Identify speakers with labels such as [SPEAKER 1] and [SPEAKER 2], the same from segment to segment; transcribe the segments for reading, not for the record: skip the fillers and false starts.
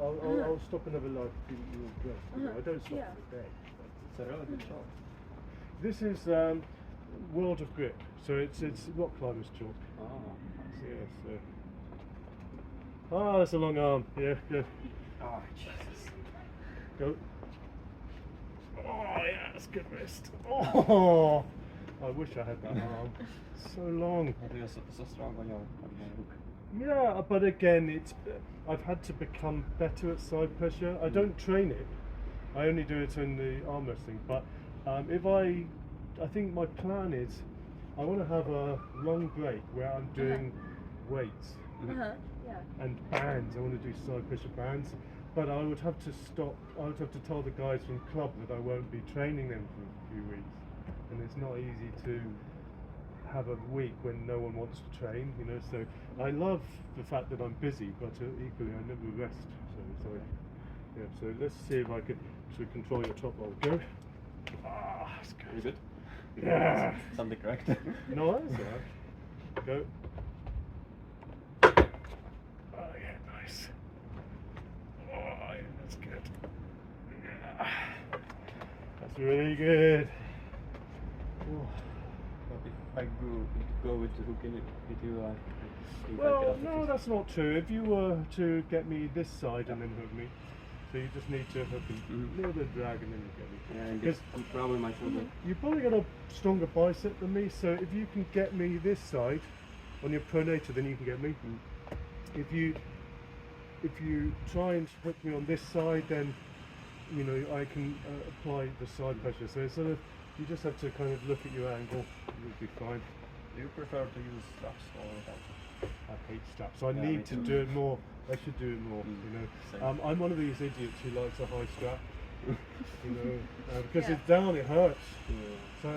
[SPEAKER 1] I'll stop another life if you will drink. You know, I don't stop for the day.
[SPEAKER 2] It's a really good shot.
[SPEAKER 1] This is World of Grip, so it's rock climbers chalk.
[SPEAKER 2] Oh,
[SPEAKER 1] Yeah, so. That's a long arm. Yeah, go.
[SPEAKER 2] oh, Jesus.
[SPEAKER 1] Go. Oh yeah, that's good wrist. Oh, I wish I had that arm. So long.
[SPEAKER 2] You're so strong on your hook.
[SPEAKER 1] Yeah, but again, I've had to become better at side pressure. I don't train it. I only do it in the arm wrestling. But I think my plan is, I want to have a long break where I'm doing weights and bands. I want to do side pressure bands. But I would have to stop. I would have to tell the guys from club that I won't be training them for a few weeks, and it's not easy to have a week when no one wants to train, you know. So I love the fact that I'm busy, but equally I never rest. So let's see if I can control your top roll. Go. That's good.
[SPEAKER 2] You good?
[SPEAKER 1] Yeah.
[SPEAKER 2] Something correct.
[SPEAKER 1] No, that's alright. Go. Oh yeah, nice. Oh yeah, that's good. Yeah. That's really good. Oh.
[SPEAKER 2] If I go with the hook in it,
[SPEAKER 1] Well, no, that's not true. If you were to get me this side and then hook me, so you just need to hook a little bit of drag and then you get me.
[SPEAKER 2] Yeah, because probably my shoulder.
[SPEAKER 1] You've probably got a stronger bicep than me, so if you can get me this side on your pronator, then you can get me. If you try and hook me on this side, then you know I can apply the side pressure. So it's sort of, you just have to kind of look at your angle. You'll be fine.
[SPEAKER 2] Do you prefer to use straps or that?
[SPEAKER 1] I hate straps. So I need to do it more. I should do it more. You know, I'm one of these idiots who likes a high strap. You know, because it's down, it hurts. So I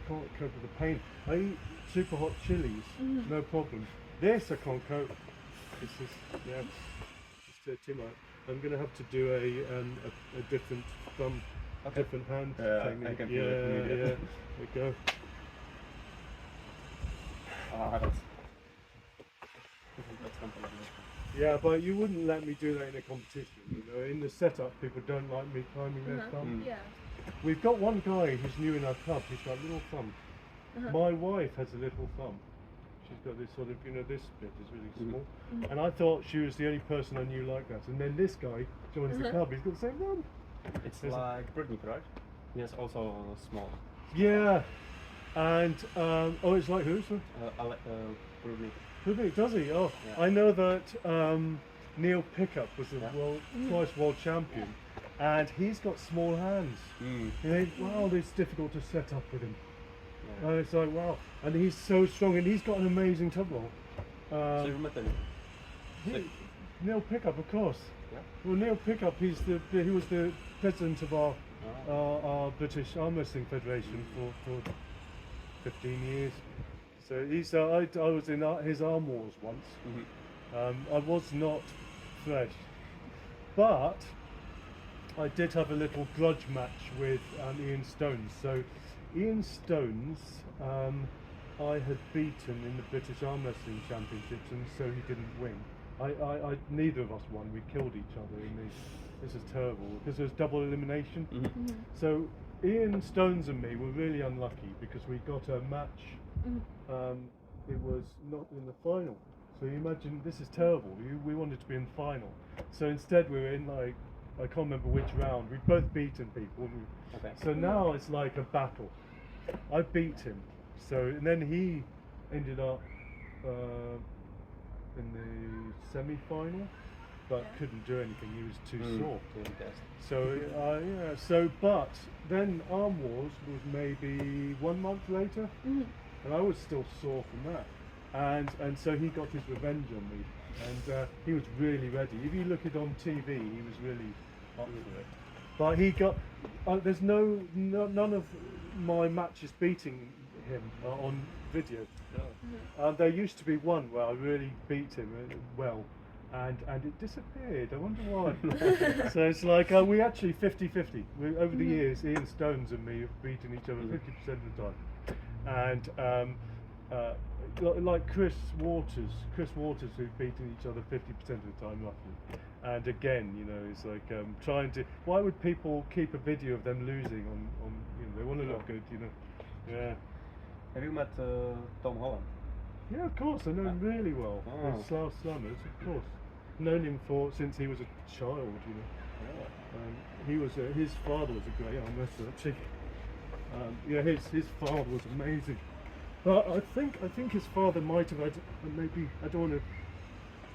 [SPEAKER 1] can't cope with the pain. I eat super hot chilies, no problem. This I can't cope. This is it's too much. I'm gonna have to do a different thumb, different hand technique.
[SPEAKER 2] I can feel it immediately.
[SPEAKER 1] There we go.
[SPEAKER 2] That's completely different.
[SPEAKER 1] Yeah, but you wouldn't let me do that in a competition. You know, in the setup, people don't like me climbing their thumb.
[SPEAKER 3] Yeah.
[SPEAKER 1] We've got one guy who's new in our club. He's got a little thumb. My wife has a little thumb. She's got this sort of, you know, this bit is really small. And I thought she was the only person I knew like that. And then this guy joins the club. He's got the same one.
[SPEAKER 2] It's like Brittany, right? Yes, also small.
[SPEAKER 1] Yeah. And it's like who?
[SPEAKER 2] Brittany.
[SPEAKER 1] Brittany, does he? Oh,
[SPEAKER 2] Yeah.
[SPEAKER 1] I know that Neil Pickup was a twice world champion, and he's got small hands. You know, wow, it's difficult to set up with him. And it's like, wow, and he's so strong, and he's got an amazing top roll.
[SPEAKER 2] So you met him?
[SPEAKER 1] Neil Pickup, of course.
[SPEAKER 2] Yeah.
[SPEAKER 1] Well, Neil Pickup, he was the president of our British Arm Wrestling Federation for 15 years. So he's I was in his Arm Wars once. I was not fresh, but I did have a little grudge match with Ian Stones. So Ian Stones, I had beaten in the British Arm Wrestling Championships, and so he didn't win. Neither of us won. We killed each other in these. This is terrible because it was double elimination. So Ian Stones and me were really unlucky because we got a match. It was not in the final. So you imagine, this is terrible. We wanted to be in the final. So instead we were in, like, I can't remember which round. We'd both beaten people. So now it's like a battle. I beat him. And then he ended up in the semi-final, but couldn't do anything. He was too sore. But then Arm Wars was maybe 1 month later, and I was still sore from that. And so he got his revenge on me, and he was really ready. If you look at it on TV, he was really up for it. But he got, there's none of my matches beating him on video. There used to be one where I really beat him well, and it disappeared. I wonder why. So it's like we actually 50-50. Over the years, Ian Stones and me have beaten each other 50% of the time. like Chris Waters who've beaten each other 50% of the time roughly. And again, you know, it's like trying to. Why would people keep a video of them losing on you know, they want to look good, you know. Yeah.
[SPEAKER 2] Have you met Tom Holland?
[SPEAKER 1] Yeah, of course, I know him really well.
[SPEAKER 2] Oh.
[SPEAKER 1] The Slough Slummers, of course. Known him since he was a child, you know. He was his father was a great arm wrestler actually. Yeah, his father was amazing. But I think his father might have had, maybe I don't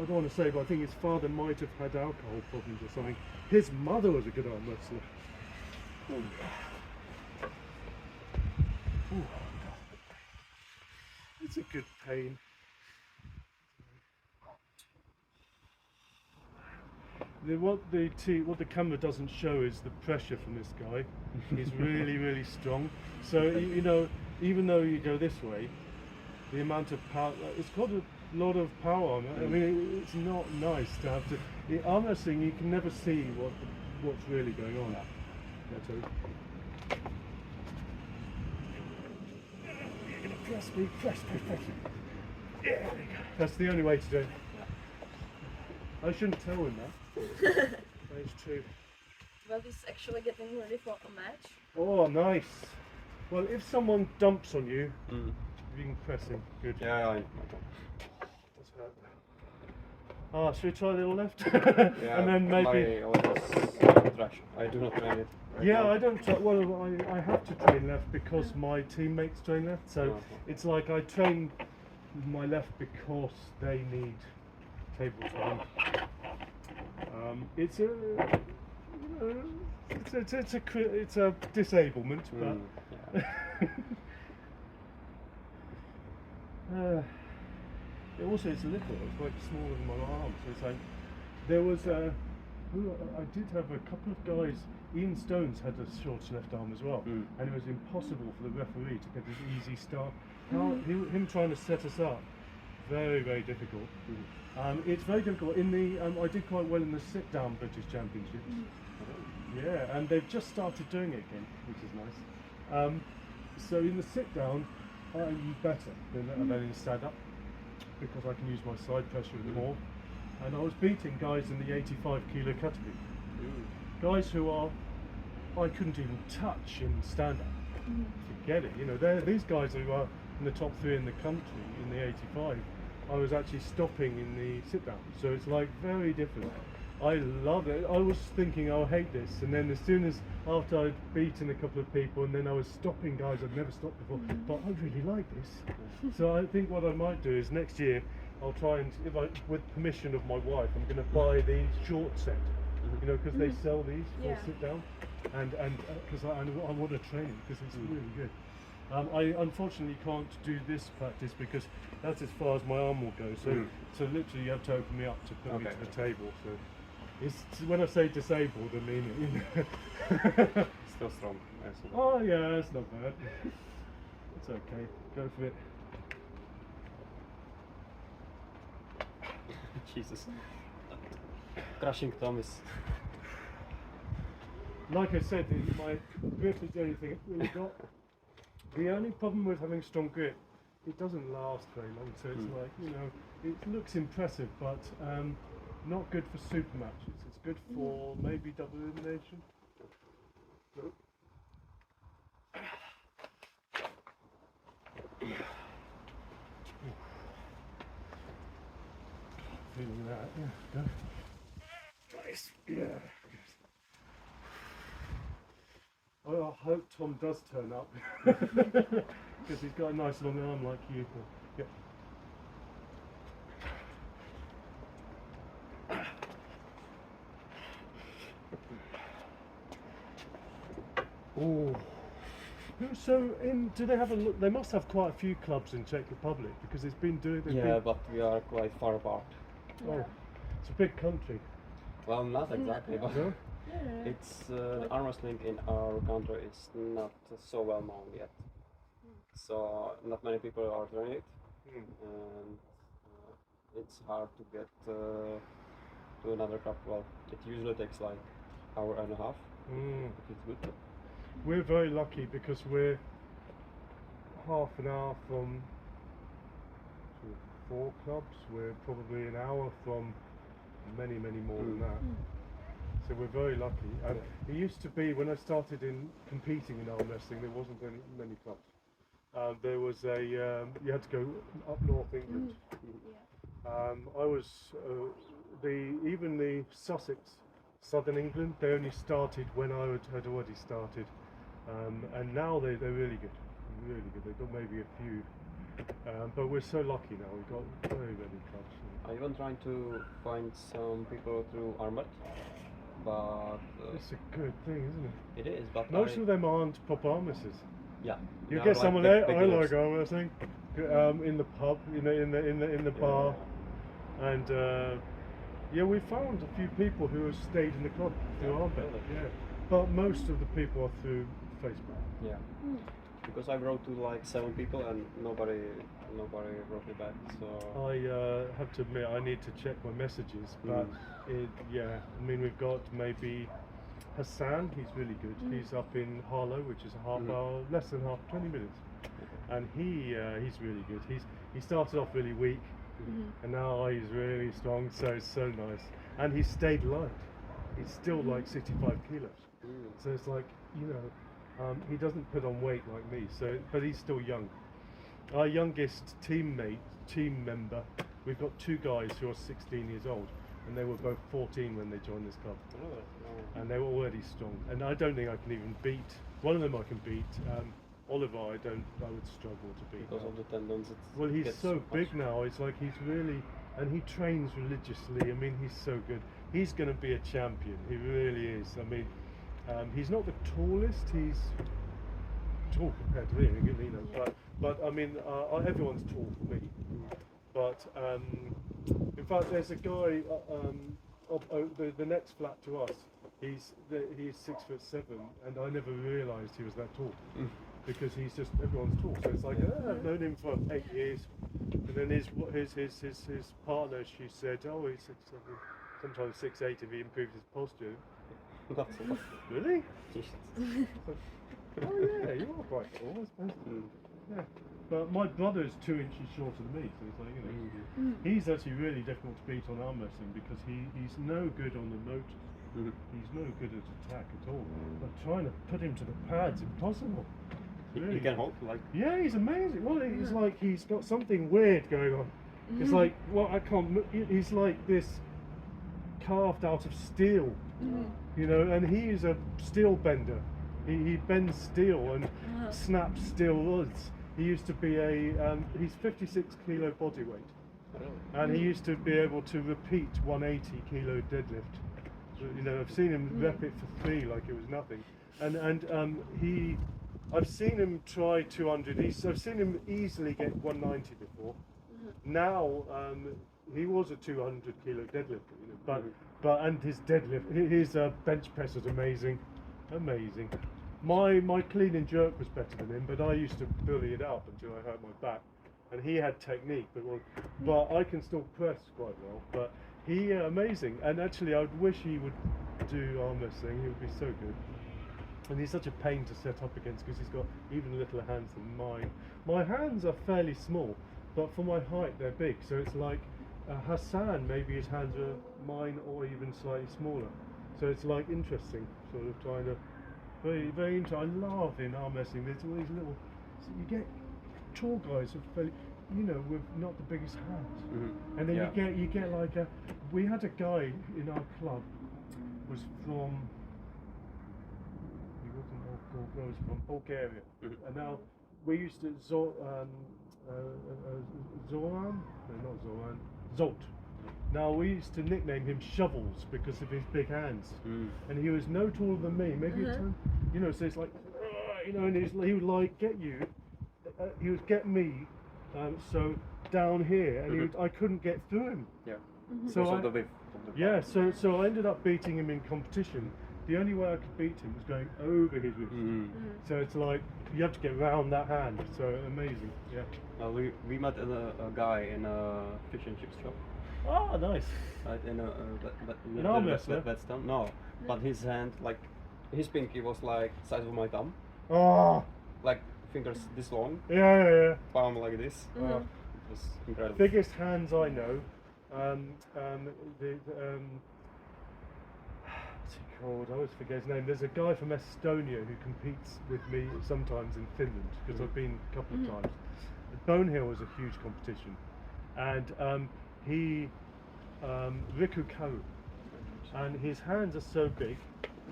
[SPEAKER 1] want to say, but I think his father might have had alcohol problems or something. His mother was a good arm wrestler. Ooh. It's a good pain. What the camera doesn't show is the pressure from this guy. He's really strong. So you know, even though you go this way, the amount of power, it's got a lot of power. I mean, it's not nice to have to. In arm wrestling, you can never see what's really going on. That's all. You're gonna press me, press. Yeah, there you go. That's the only way to do it. I shouldn't tell him that. That's true.
[SPEAKER 3] Well, he's actually getting ready for a match.
[SPEAKER 1] Oh, nice. Well, if someone dumps on you, you can press him. Good.
[SPEAKER 2] Yeah, I know.
[SPEAKER 1] That's hurt. Ah, should we try a little left?
[SPEAKER 2] Yeah,
[SPEAKER 1] and then maybe.
[SPEAKER 2] I do not train it. Right
[SPEAKER 1] Yeah,
[SPEAKER 2] now.
[SPEAKER 1] I don't. Well, I have to train left because my teammates train left. So it's like I train my left because they need table time. It's a, you know, it's a disablement, but also it's little. It's like smaller than my arm. So it's like there was I did have a couple of guys. Ian Stones had a short left arm as well, and it was impossible for the referee to get an easy start. Him trying to set us up, very difficult. It's very difficult. In the I did quite well in the sit-down British Championships. Yeah, and they've just started doing it again, which is nice. So in the sit-down, I'm better than in stand-up because I can use my side pressure a bit more. And I was beating guys in the 85 kilo category. Guys who I couldn't even touch in stand-up. Forget it. You know, these guys who are in the top 3 in the country in the 85. I was actually stopping in the sit-down, so it's like very different. I love it. I was thinking I'll hate this, and then as soon as after I'd beaten a couple of people, and then I was stopping guys I'd never stopped before, but I really like this. So I think what I might do is next year I'll try and, with permission of my wife, I'm going to buy the short set, you know, because they sell these for sit-down, and because I want to train it because it's really good. I unfortunately can't do this practice because that's as far as my arm will go. So, so literally you have to open me up to put me to the table. So, it's when I say disabled, I mean it. You know.
[SPEAKER 2] Still strong.
[SPEAKER 1] Oh yeah, it's not bad. It's okay. Go for it.
[SPEAKER 2] Jesus. Crushing Thomas.
[SPEAKER 1] Like I said, my grip is the only thing I've really got. The only problem with having strong grip, it doesn't last very long. So it's like, you know, it looks impressive, but not good for super matches. It's good for maybe double elimination. Feeling that, yeah. Nice, yeah. Well, I hope Tom does turn up because he's got a nice long arm like you. Yeah. Oh. So, do they have a look? They must have quite a few clubs in Czech Republic because it's been doing.
[SPEAKER 2] Yeah, but we are quite far apart.
[SPEAKER 1] Oh, it's a big country.
[SPEAKER 2] Well, not exactly, but
[SPEAKER 1] No?
[SPEAKER 2] it's arm wrestling in our country is not so well known yet. So not many people are doing it, and it's hard to get to another club. Well, it usually takes like hour and a half. If it's good.
[SPEAKER 1] We're very lucky because we're half an hour from 4 clubs. We're probably an hour from many more than that. So we're very lucky. And it used to be, when I started in competing in arm wrestling, there wasn't many clubs. There was you had to go up North England. I was even the Sussex, Southern England, they only started when I had already started. And now they're really good. They've got maybe a few. But we're so lucky now, we've got very many clubs.
[SPEAKER 2] I even trying to find some people through Armwrestling, but
[SPEAKER 1] It's a good thing, isn't it?
[SPEAKER 2] it is. But
[SPEAKER 1] Most of them aren't proper arm wrestlers.
[SPEAKER 2] yeah,
[SPEAKER 1] You
[SPEAKER 2] they
[SPEAKER 1] get
[SPEAKER 2] are like
[SPEAKER 1] someone
[SPEAKER 2] big-
[SPEAKER 1] there, I
[SPEAKER 2] beginners.
[SPEAKER 1] like arm wrestling, in the pub, in the bar, and yeah, we found a few people who have stayed in the club through
[SPEAKER 2] Yeah,
[SPEAKER 1] arm bet.
[SPEAKER 2] really?
[SPEAKER 1] Yeah, but most of the people are through Facebook.
[SPEAKER 2] Yeah. Because I wrote to like 7 people and nobody wrote me back. So
[SPEAKER 1] I have to admit, I need to check my messages, but yeah, I mean, we've got maybe Hassan, he's really good. He's up in Harlow, which is a half hour, less than 20 minutes, and he's really good. He started off really weak, and now he's really strong. So it's so nice, and he stayed light. He's still like 65 kilos. So it's like, you know, he doesn't put on weight like me. So, but he's still young. Our youngest team member, we've got 2 guys who are 16 years old, and they were both 14 when they joined this club, and they were already strong. And I don't think I can even beat one of them. I can beat Oliver. I would struggle to beat
[SPEAKER 2] because
[SPEAKER 1] now.
[SPEAKER 2] of the tendons.
[SPEAKER 1] Well, he's
[SPEAKER 2] gets
[SPEAKER 1] so
[SPEAKER 2] much-
[SPEAKER 1] big now. It's like he's really, and he trains religiously. I mean, he's so good. He's going to be a champion. He really is. I mean, he's not the tallest. He's tall compared to me, you know. But I mean, everyone's tall for me. But in fact, there's a guy the next flat to us. He's 6'7", and I never realised he was that tall. Because everyone's tall, so it's like I've known him for 8 years, and then his partner, she said, oh, he's 6'7", sometimes 6'8" if he improves his posture.
[SPEAKER 2] That's a lot.
[SPEAKER 1] Really?
[SPEAKER 2] Jesus.
[SPEAKER 1] Oh yeah, you are quite tall, I suppose. Yeah, but my brother's 2 inches shorter than me, so it's like, you know, he's actually really difficult to beat on arm wrestling because he's no good on the motors. He's no good at attack at all. But trying to put him to the pads, impossible.
[SPEAKER 2] You can hold like
[SPEAKER 1] Yeah, he's amazing. Well, it's like he's got something weird going on. It's like, well, I can't. He's like this carved out of steel, you know, and he is a steel bender. He bends steel and snaps steel rods. He used to be he's 56 kilo body weight, and he used to be able to repeat 180 kilo deadlift. You know, I've seen him rep it for 3 like it was nothing, and I've seen him try 200. I've seen him easily get 190 before. Now he was a 200 kilo deadlifter, you know, but and his deadlift, his bench press was amazing. My clean and jerk was better than him, but I used to bully it up until I hurt my back. And he had technique, but I can still press quite well. But he amazing, and actually I would wish he would do arm wrestling. He would be so good. And he's such a pain to set up against because he's got even littler hands than mine. My hands are fairly small, but for my height they're big. So it's like Hassan, maybe his hands are mine or even slightly smaller. So it's like interesting, sort of trying to very interesting. I love in arm wrestling. There's all these little. So you get tall guys with fairly, you know, with not the biggest hands, and then you get like we had a guy in our club was from. Was from Bulgaria, and now we used to Zoran, Zolt. Now we used to nickname him Shovels because of his big hands, and he was no taller than me, maybe a ton, you know. So it's like, you know, and he would like get you, he would get me, so down here, and I couldn't get through him.
[SPEAKER 2] Yeah.
[SPEAKER 1] So
[SPEAKER 2] Because
[SPEAKER 1] I,
[SPEAKER 2] of the width of the
[SPEAKER 1] yeah, so I ended up beating him in competition. The only way I could beat him was going over his wrist. So it's like you have to get around that hand. So amazing, yeah.
[SPEAKER 2] We met a guy in a fish and chips shop.
[SPEAKER 1] Oh, nice.
[SPEAKER 2] Right, in
[SPEAKER 1] An arm wrestler?
[SPEAKER 2] Whetstone. No, but his hand, like his pinky was like size of my thumb,
[SPEAKER 1] Oh,
[SPEAKER 2] like fingers this long,
[SPEAKER 1] yeah.
[SPEAKER 2] palm like this. It's incredible.
[SPEAKER 1] Biggest hands I know. What's he called? I always forget his name. There's a guy from Estonia who competes with me sometimes in Finland because I've been a couple of times. Bonehill is a huge competition, and he Rikukaru, and his hands are so big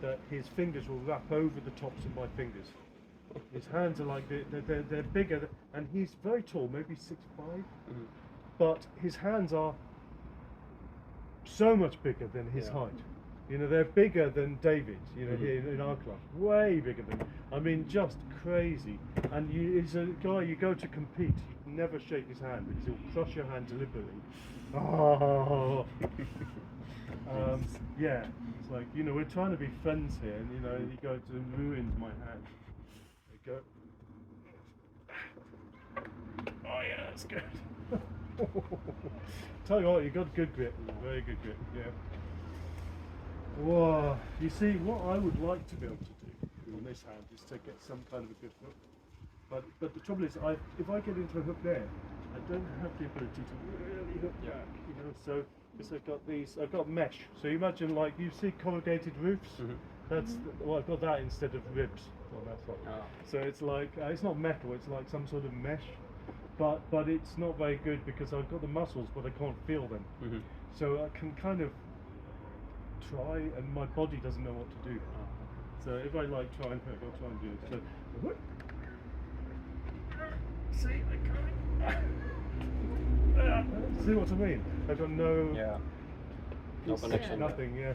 [SPEAKER 1] that his fingers will wrap over the tops of my fingers. His hands are like they're bigger, and he's very tall, maybe 6'5", but his hands are so much bigger than his height. You know, they're bigger than David. You know, here in our club, way bigger than. I mean, just crazy. And he's a guy you go to compete. You can never shake his hand because he'll crush your hand deliberately. Oh. Yeah, it's like, you know, we're trying to be friends here, and you know, he goes and ruins my hand. There you go. Oh yeah, that's good. Tell you what, you got good grip, very good grip. Yeah. Whoa. You see, what I would like to be able to do on this hand is to get some kind of a good hook. But the trouble is, if I get into a hook there, I don't have the ability to really hook back. You know, so because I've got mesh. So you imagine, like, you see corrugated roofs. That's well, I've got that instead of ribs on that side. So it's like it's not metal. It's like some sort of mesh. But it's not very good because I've got the muscles, but I can't feel them. So I can kind of try, and my body doesn't know what to do. So if I like try and hook, I'll try and do it. So whoop. See, I can't. See what I mean? I've got no.
[SPEAKER 2] Yeah. No connection.
[SPEAKER 1] Nothing. Yeah.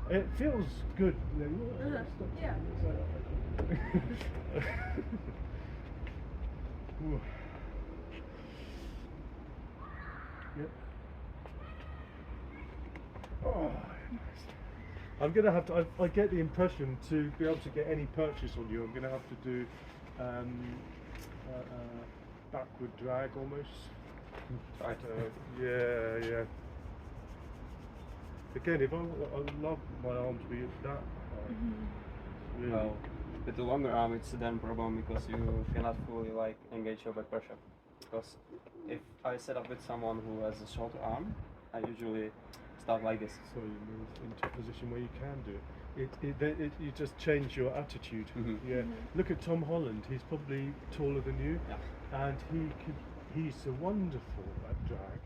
[SPEAKER 1] It feels good.
[SPEAKER 3] Yeah.
[SPEAKER 1] Yep. Oh, I'm gonna have to. I get the impression to be able to get any purchase on you, I'm gonna have to do backward drag almost.
[SPEAKER 2] Right.
[SPEAKER 1] Yeah. Again, if I love my arm to be that high. Really.
[SPEAKER 2] Well, with the longer arm, it's then problem because you cannot fully like engage your back pressure. Because if I set up with someone who has a shorter arm, I usually start like this.
[SPEAKER 1] So you move into a position where you can do it. You just change your attitude. Yeah. Look at Tom Holland. He's probably taller than you, and he's so wonderful at drag.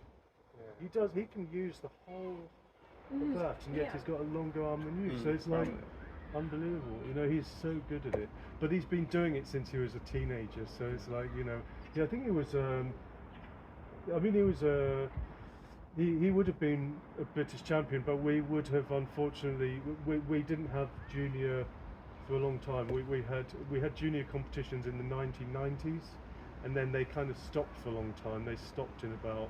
[SPEAKER 1] Yeah. He can use the whole of that, and yet he's got a longer arm than you. So it's like unbelievable. You know, he's so good at it. But he's been doing it since he was a teenager. So it's like, you know, I think he was. He would have been a British champion, but we would have, unfortunately, we didn't have junior for a long time. We had junior competitions in the 1990s, and then they kind of stopped for a long time. They stopped in about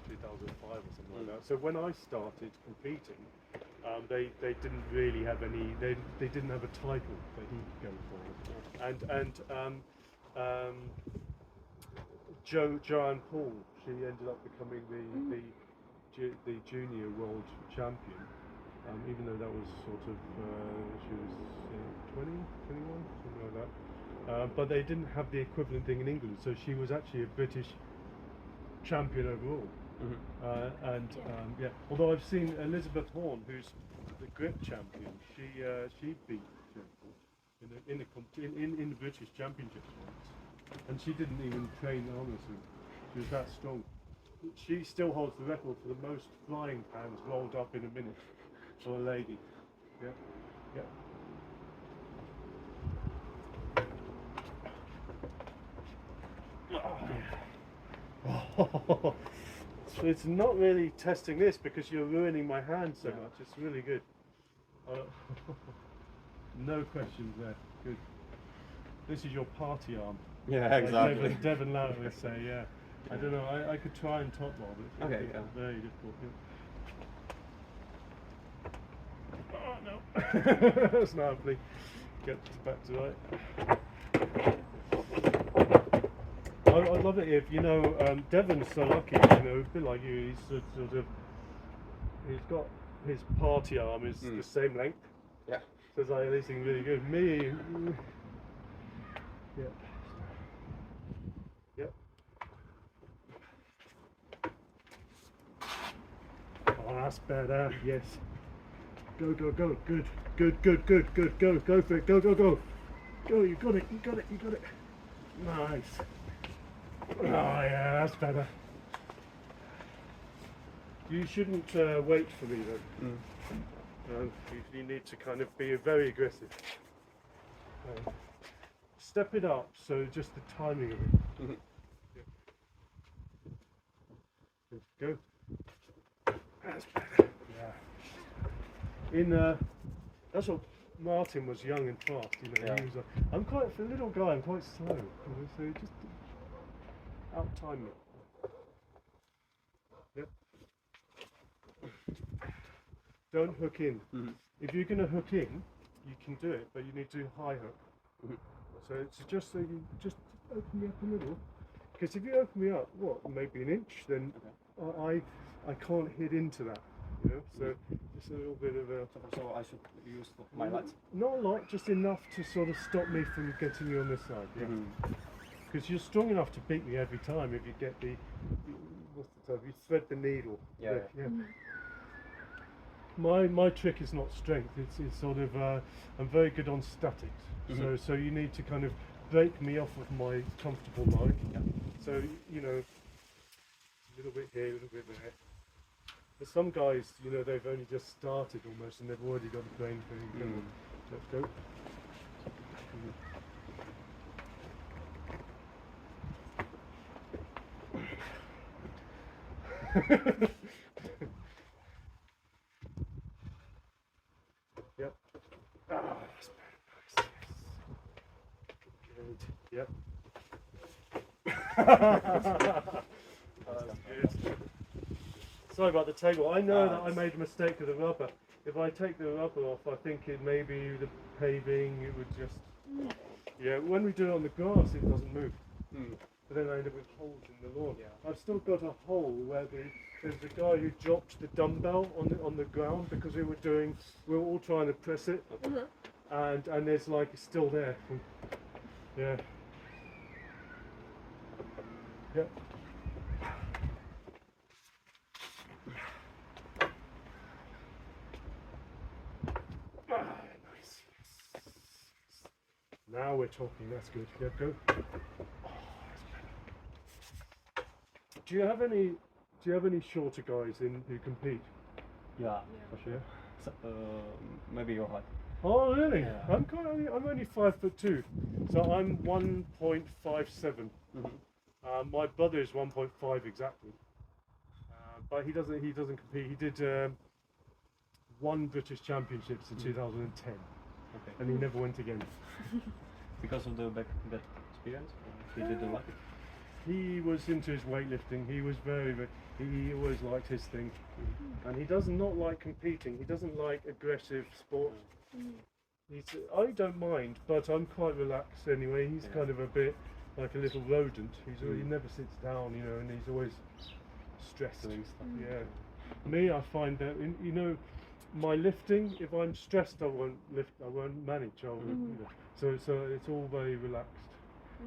[SPEAKER 1] 2005 or something like that. So when I started competing, they didn't really have any. They didn't have a title that he could go for, and Joanne Paul, she ended up becoming the junior world champion, even though that was sort of she was 20, 21, something like that. But they didn't have the equivalent thing in England, so she was actually a British champion overall. Although I've seen Elizabeth Horn, who's the grip champion, she beat Jennifer in the British Championships once, and she didn't even train armwrestling. She was that strong. She still holds the record for the most flying pans rolled up in a minute for a lady. Yeah. Oh, so it's not really testing this because you're ruining my hand so much. It's really good. No questions there. Good. This is your party arm.
[SPEAKER 2] Yeah, exactly.
[SPEAKER 1] Like Devon Lowry would say, yeah. I don't know. I could try and top roll, but it's very difficult. Yeah. Oh no, that's lovely. Get back to right. I'd love it if, you know, Devon's so lucky, you know, a bit like you, he's got his party arm is the same length.
[SPEAKER 2] Yeah.
[SPEAKER 1] So it's like, this thing really good. Me, yeah. Yep. That's better. Yes. Go, go, go. Good. Good, good, good, good. Go, go for it. Go, go, go. Go, you got it, you got it, you got it. Nice. Oh yeah, that's better. You shouldn't wait for me though. You need to kind of be very aggressive. Step it up, so just the timing of it. Go. That's better. Yeah. That's what Martin was young and fast. You know, he was. I'm quite for a little guy. I'm quite slow. You know, so just out time me. Yep. Don't hook in. If you're going to hook in, you can do it, but you need to high hook. So it's just so you just open me up a little. Because if you open me up, maybe an inch, then I can't hit into that. You know, so just a little bit of a.
[SPEAKER 2] So I should use my lights?
[SPEAKER 1] Not a lot, just enough to sort of stop me from getting you on this side. Yeah. Because you're strong enough to beat me every time if you get the what's the term? You thread the needle. Yeah. My trick is not strength. It's sort of I'm very good on statics. So you need to kind of break me off of my comfortable line. So you know, a little bit here, a little bit there. But some guys, you know, they've only just started almost, and they've already got the brain thing. Let's go. Yep. Ah, that's very nice. Good. Yep. That's good. Sorry about the table. I know that I made a mistake with the rubber. If I take the rubber off, I think it maybe the paving, it would just... Yeah, when we do it on the grass, it doesn't move. But then I end up with holes in the lawn. I've still got a hole where there's a guy who dropped the dumbbell on the ground because we were all trying to press it. And there's like, it's still there. Yeah. Yep. Nice. Now we're talking. That's good. Yeah, go. Do you have any shorter guys who compete?
[SPEAKER 2] Yeah, for sure. So, maybe your height.
[SPEAKER 1] Oh really?
[SPEAKER 2] Yeah.
[SPEAKER 1] I'm only 5'2", so I'm 1.57. My brother is 1.5 exactly, but he doesn't compete. He did one British Championships in 2010, and he never went again.
[SPEAKER 2] Because of the bad experience? He didn't like it?
[SPEAKER 1] He was into his weightlifting. He was he always liked his thing, and he does not like competing. He doesn't like aggressive sport. I don't mind, but I'm quite relaxed anyway. He's kind of a bit like a little rodent. He never sits down, you know, and he's always stressed. Yeah. Me, I find that you know, my lifting. If I'm stressed, I won't lift. I won't manage. You know, so it's all very relaxed.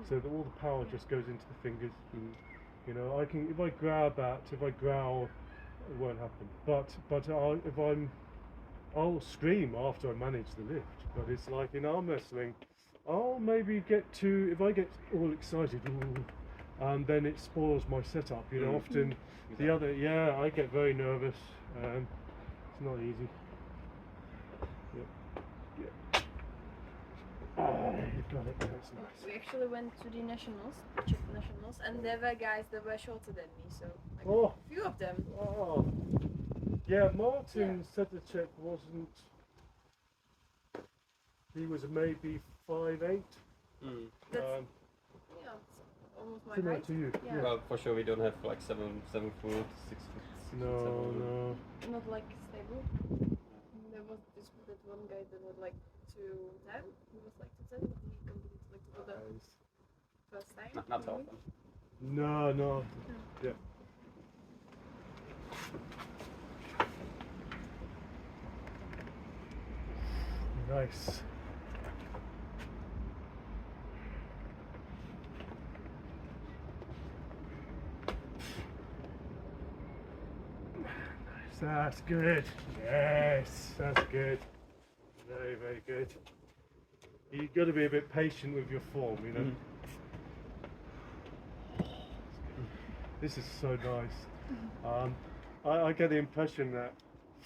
[SPEAKER 1] So that all the power just goes into the fingers. You know, if I growl, it won't happen. But I'll scream after I manage the lift. But it's like in arm wrestling, I'll maybe if I get all excited, then it spoils my setup. You know, often I get very nervous. It's not easy. You got it. That's nice.
[SPEAKER 3] We actually went to the nationals, Czech nationals, and there were guys that were shorter than me, so like a few of them.
[SPEAKER 1] Oh. Yeah, Martin said the Czech wasn't. He was maybe 5'8".
[SPEAKER 3] That's it's almost my
[SPEAKER 1] Similar
[SPEAKER 3] height.
[SPEAKER 1] to you.
[SPEAKER 3] Yeah.
[SPEAKER 2] Well, for sure we don't have like 7 foot, 6 foot.
[SPEAKER 1] No.
[SPEAKER 3] Not like stable. There was that one guy that had like 210. He was like 210, but he competed like for the first time.
[SPEAKER 2] Not so often.
[SPEAKER 1] No. Yeah. Nice. Nice. that's good. Yes, that's good. Very, very good. You've got to be a bit patient with your form, you know. This is so nice. I get the impression that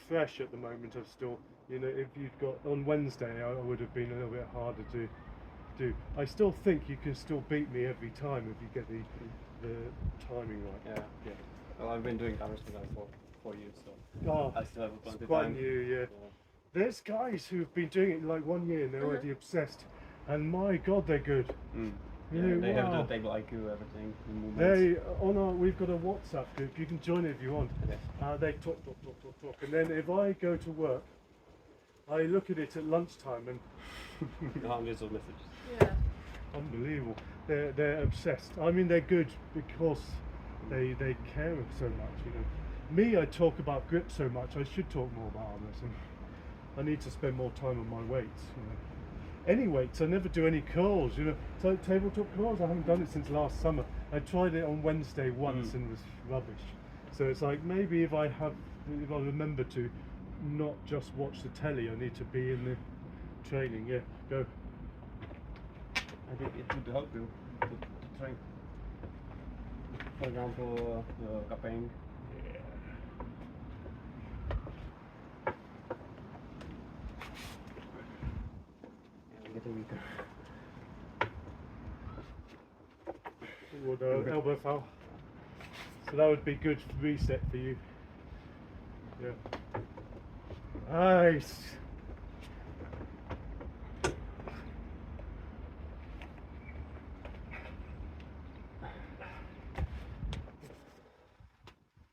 [SPEAKER 1] fresh at the moment are still, you know, if you'd got on Wednesday, I would have been a little bit harder to do. I still think you can still beat me every time if you get the timing right.
[SPEAKER 2] Yeah. Well, I've been doing Armwrestling for 4 years, so
[SPEAKER 1] Oh,
[SPEAKER 2] I still have a plenty
[SPEAKER 1] it's
[SPEAKER 2] of
[SPEAKER 1] quite
[SPEAKER 2] time.
[SPEAKER 1] new, yeah. There's guys who've been doing it like 1 year and they're already obsessed, and my God, they're good.
[SPEAKER 2] Yeah,
[SPEAKER 1] You know,
[SPEAKER 2] they
[SPEAKER 1] wow.
[SPEAKER 2] have the table IQ, everything, the movements.
[SPEAKER 1] We've got a WhatsApp group. You can join it if you want.
[SPEAKER 2] Okay.
[SPEAKER 1] They talk, and then if I go to work, I look at it at lunchtime and
[SPEAKER 2] Hundreds of messages.
[SPEAKER 3] Yeah.
[SPEAKER 1] unbelievable. They're obsessed. I mean, they're good because they care so much. You know, me, I talk about grip so much. I should talk more about arm wrestling. I need to spend more time on my weights. You know. Any weights, I never do any curls, you know. So tabletop curls, I haven't done it since last summer. I tried it on Wednesday once and it was rubbish. So it's like maybe if I remember to not just watch the telly, I need to be in the training. Yeah, go.
[SPEAKER 2] I think it would help you to train. For example, cupping. Getting weaker.
[SPEAKER 1] Would elbow foul. So that would be good reset for you. Yeah. Nice.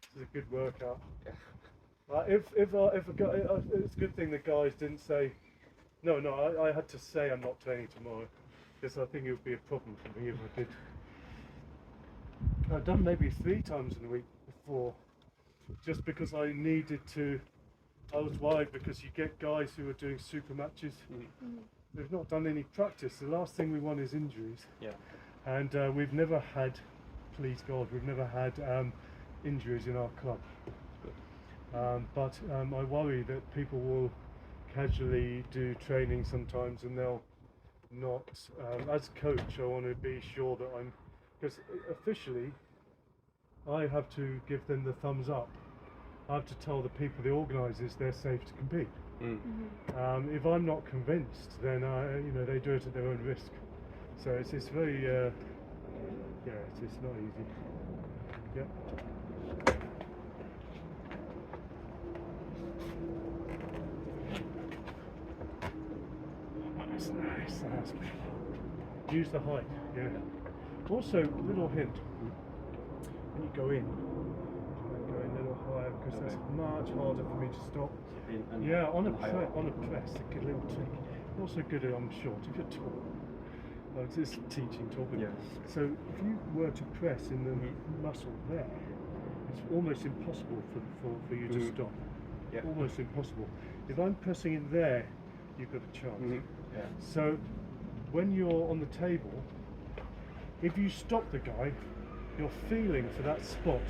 [SPEAKER 1] This is a good workout.
[SPEAKER 2] Yeah.
[SPEAKER 1] If a guy, it's a good thing the guys didn't say. No, I had to say I'm not training tomorrow, because I think it would be a problem for me if I did. I've done maybe 3 times in a week before, just because I needed to. I was worried because you get guys who are doing super matches. They've not done any practice. The last thing we want is injuries.
[SPEAKER 2] Yeah.
[SPEAKER 1] And we've never had, please God, we've never had injuries in our club. But I worry that people will casually do training sometimes and they'll not. As coach, I want to be sure that I'm, because officially I have to give them the thumbs up. I have to tell the people, the organisers, they're safe to compete. If I'm not convinced, then you know, they do it at their own risk. So it's very yeah, it's not easy. Yep. That's nice. That's good. Use the height. Yeah. Also, little hint. When you go in a little higher, because that's much harder for me to stop. Yeah, on a press, a little trick. Also good I'm short, if you're tall. It's just teaching, talking.
[SPEAKER 2] Yeah.
[SPEAKER 1] So if you were to press in the muscle there, it's almost impossible for you to stop.
[SPEAKER 2] Yeah.
[SPEAKER 1] Almost impossible. If I'm pressing in there, you've got a chance.
[SPEAKER 2] Yeah.
[SPEAKER 1] So when you're on the table, if you stop the guy, you're feeling for that spot,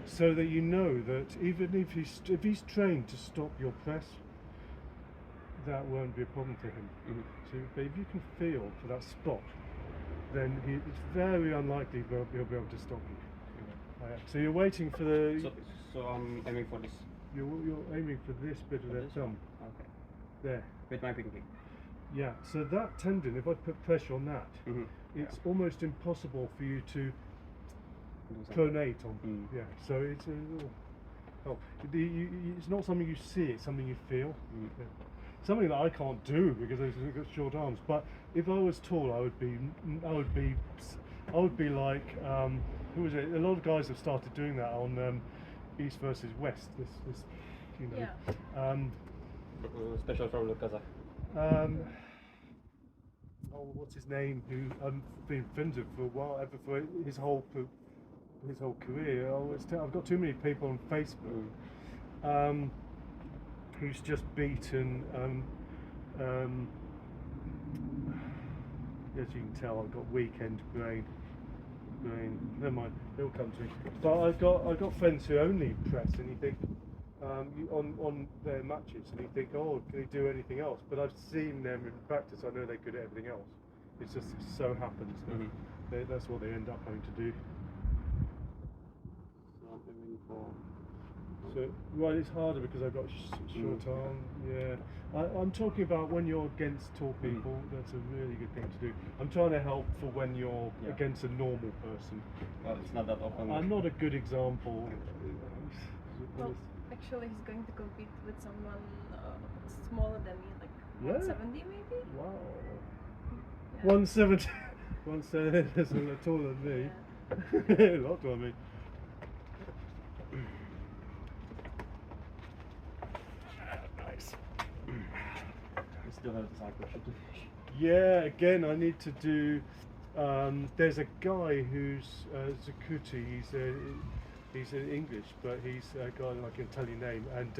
[SPEAKER 1] so that you know that even if he's trained to stop your press, that won't be a problem for him. So, but if you can feel for that spot, then it's very unlikely he'll be able to stop you. So you're waiting for the.
[SPEAKER 2] So I'm aiming for this.
[SPEAKER 1] You're aiming for this bit of their thumb.
[SPEAKER 2] Okay.
[SPEAKER 1] There.
[SPEAKER 2] With my pinky.
[SPEAKER 1] Yeah. So that tendon, if I put pressure on that, it's almost impossible for you to pronate on. Yeah. So it's a little. Oh, it's not something you see; it's something you feel. Yeah. Something that I can't do because I've got short arms. But if I was tall, I would be like who was it? A lot of guys have started doing that on East versus West. This you know.
[SPEAKER 3] Yeah.
[SPEAKER 2] Special from the Kazakh.
[SPEAKER 1] Oh, what's his name? Who I've been friends with for a while, for his whole career. I've got too many people on Facebook. Who's just beaten, as you can tell, I've got weekend brain, never mind, it'll come to me. But I've got friends who only press, and you think, on their matches, and you think, oh, can he do anything else? But I've seen them in practice. I know they're good at everything else. It just so happens that that's what they end up having to do.
[SPEAKER 2] So I'm aiming for.
[SPEAKER 1] So, right, it's harder because I've got short arm. Yeah, I'm talking about when you're against tall people. That's a really good thing to do. I'm trying to help for when you're against a normal person.
[SPEAKER 2] Well, it's not that often.
[SPEAKER 1] I'm not a good example.
[SPEAKER 3] Well, actually, he's going to compete with someone smaller than me, like 170 maybe.
[SPEAKER 1] Wow.
[SPEAKER 3] Yeah.
[SPEAKER 1] 170. 170. That's a lot taller than me.
[SPEAKER 3] Yeah.
[SPEAKER 1] A lot taller than me. Nice.
[SPEAKER 2] We still have the cycle to do.
[SPEAKER 1] Yeah, again, I need to do. There's a guy who's Zakuti. He's in English, but he's a guy like an Italian name, and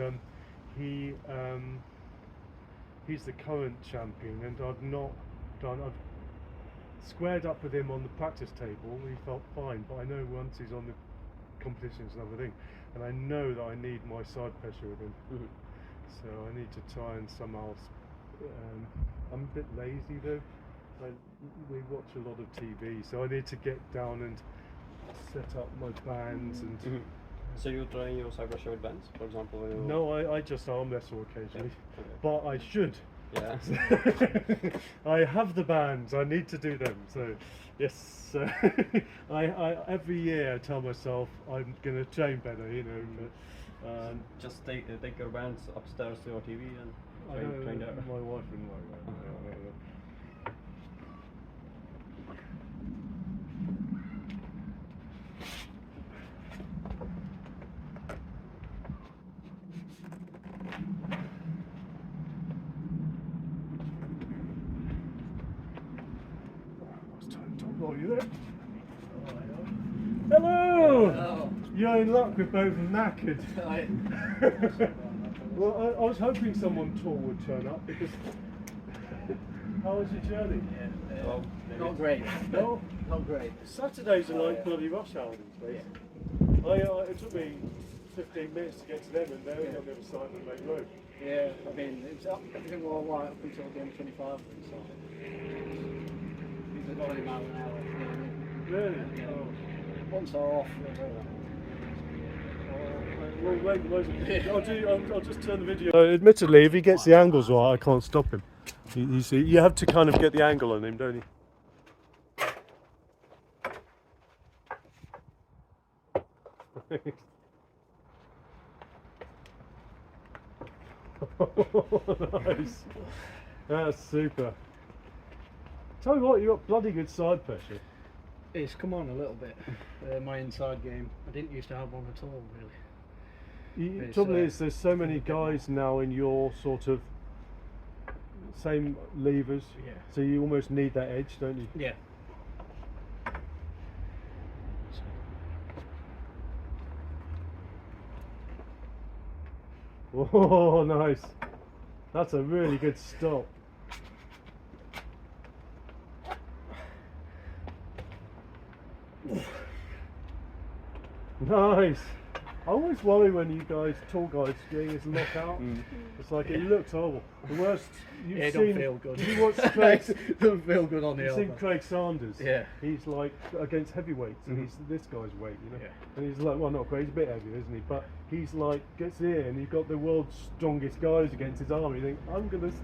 [SPEAKER 1] he's the current champion. And I've squared up with him on the practice table. He felt fine, but I know once he's on the competition, it's another thing. And I know that I need my side pressure with him. So I need to try and somehow. I'm a bit lazy though. We watch a lot of TV, so I need to get down and set up my bands and.
[SPEAKER 2] So you train your side pressure with bands, for example?
[SPEAKER 1] No, I just arm wrestle occasionally, but I should.
[SPEAKER 2] Yeah.
[SPEAKER 1] I have the bands. I need to do them. So yes, I every year I tell myself I'm gonna train better. You know. But,
[SPEAKER 2] just take your bands upstairs to your TV and train there.
[SPEAKER 1] My wife wouldn't like that. Oh, you there? Hello!
[SPEAKER 4] Hello.
[SPEAKER 1] You're in luck, we're both knackered. Well, I was hoping someone tall would turn up because. How was your journey?
[SPEAKER 4] Not great.
[SPEAKER 1] No?
[SPEAKER 4] Not great.
[SPEAKER 1] Saturdays are like bloody rush hour these days. It took me 15 minutes to get to them, and they're on the other side of the main road.
[SPEAKER 4] Yeah, I mean, it was everything was alright up until the M25. So it was 20 miles an hour.
[SPEAKER 1] Really?
[SPEAKER 4] Yeah.
[SPEAKER 1] Oh.
[SPEAKER 4] Once they're off,
[SPEAKER 1] Well, wait, I'll just turn the video. Admittedly, if he gets the angles right, I can't stop him. You have to kind of get the angle on him, don't you? Nice. That's super. Tell you what, you got bloody good side pressure.
[SPEAKER 4] it's come on a little bit. My inside game, I didn't used to have one at all, really.
[SPEAKER 1] The trouble is, there's so many guys now in your sort of same levers, so you almost need that edge, don't you?
[SPEAKER 4] Yeah.
[SPEAKER 1] Oh, nice. That's a really good stop. Nice. I always worry when you guys, tall guys, getting this knockout. It's like it looks horrible. The worst you've
[SPEAKER 4] It
[SPEAKER 1] seen.
[SPEAKER 4] don't feel good.
[SPEAKER 1] You watch Craig,
[SPEAKER 4] Doesn't feel good on the
[SPEAKER 1] you've seen
[SPEAKER 4] elbow.
[SPEAKER 1] Craig Sanders.
[SPEAKER 4] Yeah.
[SPEAKER 1] He's like against heavyweights, and he's this guy's weight, you know.
[SPEAKER 4] Yeah.
[SPEAKER 1] And he's like, well, not Craig, he's a bit heavier, isn't he? But he's like, gets in, and you've got the world's strongest guys against his arm. You think,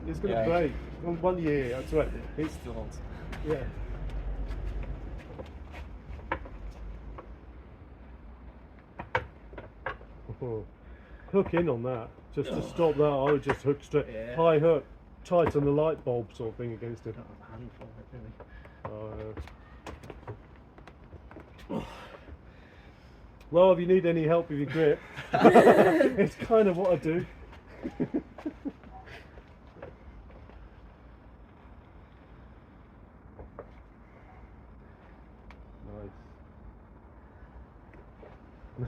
[SPEAKER 1] it's gonna break. On 1 year, that's right. It's
[SPEAKER 2] still hot.
[SPEAKER 1] yeah. Oh. Hook in on that. Just to stop that, I would just hook straight.
[SPEAKER 4] Yeah.
[SPEAKER 1] High hook, tight on the light bulb sort of thing against it.
[SPEAKER 4] Don't have a hand for it, really.
[SPEAKER 1] Well, if you need any help with your grip, it's kind of what I do.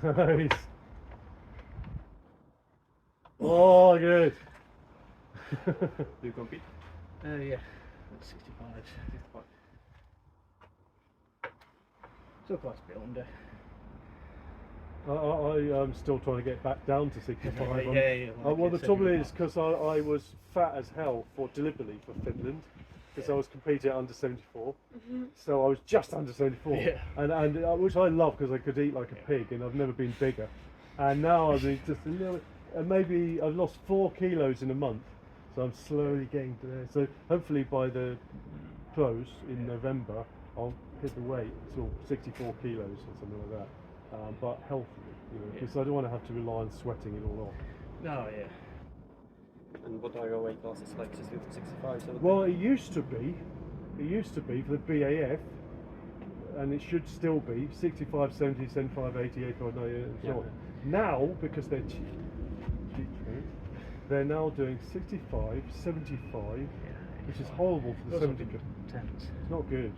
[SPEAKER 1] Nice. Nice. Oh, good.
[SPEAKER 2] Do you compete?
[SPEAKER 4] Yeah, that's 65.
[SPEAKER 2] 65.
[SPEAKER 4] Still quite a bit under.
[SPEAKER 1] I'm still trying to get back down to 65. Well, the
[SPEAKER 4] like
[SPEAKER 1] trouble
[SPEAKER 4] it's
[SPEAKER 1] is because I was fat as hell deliberately for Finland, because I was competing at under 74. So I was just under 74,
[SPEAKER 4] Yeah.
[SPEAKER 1] and which I love because I could eat like a pig, and I've never been bigger. And now I've been just a little, and maybe I've lost 4 kilos in a month, so I'm slowly getting to there. So hopefully by the pros in November, I'll hit the weight, sort of 64 kilos or something like that. But healthy, because I don't want to have to rely on sweating it all off.
[SPEAKER 4] No, yeah.
[SPEAKER 2] And what are your weight classes, like 60 to 65? 70?
[SPEAKER 1] Well, it used to be for the BAF, and it should still be 65, 70, 75, 80, 85, 90, and so on. Now, because they're cheap, they're now doing 65, 75, which is horrible for the 70.
[SPEAKER 4] Tense.
[SPEAKER 1] It's not good.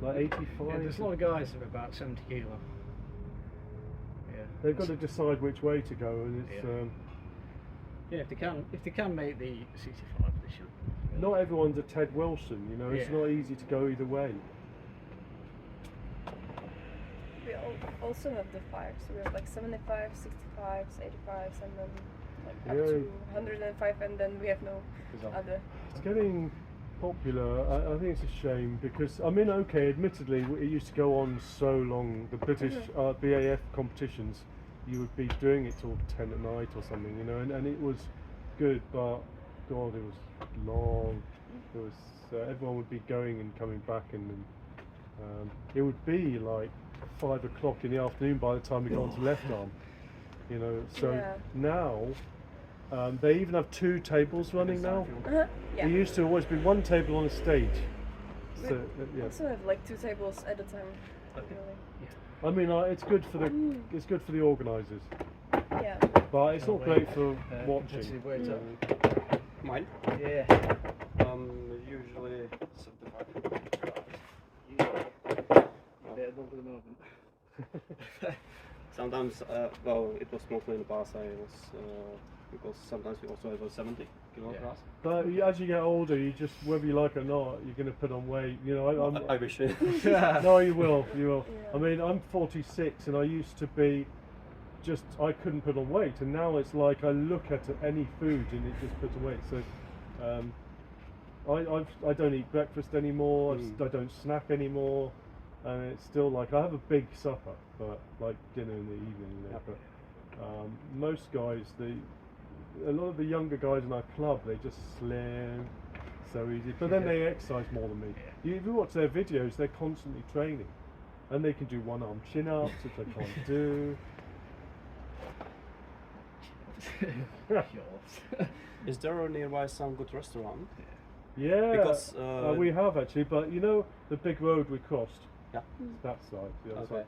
[SPEAKER 1] Like 85.
[SPEAKER 4] Yeah, there's a lot of guys that are about 70 kilo. Yeah.
[SPEAKER 1] They've got to decide which way to go, and it's
[SPEAKER 4] Yeah, if they can make the 65, they should.
[SPEAKER 1] not everyone's a Ted Wilson. It's not easy to go either way.
[SPEAKER 3] We also have the 5s, so we have like 75, 65s, 85s, and then like up to 105, and then we have no other.
[SPEAKER 1] It's getting popular. I think it's a shame because admittedly, it used to go on so long. The British BAF competitions, you would be doing it till 10 at night or something, and it was good, but God, it was long. It was everyone would be going and coming back, and it would be like 5 o'clock in the afternoon by the time we got onto left arm. So now they even have 2 tables running now.
[SPEAKER 3] Yeah.
[SPEAKER 1] There used to always be 1 table on a stage. So
[SPEAKER 3] We also have like 2 tables at a time.
[SPEAKER 1] Really. It's good for the organisers.
[SPEAKER 3] Yeah.
[SPEAKER 1] But it's not great for watching.
[SPEAKER 2] Mine?
[SPEAKER 4] Yeah.
[SPEAKER 2] Usually 75.
[SPEAKER 4] Bit above the moment.
[SPEAKER 2] Sometimes, it was mostly in the past. I was because sometimes we also have a 70 kilo class.
[SPEAKER 1] But as you get older, whether you like it or not, you're going to put on weight.
[SPEAKER 2] I wish.
[SPEAKER 1] No, you will.
[SPEAKER 3] Yeah.
[SPEAKER 1] I'm 46, and I used to be I couldn't put on weight, and now it's like I look at any food and it just puts on weight. So I don't eat breakfast anymore. I don't snack anymore, and it's still like I have a big supper, but like dinner in the evening. But most guys, a lot of the younger guys in our club, they just slim, so easy. But then they exercise more than me. If you watch their videos, they're constantly training, and they can do 1-arm chin-ups, which I can't do.
[SPEAKER 2] Is there nearby some good restaurant?
[SPEAKER 1] Yeah,
[SPEAKER 2] Because
[SPEAKER 1] we have actually, but the big road we crossed?
[SPEAKER 2] Yeah.
[SPEAKER 1] It's that side. The other side.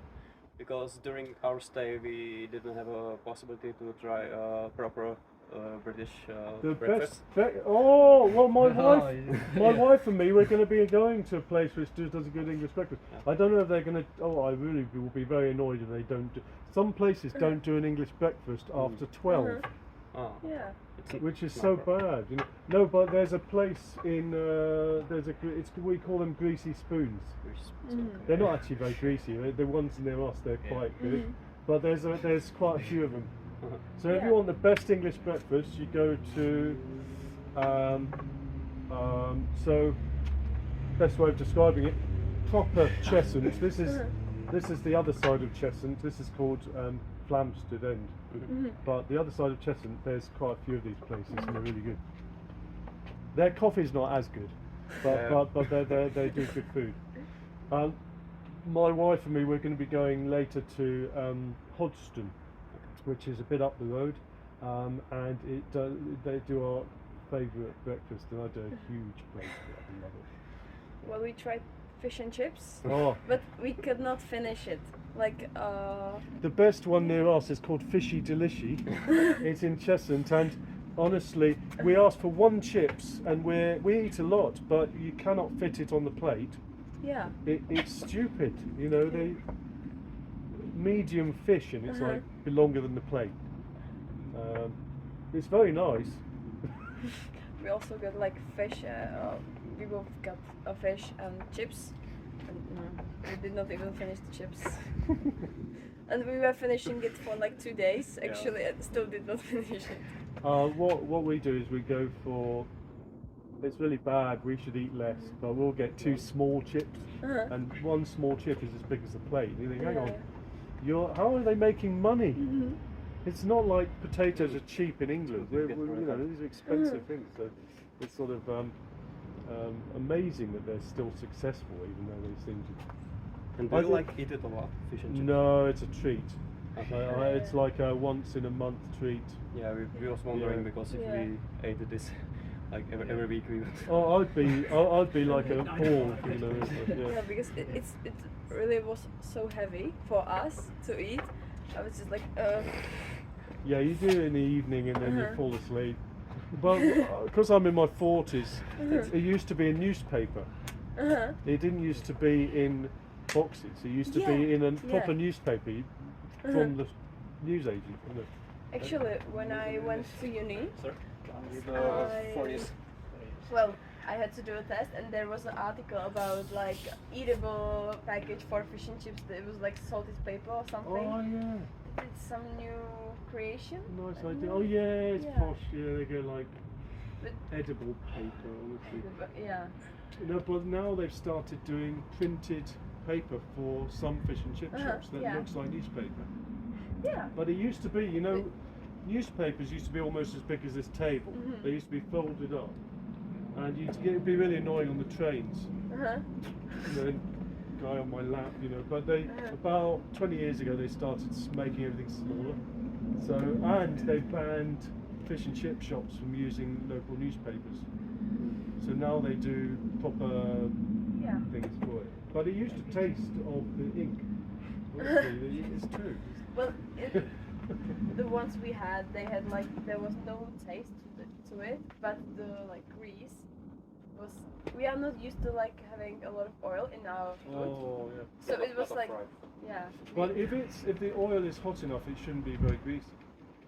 [SPEAKER 2] Because during our stay we didn't have a possibility to try proper British breakfast.
[SPEAKER 1] Well, my wife and me, we're going to be going to a place which does a good English breakfast. I don't know if they're going to. I really will be very annoyed if they don't. Some places don't do an English breakfast after 12.
[SPEAKER 3] Yeah.
[SPEAKER 1] Which is so bad, No, but there's a place in we call them greasy spoons. They're not actually very greasy. The ones near us, they're quite good. But there's quite a few of them. So if you want the best English breakfast, you go to so best way of describing it, proper Cheshunt. This is the other side of Cheshunt. This is called Flamstead End. But the other side of Cheshunt, there's quite a few of these places, and they're really good. Their coffee's not as good, but they do good food. My wife and me, we're going to be going later to Hodgston, which is a bit up the road, and they do our favourite breakfast, and I do a huge plate of it. I love it.
[SPEAKER 3] Well, we tried fish and chips,
[SPEAKER 1] Oh.
[SPEAKER 3] but we could not finish it.
[SPEAKER 1] The best one near us is called Fishy Delishy. It's in Cheshunt, and honestly, we asked for 1 chips, and we eat a lot, but you cannot fit it on the plate.
[SPEAKER 3] Yeah.
[SPEAKER 1] It's stupid, they medium fish, and it's like longer than the plate. It's very nice.
[SPEAKER 3] We also got like fish. We both got a fish and chips. And we did not even finish the chips. And we were finishing it for like 2 days actually, and still did not finish it.
[SPEAKER 1] What we do is we go for. It's really bad. We should eat less, but we'll get 2 small chips, and 1 small chip is as big as the plate. You think, hang on, how are they making money? It's not like potatoes are cheap in England. You know, these are expensive things. So it's sort of amazing that they're still successful, even though they seem to.
[SPEAKER 2] And do you eat it a lot, fish and chips?
[SPEAKER 1] No, it's a treat. It's like a once in a month treat.
[SPEAKER 2] Yeah, we was wondering because if we ate this like every week we would.
[SPEAKER 1] Oh, I'd be like a ball, you know.
[SPEAKER 3] Yeah, because it really was so heavy for us to eat. I was just like,
[SPEAKER 1] Yeah, you do it in the evening and then you fall asleep. But because I'm in my 40s, it used to be a newspaper. It didn't used to be in boxes. It used to be in a proper newspaper from the newsagent. You know.
[SPEAKER 3] Actually, when I went to uni,
[SPEAKER 2] Well,
[SPEAKER 3] I had to do a test, and there was an article about like eatable package for fish and chips. It was like salted paper or something.
[SPEAKER 1] Oh yeah.
[SPEAKER 3] It's some new creation.
[SPEAKER 1] Nice idea. Oh yeah, it's posh. Yeah, they go like edible paper, honestly.
[SPEAKER 3] Yeah.
[SPEAKER 1] No, but now they've started doing printed paper for some fish and chip shops that looks like newspaper.
[SPEAKER 3] Yeah.
[SPEAKER 1] But it used to be, you know, newspapers used to be almost as big as this table. They used to be folded up, and it'd be really annoying on the trains. You know, guy on my lap, you know. But they about 20 years ago they started making everything smaller. So and they banned fish and chip shops from using local newspapers. So now they do proper things for it. But it used to taste of the ink. Honestly, it's true.
[SPEAKER 3] Well, the ones we had, they had like there was no taste to it, but the like grease was. We are not used to like having a lot of oil in our food.
[SPEAKER 1] Oh yeah.
[SPEAKER 3] So it was like
[SPEAKER 1] But if the oil is hot enough, it shouldn't be very greasy.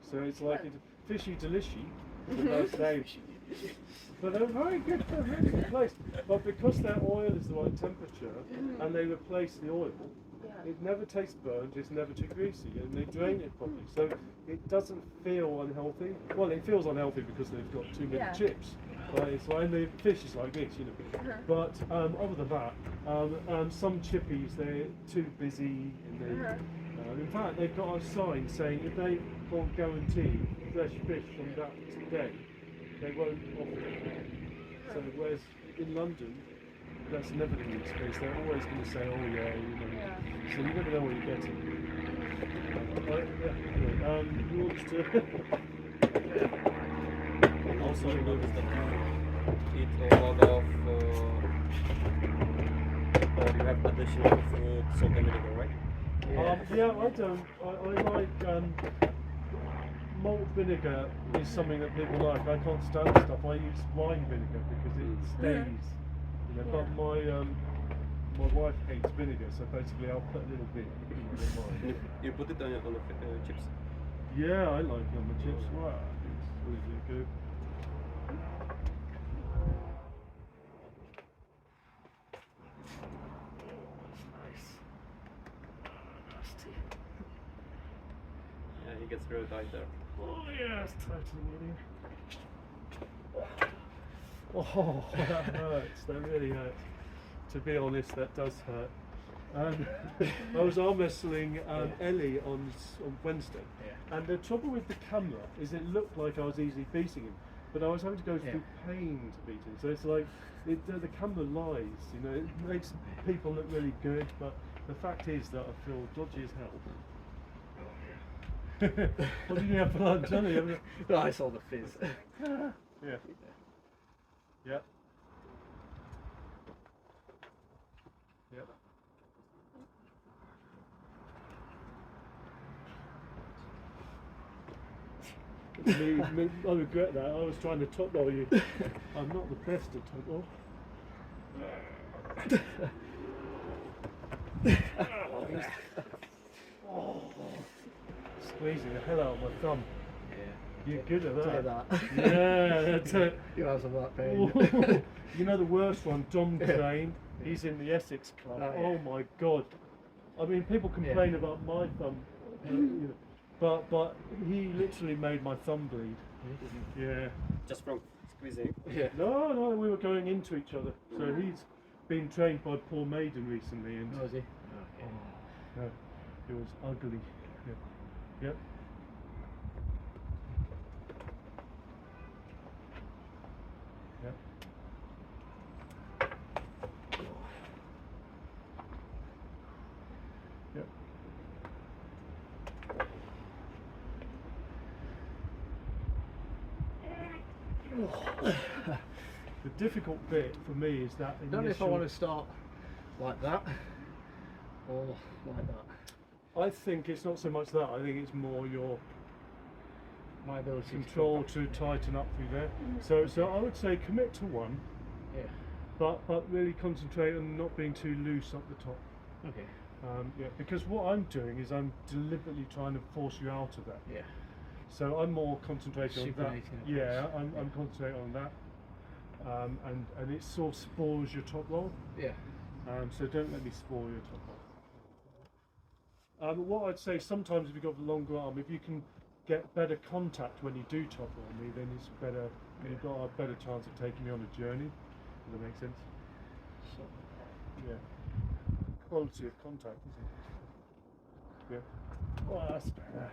[SPEAKER 1] So it's like fishy delishy. The most name. But they're very good. They're really good place. But because their oil is the right temperature, and they replace the oil, it never tastes burnt. It's never too greasy, and they drain it properly. So it doesn't feel unhealthy. Well, it feels unhealthy because they've got too many chips. Right? It's like, and the fish is like this, you know. But other than that, some chippies they're too busy, and they. In fact, they've got a sign saying if they won't guarantee fresh fish from that day, they won't offer it. So whereas in London, that's never going to be the case. They're always going to say, oh yeah, you know. So you never know what you're getting. Anyway, you want to...
[SPEAKER 2] and also you notice that you eat a lot of, or you have additional fruit, salt and vinegar, right?
[SPEAKER 1] Yeah, I don't. I like malt vinegar is something that people like. I can't stand stuff. I use wine vinegar because it stays. You know, but my wife hates vinegar, so basically I'll put a little bit in mine.
[SPEAKER 2] You put it on the chips?
[SPEAKER 1] Yeah, I like it on the chips. Wow, it's really good.
[SPEAKER 2] Yeah, he gets really tight there.
[SPEAKER 1] Oh yes, totally really. Oh, that hurts. That really hurts. To be honest, that does hurt. I was arm wrestling Ellie on Wednesday, and the trouble with the camera is it looked like I was easily beating him, but I was having to go through pain to beat him. So it's like the camera lies, you know. It makes people look really good, but the fact is that I feel dodgy as hell. What did you have for lunch, Johnny?
[SPEAKER 4] I saw the fizz.
[SPEAKER 1] Yeah. Yeah. Yeah. Me, I regret that. I was trying to top roll you. I'm not the best at top roll. Squeezing the hell out of my thumb. You're good at that. Yeah, that's it.
[SPEAKER 4] You have some of that pain.
[SPEAKER 1] You know the worst one, Dom Crane. He's in the Essex Club. Oh my God. I mean, people complain about my thumb you know. But he literally made my thumb bleed. Yeah.
[SPEAKER 2] Just from squeezing.
[SPEAKER 4] Yeah.
[SPEAKER 1] No, we were going into each other. So he's been trained by Paul Maiden recently, and
[SPEAKER 4] Oh, is he? Okay.
[SPEAKER 1] no, it was ugly. Yeah. Yep. Yep. Yep. The difficult bit for me is that
[SPEAKER 4] I don't know if I want to start like that or like that.
[SPEAKER 1] I think it's not so much that. I think it's more your
[SPEAKER 4] My ability
[SPEAKER 1] control to tighten up through there. So I would say commit to one,
[SPEAKER 4] Yeah.
[SPEAKER 1] but really concentrate on not being too loose up the top.
[SPEAKER 4] Okay.
[SPEAKER 1] Yeah, because what I'm doing is I'm deliberately trying to force you out of that.
[SPEAKER 4] Yeah.
[SPEAKER 1] So I'm more concentrating on that.
[SPEAKER 4] Supinating it,
[SPEAKER 1] Yeah,
[SPEAKER 4] yes.
[SPEAKER 1] I'm concentrating on that. And it sort of spoils your top roll.
[SPEAKER 4] Yeah.
[SPEAKER 1] So don't let me spoil your top roll. What I'd say sometimes if you've got a longer arm, if you can get better contact when you do top roll me, then it's better. You've got a better chance of taking me on a journey. Does that make sense?
[SPEAKER 4] So,
[SPEAKER 1] Yeah. Quality of contact, isn't it? Yeah. Well, that's better.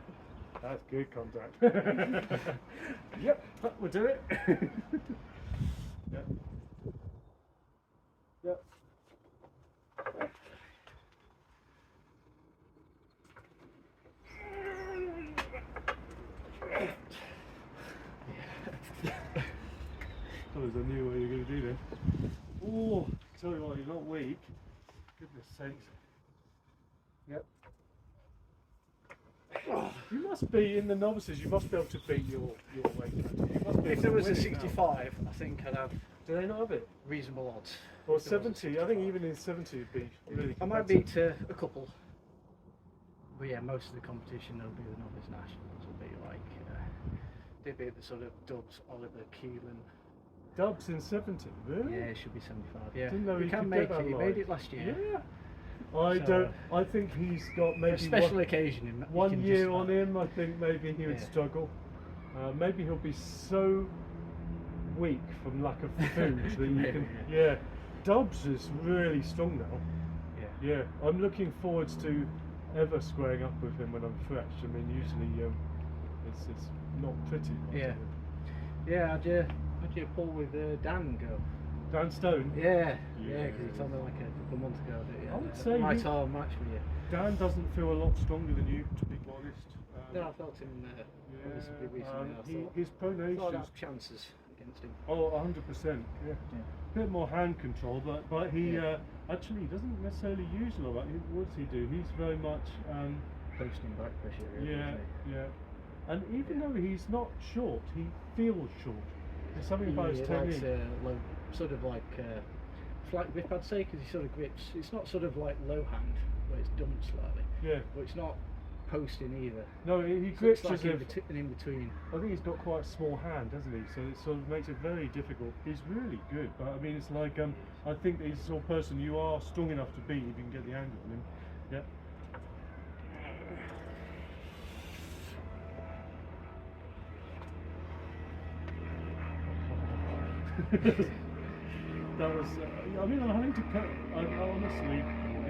[SPEAKER 1] That's good contact. Yep, we'll do it. Yep. Yep. I knew what you were going to do then. Oh, tell you what, you're not weak. Goodness sakes. Yep. You must be in the novices. You must be able to beat your weight. You must be
[SPEAKER 4] if
[SPEAKER 1] able
[SPEAKER 4] there
[SPEAKER 1] to
[SPEAKER 4] was a
[SPEAKER 1] win it now.
[SPEAKER 4] 65, I think I'd have
[SPEAKER 1] Do they not have it?
[SPEAKER 4] reasonable odds.
[SPEAKER 1] Or
[SPEAKER 4] If there was a
[SPEAKER 1] 70? I think even in 70 it'd be really.
[SPEAKER 4] I might beat a couple, but yeah, most of the competition will be the novice nationals. Will be like they beat the sort of Dubs, Oliver, Keelan.
[SPEAKER 1] Dubs in 70, really?
[SPEAKER 4] Yeah, it should be 75. Yeah,
[SPEAKER 1] Didn't know
[SPEAKER 4] he
[SPEAKER 1] he
[SPEAKER 4] can
[SPEAKER 1] could
[SPEAKER 4] make
[SPEAKER 1] get that
[SPEAKER 4] it. He
[SPEAKER 1] live.
[SPEAKER 4] made it last year.
[SPEAKER 1] Yeah. I
[SPEAKER 4] So,
[SPEAKER 1] don't. I think he's got
[SPEAKER 4] For
[SPEAKER 1] maybe
[SPEAKER 4] a special occasion, he
[SPEAKER 1] one
[SPEAKER 4] can
[SPEAKER 1] year
[SPEAKER 4] just,
[SPEAKER 1] on him. I think maybe he would
[SPEAKER 4] Yeah.
[SPEAKER 1] struggle. Maybe he'll be so weak from lack of food that you
[SPEAKER 4] Maybe,
[SPEAKER 1] can.
[SPEAKER 4] yeah.
[SPEAKER 1] Yeah. Dubs is really strong now.
[SPEAKER 4] Yeah.
[SPEAKER 1] Yeah, I'm looking forward to ever squaring up with him when I'm fresh. I mean, usually it's not pretty.
[SPEAKER 4] Yeah. Yeah, how'd you pull with Dan go?
[SPEAKER 1] Dan Stone.
[SPEAKER 4] Yeah,
[SPEAKER 1] Yeah.
[SPEAKER 4] because he told me like a couple of months ago that he
[SPEAKER 1] I
[SPEAKER 4] had
[SPEAKER 1] would
[SPEAKER 4] a
[SPEAKER 1] say
[SPEAKER 4] right
[SPEAKER 1] he-
[SPEAKER 4] arm match with you.
[SPEAKER 1] Dan doesn't feel a lot stronger than you, to be honest.
[SPEAKER 4] No, I felt him obviously recently. I
[SPEAKER 1] His
[SPEAKER 4] thought I'd
[SPEAKER 1] pronations.
[SPEAKER 4] have chances against him.
[SPEAKER 1] Oh, 100%. Yeah. Bit more hand control, but he
[SPEAKER 4] Yeah.
[SPEAKER 1] actually doesn't necessarily use a lot of that. What does he do? He's very much.
[SPEAKER 4] Posting back pressure. Really,
[SPEAKER 1] Yeah,
[SPEAKER 4] isn't
[SPEAKER 1] yeah. And even though he's not short, he feels short. There's something
[SPEAKER 4] he?
[SPEAKER 1] about his
[SPEAKER 4] likes
[SPEAKER 1] technique.
[SPEAKER 4] low, sort of like flat grip, I'd say, because he sort of grips. It's not sort of like low hand where it's dumped slightly,
[SPEAKER 1] Yeah.
[SPEAKER 4] but it's not posting either.
[SPEAKER 1] No, he
[SPEAKER 4] So it's
[SPEAKER 1] grips
[SPEAKER 4] like
[SPEAKER 1] as if.
[SPEAKER 4] an in between.
[SPEAKER 1] I think he's got quite a small hand, doesn't he? So it sort of makes it very difficult. He's really good, but I mean, it's like I think that he's the sort of person you are strong enough to beat if you can get the angle on him. Yeah. That was. I mean, I'm having to cut. Honestly,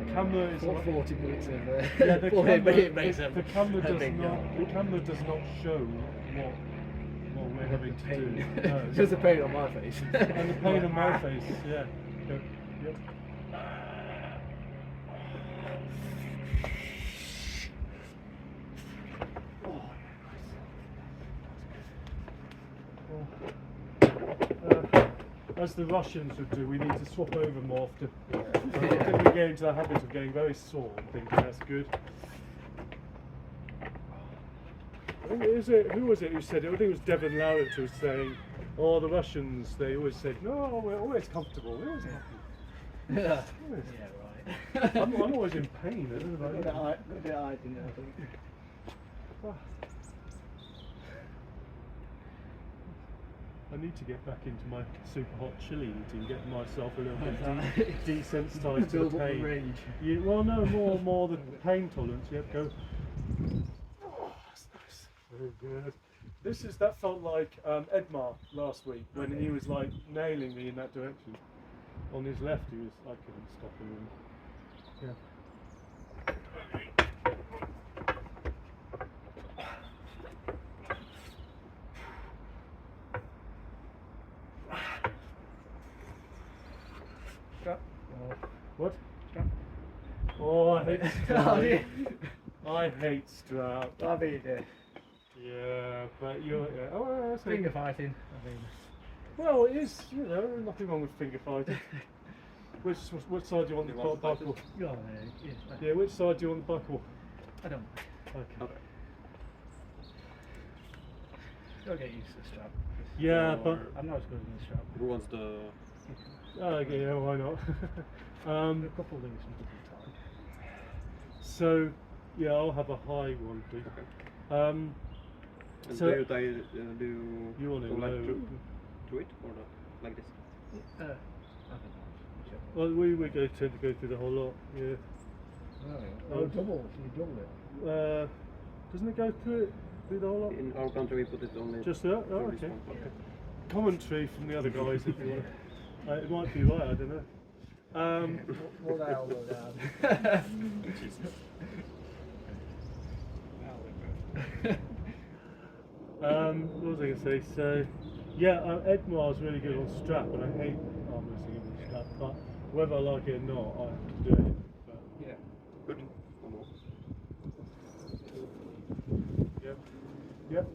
[SPEAKER 1] the camera is.
[SPEAKER 4] What
[SPEAKER 1] not-
[SPEAKER 4] 40 minutes of
[SPEAKER 1] Yeah, the camera,
[SPEAKER 4] it makes
[SPEAKER 1] the camera
[SPEAKER 4] a
[SPEAKER 1] does
[SPEAKER 4] big
[SPEAKER 1] not.
[SPEAKER 4] gap.
[SPEAKER 1] The camera does not show what we're having to do. No,
[SPEAKER 4] Just the pain on my face.
[SPEAKER 1] and the pain on my face. Yeah. Yep. Yep. As the Russians would do, we need to swap over more often. I think we get into the habit of getting very sore and thinking that's good. I think who was it who said it? I think it was Devon Lowrett who was saying, "Oh, the Russians, they always said, no, we're always comfortable. We're always happy."
[SPEAKER 4] Yeah,
[SPEAKER 1] Always.
[SPEAKER 4] right.
[SPEAKER 1] I'm always in pain. I don't know
[SPEAKER 4] Got a
[SPEAKER 1] about you.
[SPEAKER 4] bit hiding there, I think.
[SPEAKER 1] Ah. I need to get back into my super hot chili eating, get myself a little bit desensitized to
[SPEAKER 4] Build
[SPEAKER 1] the
[SPEAKER 4] up the
[SPEAKER 1] pain.
[SPEAKER 4] rage.
[SPEAKER 1] Well, no, more the pain tolerance. Yep, go. very good. That felt like Edmar last week when he was like nailing me in that direction. On his left, I couldn't stop him. Yeah.
[SPEAKER 4] Strap.
[SPEAKER 1] What?
[SPEAKER 4] Strap.
[SPEAKER 1] Oh, I hate strap.
[SPEAKER 4] Oh, yeah.
[SPEAKER 1] I hate strap.
[SPEAKER 4] I mean,
[SPEAKER 1] Yeah, but you're. Yeah. Oh, that's
[SPEAKER 4] finger fighting. I mean,
[SPEAKER 1] well, it is. Nothing wrong with finger fighting. Which side do you want the buckle? Yeah, which side do you want the buckle?
[SPEAKER 4] I don't.
[SPEAKER 1] Okay.
[SPEAKER 4] You'll get used to the strap.
[SPEAKER 1] Yeah, but
[SPEAKER 4] I'm not as good as the strap.
[SPEAKER 2] Who wants the?
[SPEAKER 1] Okay, yeah, why not?
[SPEAKER 4] A couple loose and a couple tight.
[SPEAKER 1] So, yeah, I'll have a high one, please.
[SPEAKER 2] Okay. And
[SPEAKER 1] so
[SPEAKER 2] do you do
[SPEAKER 1] you want to
[SPEAKER 2] like
[SPEAKER 1] know?
[SPEAKER 2] to it or not? Like this?
[SPEAKER 4] I don't know.
[SPEAKER 1] Well, we tend to go through the whole lot. Yeah.
[SPEAKER 4] Oh, double. You double it.
[SPEAKER 1] Doesn't it go through the whole lot?
[SPEAKER 2] In our country, we put it only.
[SPEAKER 1] Just that? Oh,
[SPEAKER 2] through this
[SPEAKER 1] okay.
[SPEAKER 2] one.
[SPEAKER 1] Okay. Commentary from the other guys if you want. It might be right, I don't know.
[SPEAKER 4] What the hell go down?
[SPEAKER 2] Jesus.
[SPEAKER 1] What was I going to say? So, yeah, Edmar's really good on strap, and I hate arm wrestling with strap. But whether I like it or not, I have to do it. But,
[SPEAKER 2] Yeah. Good. One more.
[SPEAKER 1] yep. Yep.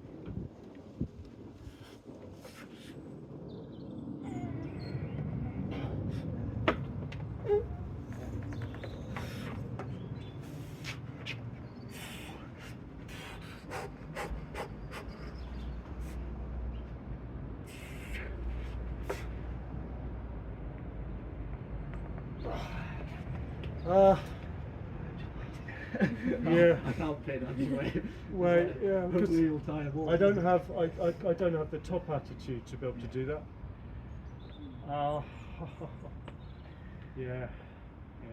[SPEAKER 1] Yeah.
[SPEAKER 4] I can't play that anyway.
[SPEAKER 1] Well, yeah, because
[SPEAKER 4] hopefully you'll tie a ball.
[SPEAKER 1] I don't have the top attitude to be able to do that. Yeah.
[SPEAKER 4] Yeah,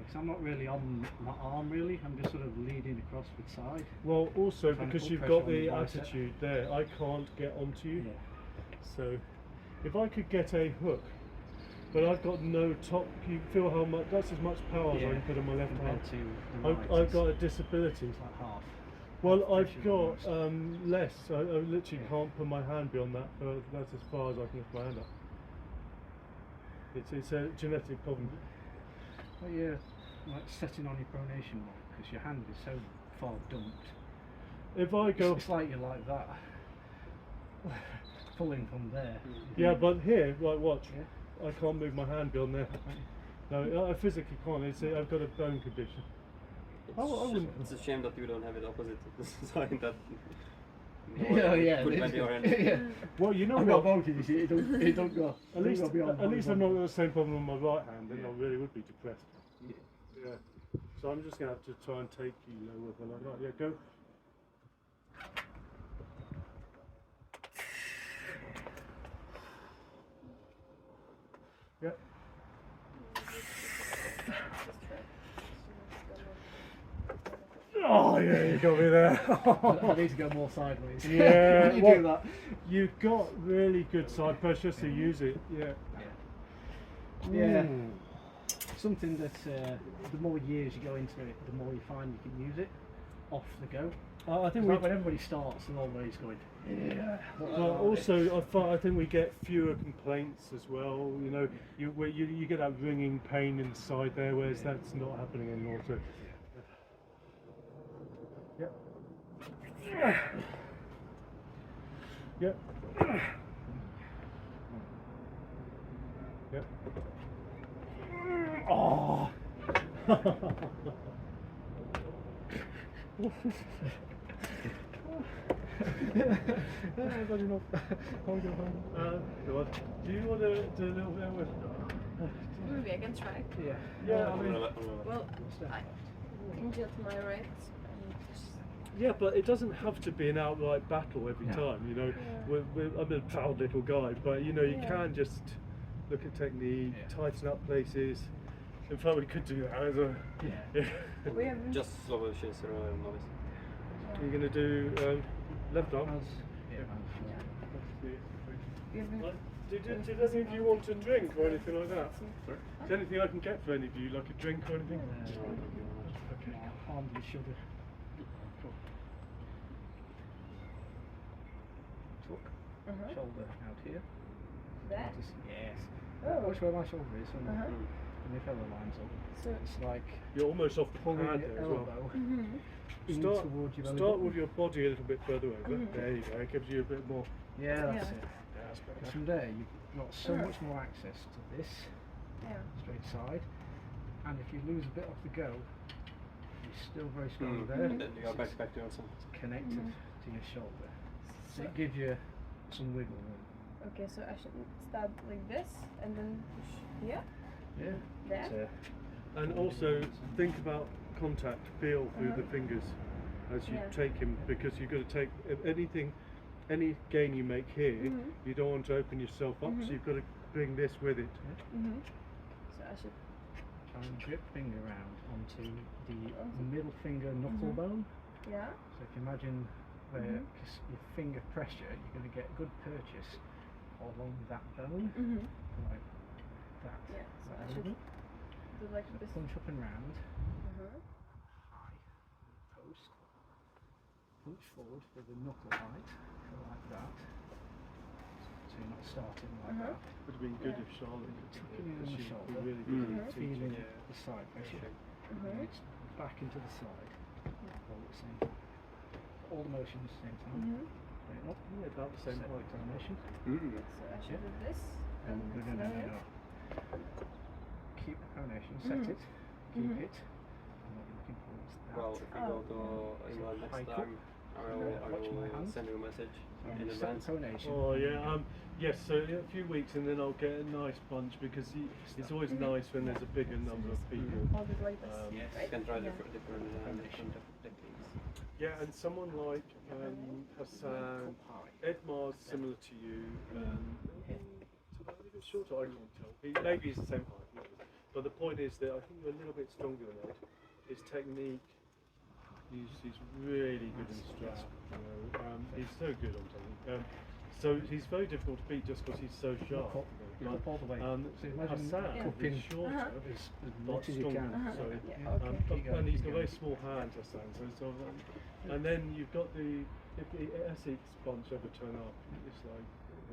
[SPEAKER 4] 'cause I'm not really on my arm really. I'm just sort of leading across with side.
[SPEAKER 1] Well, also
[SPEAKER 4] Trying to
[SPEAKER 1] because
[SPEAKER 4] put
[SPEAKER 1] you've
[SPEAKER 4] pressure
[SPEAKER 1] got
[SPEAKER 4] on
[SPEAKER 1] the
[SPEAKER 4] the bicep.
[SPEAKER 1] attitude there, I can't get onto you.
[SPEAKER 4] Yeah.
[SPEAKER 1] So, if I could get a hook, but I've got no top. You feel how much? That's as much power as I can put on my left hand.
[SPEAKER 4] Compared to the right,
[SPEAKER 1] I've got a disability.
[SPEAKER 4] it's like half.
[SPEAKER 1] Well,
[SPEAKER 4] half
[SPEAKER 1] I've
[SPEAKER 4] pressure
[SPEAKER 1] got
[SPEAKER 4] almost.
[SPEAKER 1] less. I literally
[SPEAKER 4] Yeah.
[SPEAKER 1] can't put my hand beyond that. That's as far as I can lift my hand up. It's a genetic problem.
[SPEAKER 4] Well, yeah, like setting on your pronation more because your hand is so far dumped.
[SPEAKER 1] If I go,
[SPEAKER 4] It's like you're like that, pulling from there.
[SPEAKER 1] yeah, but here, like, watch.
[SPEAKER 4] Yeah.
[SPEAKER 1] I can't move my hand beyond there. No, I physically can't. I've got a bone condition. I wouldn't.
[SPEAKER 2] It's a shame that you don't have it opposite side that.
[SPEAKER 4] Yeah, yeah.
[SPEAKER 2] Put it your hand.
[SPEAKER 4] Yeah.
[SPEAKER 1] Well, you know
[SPEAKER 4] I've got
[SPEAKER 1] what?
[SPEAKER 4] both, you see, it don't go.
[SPEAKER 1] At least,
[SPEAKER 4] don't go beyond
[SPEAKER 1] at least
[SPEAKER 4] one.
[SPEAKER 1] I've not got the same problem on my right hand, then
[SPEAKER 4] Yeah.
[SPEAKER 1] I really would be depressed.
[SPEAKER 4] Yeah.
[SPEAKER 1] Yeah. So I'm just gonna have to try and take you lower than I like. Yeah, go. Yeah. Oh yeah, you got me there.
[SPEAKER 4] I need to go more sideways.
[SPEAKER 1] Yeah,
[SPEAKER 4] when you
[SPEAKER 1] well,
[SPEAKER 4] do that.
[SPEAKER 1] You've got really good side pressure, so use it. Yeah.
[SPEAKER 4] Yeah.
[SPEAKER 1] Ooh.
[SPEAKER 4] Something that the more years you go into it, the more you find you can use it off the go.
[SPEAKER 1] I think
[SPEAKER 4] Like when everybody starts, they're always going, yeah.
[SPEAKER 1] But also, I think we get fewer complaints as well. You know, you get that ringing pain inside there, whereas that's not happening anymore. So, yep. Yep. Yep. Oh. Got enough. Hold your hand. God. Do you want to do a little bit with?
[SPEAKER 3] Maybe I can try.
[SPEAKER 4] Yeah.
[SPEAKER 1] Yeah, I mean,
[SPEAKER 3] Well, I can tilt my right. And just,
[SPEAKER 1] yeah, but it doesn't have to be an outright battle every time. You know, I'm a proud little guy, but you know, you can just look at technique, tighten up places. In fact, we could do that as a.
[SPEAKER 4] Yeah.
[SPEAKER 3] we have
[SPEAKER 2] Just slow chaser novice.
[SPEAKER 1] You're gonna do. Left arm.
[SPEAKER 4] Yeah.
[SPEAKER 3] You have
[SPEAKER 1] Did any of you want a drink or anything like that? Is there anything I can get for any of you, like a drink or anything?
[SPEAKER 4] Okay. Arm and shoulder. Cool. Tuck. Shoulder out here.
[SPEAKER 3] that.
[SPEAKER 4] Yes.
[SPEAKER 3] Oh.
[SPEAKER 4] Watch where my shoulder is when
[SPEAKER 3] Uh-huh.
[SPEAKER 4] the fellow lines up.
[SPEAKER 3] So
[SPEAKER 4] It's like
[SPEAKER 1] You're almost off the
[SPEAKER 4] pulling
[SPEAKER 1] pad
[SPEAKER 4] your
[SPEAKER 1] there as well.
[SPEAKER 4] elbow
[SPEAKER 3] mm-hmm.
[SPEAKER 4] in
[SPEAKER 1] Start,
[SPEAKER 4] towards your belly
[SPEAKER 1] start
[SPEAKER 4] button.
[SPEAKER 1] with your body a little bit further over.
[SPEAKER 3] Mhm.
[SPEAKER 1] There you go. It gives you a bit more.
[SPEAKER 4] Yeah, that's
[SPEAKER 3] Yeah.
[SPEAKER 4] it.
[SPEAKER 1] That's
[SPEAKER 4] And
[SPEAKER 1] better.
[SPEAKER 4] from there, you've got so much more access to this
[SPEAKER 3] Yeah.
[SPEAKER 4] straight side, and if you lose a bit off the go, you're still very strong there.
[SPEAKER 2] And then you go back to yourself.
[SPEAKER 4] It's connected
[SPEAKER 3] Mhm.
[SPEAKER 4] to your shoulder, so
[SPEAKER 3] So,
[SPEAKER 4] it gives you some wiggle room.
[SPEAKER 3] okay, so I should start like this and then push here,
[SPEAKER 4] Yeah.
[SPEAKER 3] there.
[SPEAKER 4] It's,
[SPEAKER 1] And also think about contact, feel through the fingers as you
[SPEAKER 3] Yeah.
[SPEAKER 1] take him, because you've got to take any gain you make here.
[SPEAKER 3] Mhm.
[SPEAKER 1] You don't want to open yourself up,
[SPEAKER 3] Mhm.
[SPEAKER 1] so you've got to bring this with it.
[SPEAKER 3] Mm-hmm. So I should.
[SPEAKER 4] try and grip finger round onto the
[SPEAKER 3] Onto-
[SPEAKER 4] middle finger knuckle bone.
[SPEAKER 3] Yeah.
[SPEAKER 4] So if you imagine where
[SPEAKER 3] Mhm.
[SPEAKER 4] 'cause your finger pressure, you're going to get good purchase along that bone,
[SPEAKER 3] Mm-hmm.
[SPEAKER 4] like that.
[SPEAKER 3] Yeah. So I
[SPEAKER 4] That
[SPEAKER 3] should
[SPEAKER 4] movement.
[SPEAKER 3] do like
[SPEAKER 4] So
[SPEAKER 3] this.
[SPEAKER 4] punch up and round,
[SPEAKER 3] Uh-huh.
[SPEAKER 4] high, post, punch forward for the knuckle height, so like that. So you're not starting like
[SPEAKER 3] Uh-huh.
[SPEAKER 4] that.
[SPEAKER 1] Would have been good
[SPEAKER 3] Yeah.
[SPEAKER 1] if Charlotte could do
[SPEAKER 4] Tucking
[SPEAKER 1] it,
[SPEAKER 4] in
[SPEAKER 1] because
[SPEAKER 4] the
[SPEAKER 1] she'd be
[SPEAKER 4] shoulder.
[SPEAKER 1] really good
[SPEAKER 3] Mhm.
[SPEAKER 1] at teaching.
[SPEAKER 4] Feeling
[SPEAKER 1] Yeah.
[SPEAKER 4] the side pressure.
[SPEAKER 3] Uh-huh.
[SPEAKER 4] And it's back into the side. All at the same time. All the motions at the same time.
[SPEAKER 3] Mm-hmm.
[SPEAKER 4] Straighten up.
[SPEAKER 1] Yeah, about the same
[SPEAKER 4] Set
[SPEAKER 1] height.
[SPEAKER 4] coordination.
[SPEAKER 3] So I should do this.
[SPEAKER 4] And
[SPEAKER 3] And
[SPEAKER 4] no.
[SPEAKER 3] then it.
[SPEAKER 4] Keep the foundation, set
[SPEAKER 3] Mhm.
[SPEAKER 4] it, keep
[SPEAKER 3] Mhm.
[SPEAKER 4] it. And what you're looking for is that.
[SPEAKER 2] Well, if you
[SPEAKER 3] Oh,
[SPEAKER 2] go to England
[SPEAKER 4] High
[SPEAKER 2] next
[SPEAKER 4] cup.
[SPEAKER 2] time, I
[SPEAKER 4] Watch my
[SPEAKER 2] will
[SPEAKER 4] hands.
[SPEAKER 2] send you a message
[SPEAKER 4] And
[SPEAKER 2] in
[SPEAKER 4] you set
[SPEAKER 2] advance.
[SPEAKER 4] the pronation.
[SPEAKER 1] Oh yeah, yes. So in a few weeks, and then I'll get a nice bunch, because it's always
[SPEAKER 3] Mhm.
[SPEAKER 1] nice when there's a bigger number of people.
[SPEAKER 3] Hold it like this.
[SPEAKER 2] Yes,
[SPEAKER 3] right?
[SPEAKER 2] you can try
[SPEAKER 3] Yeah.
[SPEAKER 2] different techniques.
[SPEAKER 1] Yeah, and someone like Hassan, Edmar's similar to you. A little shorter, I can't tell. Maybe he's the same height. no. But the point is that I think you're a little bit stronger than Ed. His technique, he's really good in strap. You know, he's so good on technique. So he's very difficult to beat just because he's so sharp.
[SPEAKER 4] Look up,
[SPEAKER 1] you know.
[SPEAKER 4] look up all the way. So imagine
[SPEAKER 1] Hassan
[SPEAKER 3] Yeah.
[SPEAKER 1] is shorter,
[SPEAKER 3] Uh-huh.
[SPEAKER 4] as
[SPEAKER 1] but
[SPEAKER 4] much as you
[SPEAKER 1] stronger.
[SPEAKER 4] can.
[SPEAKER 3] Uh-huh.
[SPEAKER 1] Sorry.
[SPEAKER 3] Yeah,
[SPEAKER 1] Um,
[SPEAKER 3] okay.
[SPEAKER 1] but-
[SPEAKER 4] Keep going,
[SPEAKER 1] and he's
[SPEAKER 4] keep
[SPEAKER 1] got very
[SPEAKER 4] going.
[SPEAKER 1] small hands, Hassan. And then you've got the Essex bunch over turn up. It's like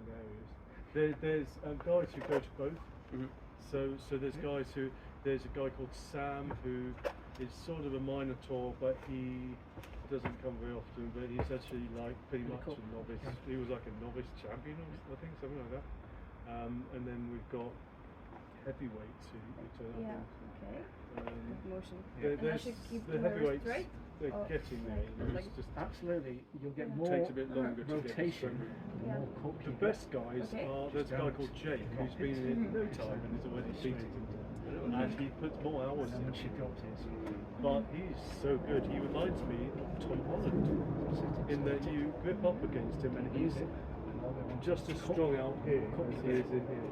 [SPEAKER 1] hilarious. There's guys who go to both.
[SPEAKER 2] Mhm.
[SPEAKER 1] So there's a guy called Sam who is sort of a minotaur, but he doesn't come very often. But he's actually like pretty
[SPEAKER 4] Really
[SPEAKER 1] much
[SPEAKER 4] cool.
[SPEAKER 1] a novice. He was like a novice champion, or I think, something like that. And then we've got heavyweights who turn up.
[SPEAKER 3] Yeah. Okay. Good motion.
[SPEAKER 1] There-
[SPEAKER 3] And I
[SPEAKER 1] there's
[SPEAKER 3] should keep
[SPEAKER 1] the
[SPEAKER 3] my
[SPEAKER 1] heavyweights.
[SPEAKER 3] wrist straight.
[SPEAKER 1] They're
[SPEAKER 3] Oh,
[SPEAKER 1] getting there.
[SPEAKER 3] like-
[SPEAKER 1] You know,
[SPEAKER 3] like-
[SPEAKER 1] it's just
[SPEAKER 4] Absolutely, you'll get
[SPEAKER 3] Yeah.
[SPEAKER 4] more
[SPEAKER 1] takes a bit longer to get the
[SPEAKER 4] rotation,
[SPEAKER 1] strength.
[SPEAKER 4] the
[SPEAKER 3] Yeah.
[SPEAKER 4] more cup
[SPEAKER 1] The
[SPEAKER 4] you
[SPEAKER 1] best
[SPEAKER 4] get.
[SPEAKER 1] guys
[SPEAKER 3] Okay.
[SPEAKER 1] are, there's a guy called Jake who's been in it no time and is already beaten him. And he puts more hours
[SPEAKER 4] How
[SPEAKER 1] in.
[SPEAKER 4] much your cup is.
[SPEAKER 1] But he's so good. He reminds me of Tom Holland in that you grip up against him and he's just as strong out here as he is in here.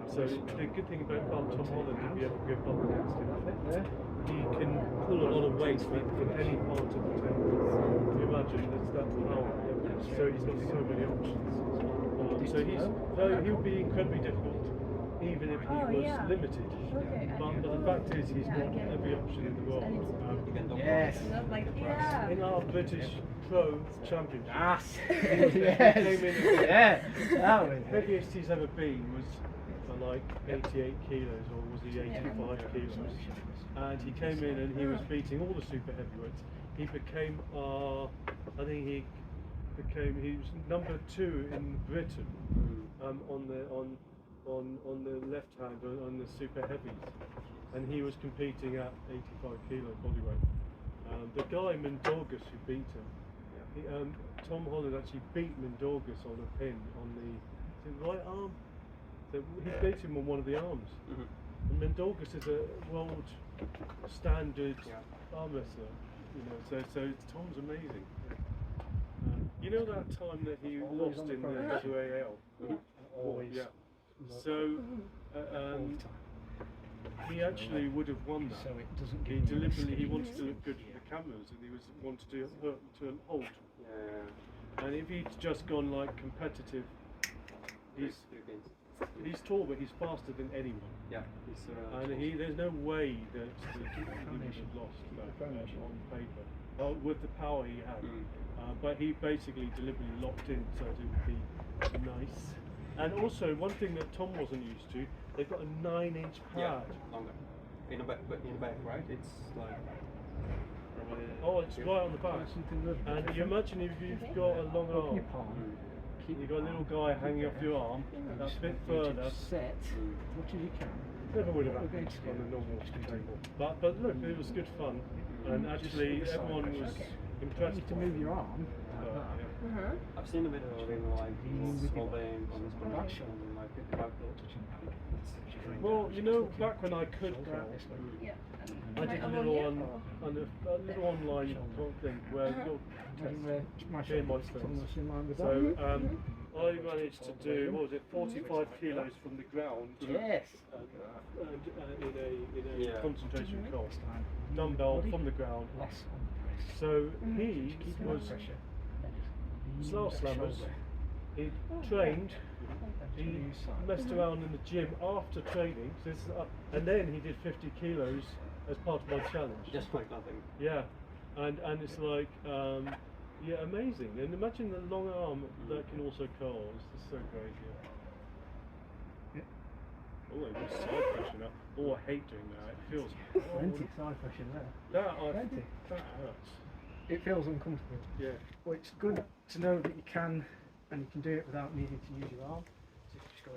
[SPEAKER 1] So the good thing about Tom Holland, if you ever grip up against him, he can pull a lot of weight from any part of the table. Can you imagine? It's that power. So he's got so many options. So he would be incredibly difficult, even if he
[SPEAKER 3] Oh,
[SPEAKER 1] was
[SPEAKER 3] yeah.
[SPEAKER 1] limited.
[SPEAKER 3] Okay.
[SPEAKER 1] But the fact is, he's
[SPEAKER 3] Yeah, I
[SPEAKER 1] got
[SPEAKER 3] get it.
[SPEAKER 1] every option in the world.
[SPEAKER 2] You can double
[SPEAKER 4] Yes.
[SPEAKER 2] it.
[SPEAKER 3] Not like yeah.
[SPEAKER 1] In our British Pro Championship,
[SPEAKER 4] Yes.
[SPEAKER 1] came in
[SPEAKER 4] Yeah. That was it.
[SPEAKER 1] heaviest he's ever been was like 88 kilos, or was he 85 kilos? And he came in and he was beating all the super heavyweights. He became, he was number 2 in Britain on the left hand on the super heavies, and he was competing at 85 kilo bodyweight. The guy Mindorgus who beat him, Tom Holland actually beat Mindorgus on a pin on the right arm. So he beat him on one of the arms. And Mindorgus is a world standard arm wrestler, you know. So Tom's amazing. You know that time that he
[SPEAKER 4] Always
[SPEAKER 1] lost
[SPEAKER 4] on the
[SPEAKER 1] in the
[SPEAKER 4] progress.
[SPEAKER 1] WAL?
[SPEAKER 4] Always.
[SPEAKER 1] Yeah. So he actually would have won
[SPEAKER 4] So
[SPEAKER 1] that.
[SPEAKER 4] it doesn't
[SPEAKER 1] He
[SPEAKER 4] give you
[SPEAKER 1] deliberately
[SPEAKER 4] a
[SPEAKER 1] he wanted to look good for the cameras, and he wanted to hold. And if he'd just gone like competitive, he's tall, but he's faster than anyone.
[SPEAKER 2] Yeah,
[SPEAKER 1] And there's no way that he would have lost on paper with the power he had. But he basically deliberately locked in so it would be nice. And also, one thing that Tom wasn't used to, they've got a 9-inch pad.
[SPEAKER 2] Yeah, longer. In the back, right? It's like.
[SPEAKER 1] Oh, it's right on the back. And you imagine if you've got a long arm, you've got a little guy hanging off your arm, that's a bit further.
[SPEAKER 4] Set much as you can.
[SPEAKER 1] Never would have happened on a normal table. But look, it was good fun. And actually, everyone was impressed.
[SPEAKER 4] You need to move your arm.
[SPEAKER 2] I've seen a video of him like holding on his production like 55 kilos.
[SPEAKER 1] Well, you know, back when I could go, I did a little online thing where you'll test my strengths. So I managed to do, what was it, 45 kilos from the ground.
[SPEAKER 4] Yes.
[SPEAKER 1] In a concentration course. Dumbbell from the ground. So he was slow slammers. He trained. He messed around in the gym after training, and then he did 50 kilos as part of my challenge.
[SPEAKER 2] Just like nothing.
[SPEAKER 1] Yeah, and it's like, yeah, amazing. And imagine the long arm that can also curl. It's just so crazy. Oh, there's side pressure now. Oh, I hate doing that. It feels
[SPEAKER 4] Plenty side pressure there.
[SPEAKER 1] that hurts.
[SPEAKER 4] It feels uncomfortable.
[SPEAKER 1] Yeah.
[SPEAKER 4] Well, it's good to know that you can, and you can do it without needing to use your arm. So you just go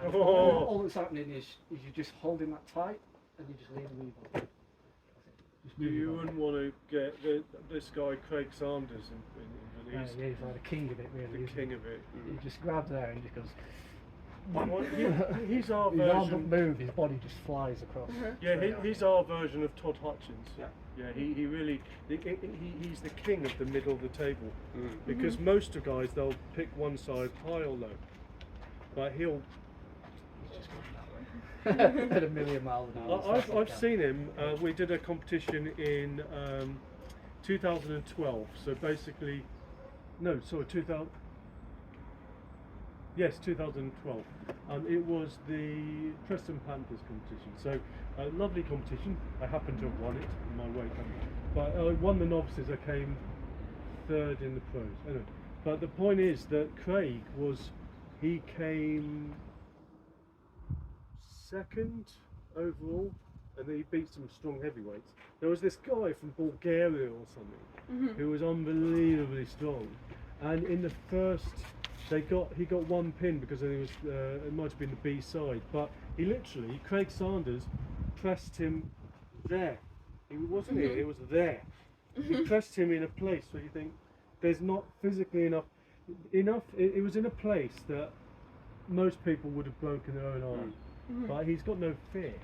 [SPEAKER 4] in. All that's happening is you're just holding that tight, and you just lean and move on.
[SPEAKER 1] You wouldn't want to get this guy Craig Sanders in
[SPEAKER 4] Yeah, he's like the king of it, really.
[SPEAKER 1] the king of it.
[SPEAKER 4] He just grabs there and just goes.
[SPEAKER 1] He's our
[SPEAKER 4] His arm
[SPEAKER 1] version.
[SPEAKER 4] doesn't move, his body just flies across.
[SPEAKER 1] Yeah, he's our version of Todd Hutchins. Yeah, he really, he's the king of the middle of the table. Because most of guys, they'll pick one side, high or low. But he's just going that way. At a million miles an hour. I've seen him, we did a competition in 2012, so basically, no, sorry, 2000. Yes, 2012. It was the Preston Panthers competition. So, a lovely competition. I happened to have won it in my weight. But I won the novices. I came third in the pros. Anyway, but the point is that Craig he came second overall, and then he beat some strong heavyweights. There was this guy from Bulgaria or something who was unbelievably strong, and in the first. He got one pin because it was it might have been the B side, but he literally Craig Sanders pressed him there. He wasn't here; it was there. He pressed him in a place where you think there's not physically enough. It was in a place that most people would have broken their own arm, but he's got no fear.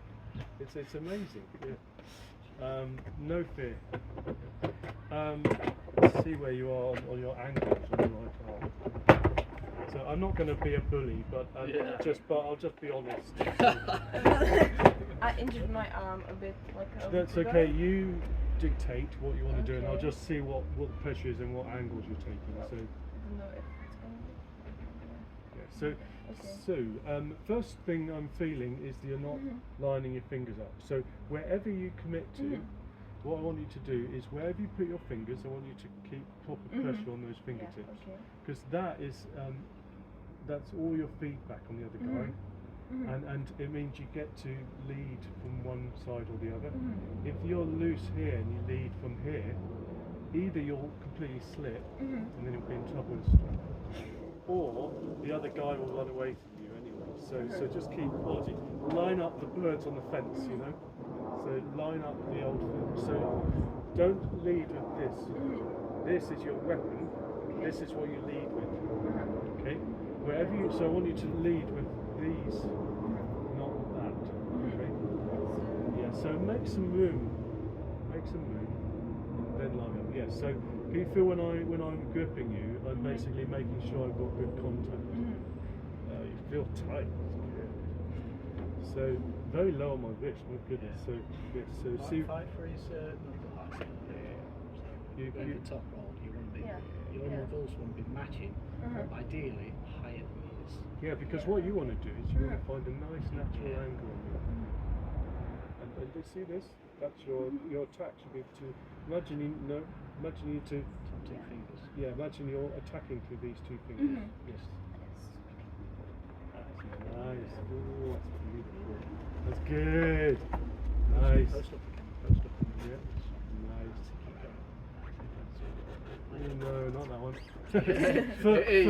[SPEAKER 1] It's amazing. Yeah. No fear. Let's see where you are on your ankles on the right arm. So I'm not going to be a bully, but I'll just be honest.
[SPEAKER 3] I injured my arm a bit.
[SPEAKER 1] That's okay. You dictate what you want to do, and I'll just see what the pressure is and what angles you're taking. So.
[SPEAKER 3] I don't know if it's going to be.
[SPEAKER 1] First thing I'm feeling is that you're not lining your fingers up. So wherever you commit to, what I want you to do is wherever you put your fingers, I want you to keep proper pressure on those fingertips, because that's all your feedback on the other guy, and it means you get to lead from one side or the other. If you're loose here and you lead from here, either you'll completely slip and then you'll be in trouble and stuff, or the other guy will run away from you anyway. So just keep quality. Line up the birds on the fence, you know. So line up the old fence. So don't lead with this. This is your weapon. This is what you lead with. Okay. Wherever you. So I want you to lead with these, not that. Okay. Yeah. So make some room. Make some room. Then line up. Yes. So can you feel when I'm gripping you, I'm basically making sure I've got good contact. You feel tight. So very low on my wrist. My goodness. So yes. So see.
[SPEAKER 4] Fight for his knuckle height.
[SPEAKER 1] You
[SPEAKER 4] top roll. You want to be,
[SPEAKER 3] Yeah.
[SPEAKER 4] your
[SPEAKER 3] Yeah.
[SPEAKER 4] levels want to be matching, ideally higher than yours.
[SPEAKER 1] Yeah, because
[SPEAKER 3] Yeah.
[SPEAKER 1] what you want to do is you want to find a nice natural angle on you. And you see this? That's your attack should be to imagine you to
[SPEAKER 4] Top two fingers.
[SPEAKER 1] imagine you're attacking through these two fingers.
[SPEAKER 4] Yes.
[SPEAKER 1] That's nice. Ooh, that's beautiful. That's good. Nice.
[SPEAKER 4] Post up again. Post up.
[SPEAKER 1] Yeah. Nice. Oh, no, not that one.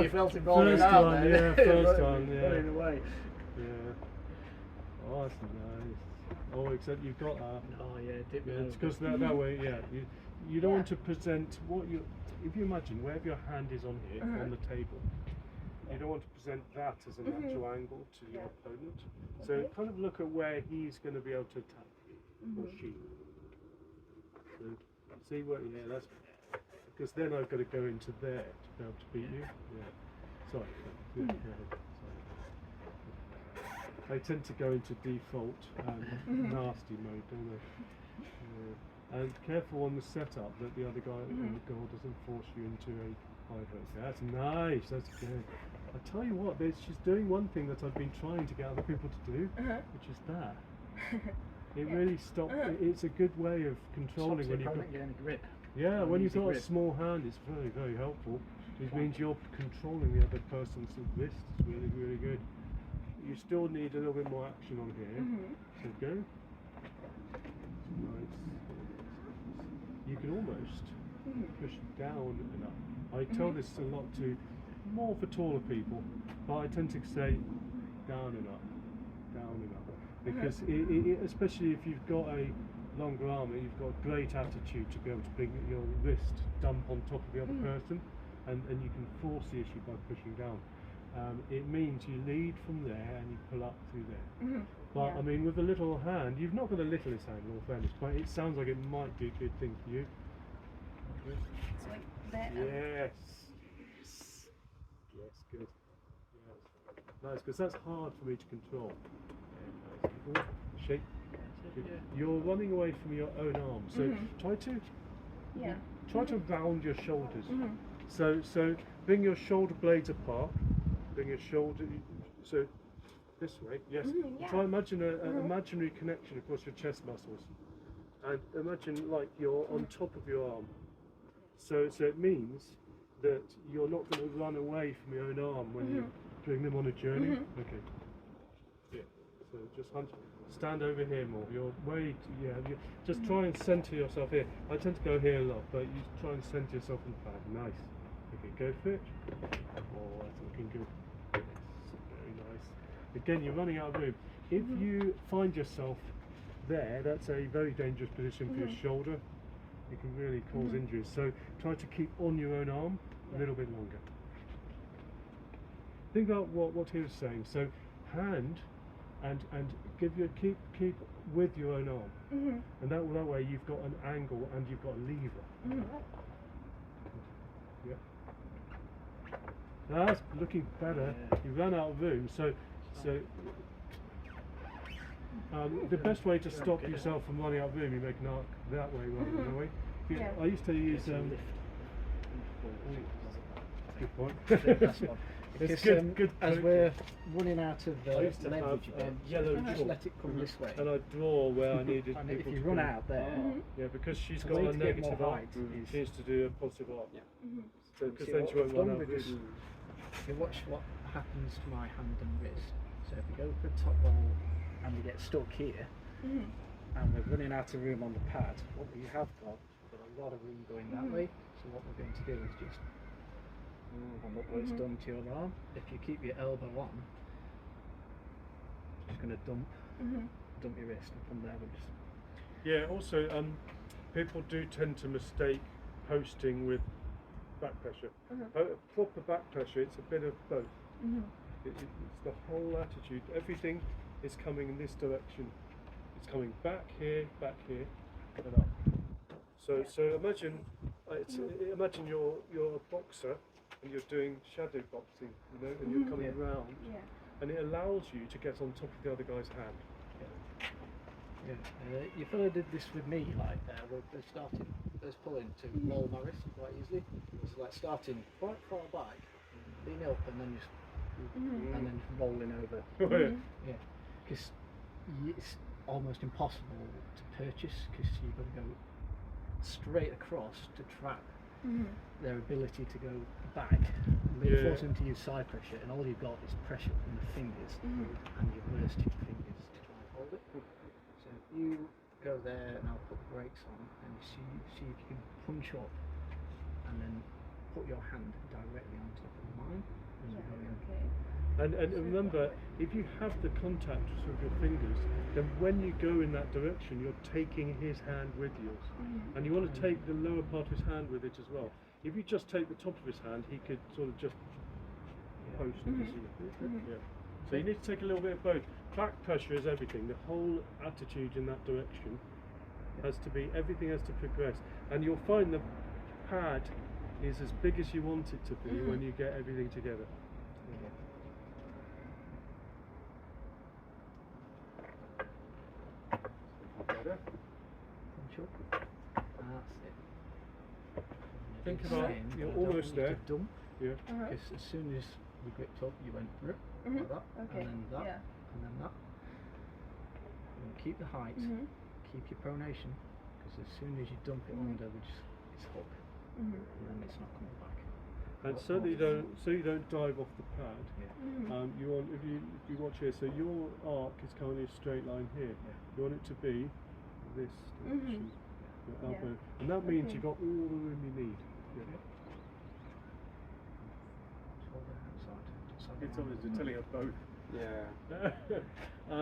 [SPEAKER 4] You felt it rolling
[SPEAKER 1] first
[SPEAKER 4] out
[SPEAKER 1] one,
[SPEAKER 4] there.
[SPEAKER 1] yeah, first one, yeah.
[SPEAKER 4] Running away.
[SPEAKER 1] Yeah. Oh, that's nice. Oh, except you've got that.
[SPEAKER 4] Oh yeah, dip me
[SPEAKER 1] It's
[SPEAKER 4] over.
[SPEAKER 1] because that way, you don't want to present what you. If you imagine wherever your hand is on here on the table, you don't want to present that as a natural angle to your opponent. So kind of look at where he's going to be able to attack you or she. So see where, that's because then I've got to go into there to be able to beat you. Yeah. Sorry. Go ahead. Sorry. I tend to go into default nasty mode, don't I? Yeah. And careful on the setup that the other guy on the goal doesn't force you into a high vote. That's nice. That's good. I tell you what, she's doing one thing that I've been trying to get other people to do, which is that. It really stops. It's a good way of controlling when you've got.
[SPEAKER 4] Getting a grip.
[SPEAKER 1] Yeah, when you've got a
[SPEAKER 4] grip.
[SPEAKER 1] small hand, it's very, very helpful. It means you're controlling the other person's wrist. It's really, really good. You still need a little bit more action on here. So go. Nice. You can almost push down and up. I tell this a lot to more for taller people, but I tend to say down and up, down and up, because especially if you've got a longer arm, you've got great attitude to be able to bring your wrist dump on top of the other person, and you can force the issue by pushing down. It means you lead from there and you pull up through there. But I mean, with a little hand, you've not got the littlest hand in all fairness, but it sounds like it might be a good thing for you.
[SPEAKER 3] It's like that.
[SPEAKER 1] Yes. Yes, good. Yes. Nice, because that's hard for me to control. Yeah, nice. Ooh, shake. Good. You're running away from your own arm, so try to round your shoulders. So bring your shoulder blades apart. Bring your shoulder, so this way, yes. Try imagine an imaginary connection across your chest muscles, and imagine like you're on top of your arm. So it means that you're not going to run away from your own arm when you bring them on a journey. Okay. Yeah. So just stand over here more. You're way. You just try and center yourself here. I tend to go here a lot, but you try and center yourself in the back. Nice. Okay, go for it. Oh, that's looking good. Yes, very nice. Again, you're running out of room. If you find yourself there, that's a very dangerous position for your shoulder. It can really cause injuries. So try to keep on your own arm a little bit longer. Think about what he was saying. So hand and keep with your own arm, and that way you've got an angle and you've got a lever. Yeah. That's looking better. You ran out of room, so the best way to stop yourself from running out of room, you make an arc that way rather than that way. I used to use good point.
[SPEAKER 4] It's
[SPEAKER 1] good.
[SPEAKER 4] As we're running out of
[SPEAKER 1] I used to
[SPEAKER 4] leverage,
[SPEAKER 1] have yellow
[SPEAKER 4] just
[SPEAKER 1] chalk.
[SPEAKER 4] let it come this way.
[SPEAKER 1] And I'd draw where I needed
[SPEAKER 4] And
[SPEAKER 1] people
[SPEAKER 4] if you
[SPEAKER 1] to
[SPEAKER 4] run
[SPEAKER 1] go.
[SPEAKER 4] out there,
[SPEAKER 1] Yeah, because she's
[SPEAKER 4] the
[SPEAKER 1] got
[SPEAKER 4] way
[SPEAKER 1] a
[SPEAKER 4] to get more
[SPEAKER 1] negative arc,
[SPEAKER 4] height is-
[SPEAKER 1] she needs to do a positive arc. So because
[SPEAKER 4] See
[SPEAKER 1] then
[SPEAKER 4] what
[SPEAKER 1] she won't
[SPEAKER 4] I've
[SPEAKER 1] run
[SPEAKER 4] done
[SPEAKER 1] out of
[SPEAKER 4] with this-
[SPEAKER 1] room.
[SPEAKER 4] if you watch what happens to my hand and wrist. So if we go for a top roll and we get stuck here, and we're running out of room on the pad, what we have got a lot of room going that way. So what we're going to do is just, and look what it's done to your arm. If you keep your elbow on, it's just going to dump your wrist, and from there we just.
[SPEAKER 1] Yeah. Also, people do tend to mistake posting with back pressure. Proper back pressure, it's a bit of both. It's the whole attitude. Everything is coming in this direction. It's coming back here, and up. So imagine, imagine you're a boxer and you're doing shadow boxing, and you're coming round, and it allows you to get on top of the other guy's hand.
[SPEAKER 4] Yeah. Your fellow did this with me, like we started as pulling to roll my wrist quite easily. It's like starting quite far back, being up, and then just rolling over. Yeah, because it's almost impossible to purchase because you've got to go straight across to trap their ability to go back. You force them to use side pressure, and all you've got is pressure in the fingers, and you've immersed your fingers to try and hold it. So you go there, and I'll put the brakes on, and see if you can punch up, and then put your hand directly on top of mine as you go in.
[SPEAKER 3] Okay.
[SPEAKER 1] And remember, if you have the contact with your fingers, then when you go in that direction, you're taking his hand with yours. And you want to take the lower part of his hand with it as well. If you just take the top of his hand, he could sort of just post. So you need to take a little bit of both. Back pressure is everything. The whole attitude in that direction has to be, everything has to progress. And you'll find the pad is as big as you want it to be when you get everything together. Better.
[SPEAKER 4] Punch up. That's it.
[SPEAKER 1] Think about, you're almost there.
[SPEAKER 4] Dump.
[SPEAKER 1] Yeah.
[SPEAKER 4] Because as soon as we gripped up, you went like that, and then that, and then that. And keep the height, keep your pronation, because as soon as you dump it under, it's hook, and then it's not coming back.
[SPEAKER 1] And so that you don't dive off the pad. You want, if you watch here, so your arc is currently a straight line here. You want it to be this direction, your elbow, and that means you've got all the room you need. It's obviously telling us both.
[SPEAKER 2] Yeah.
[SPEAKER 1] I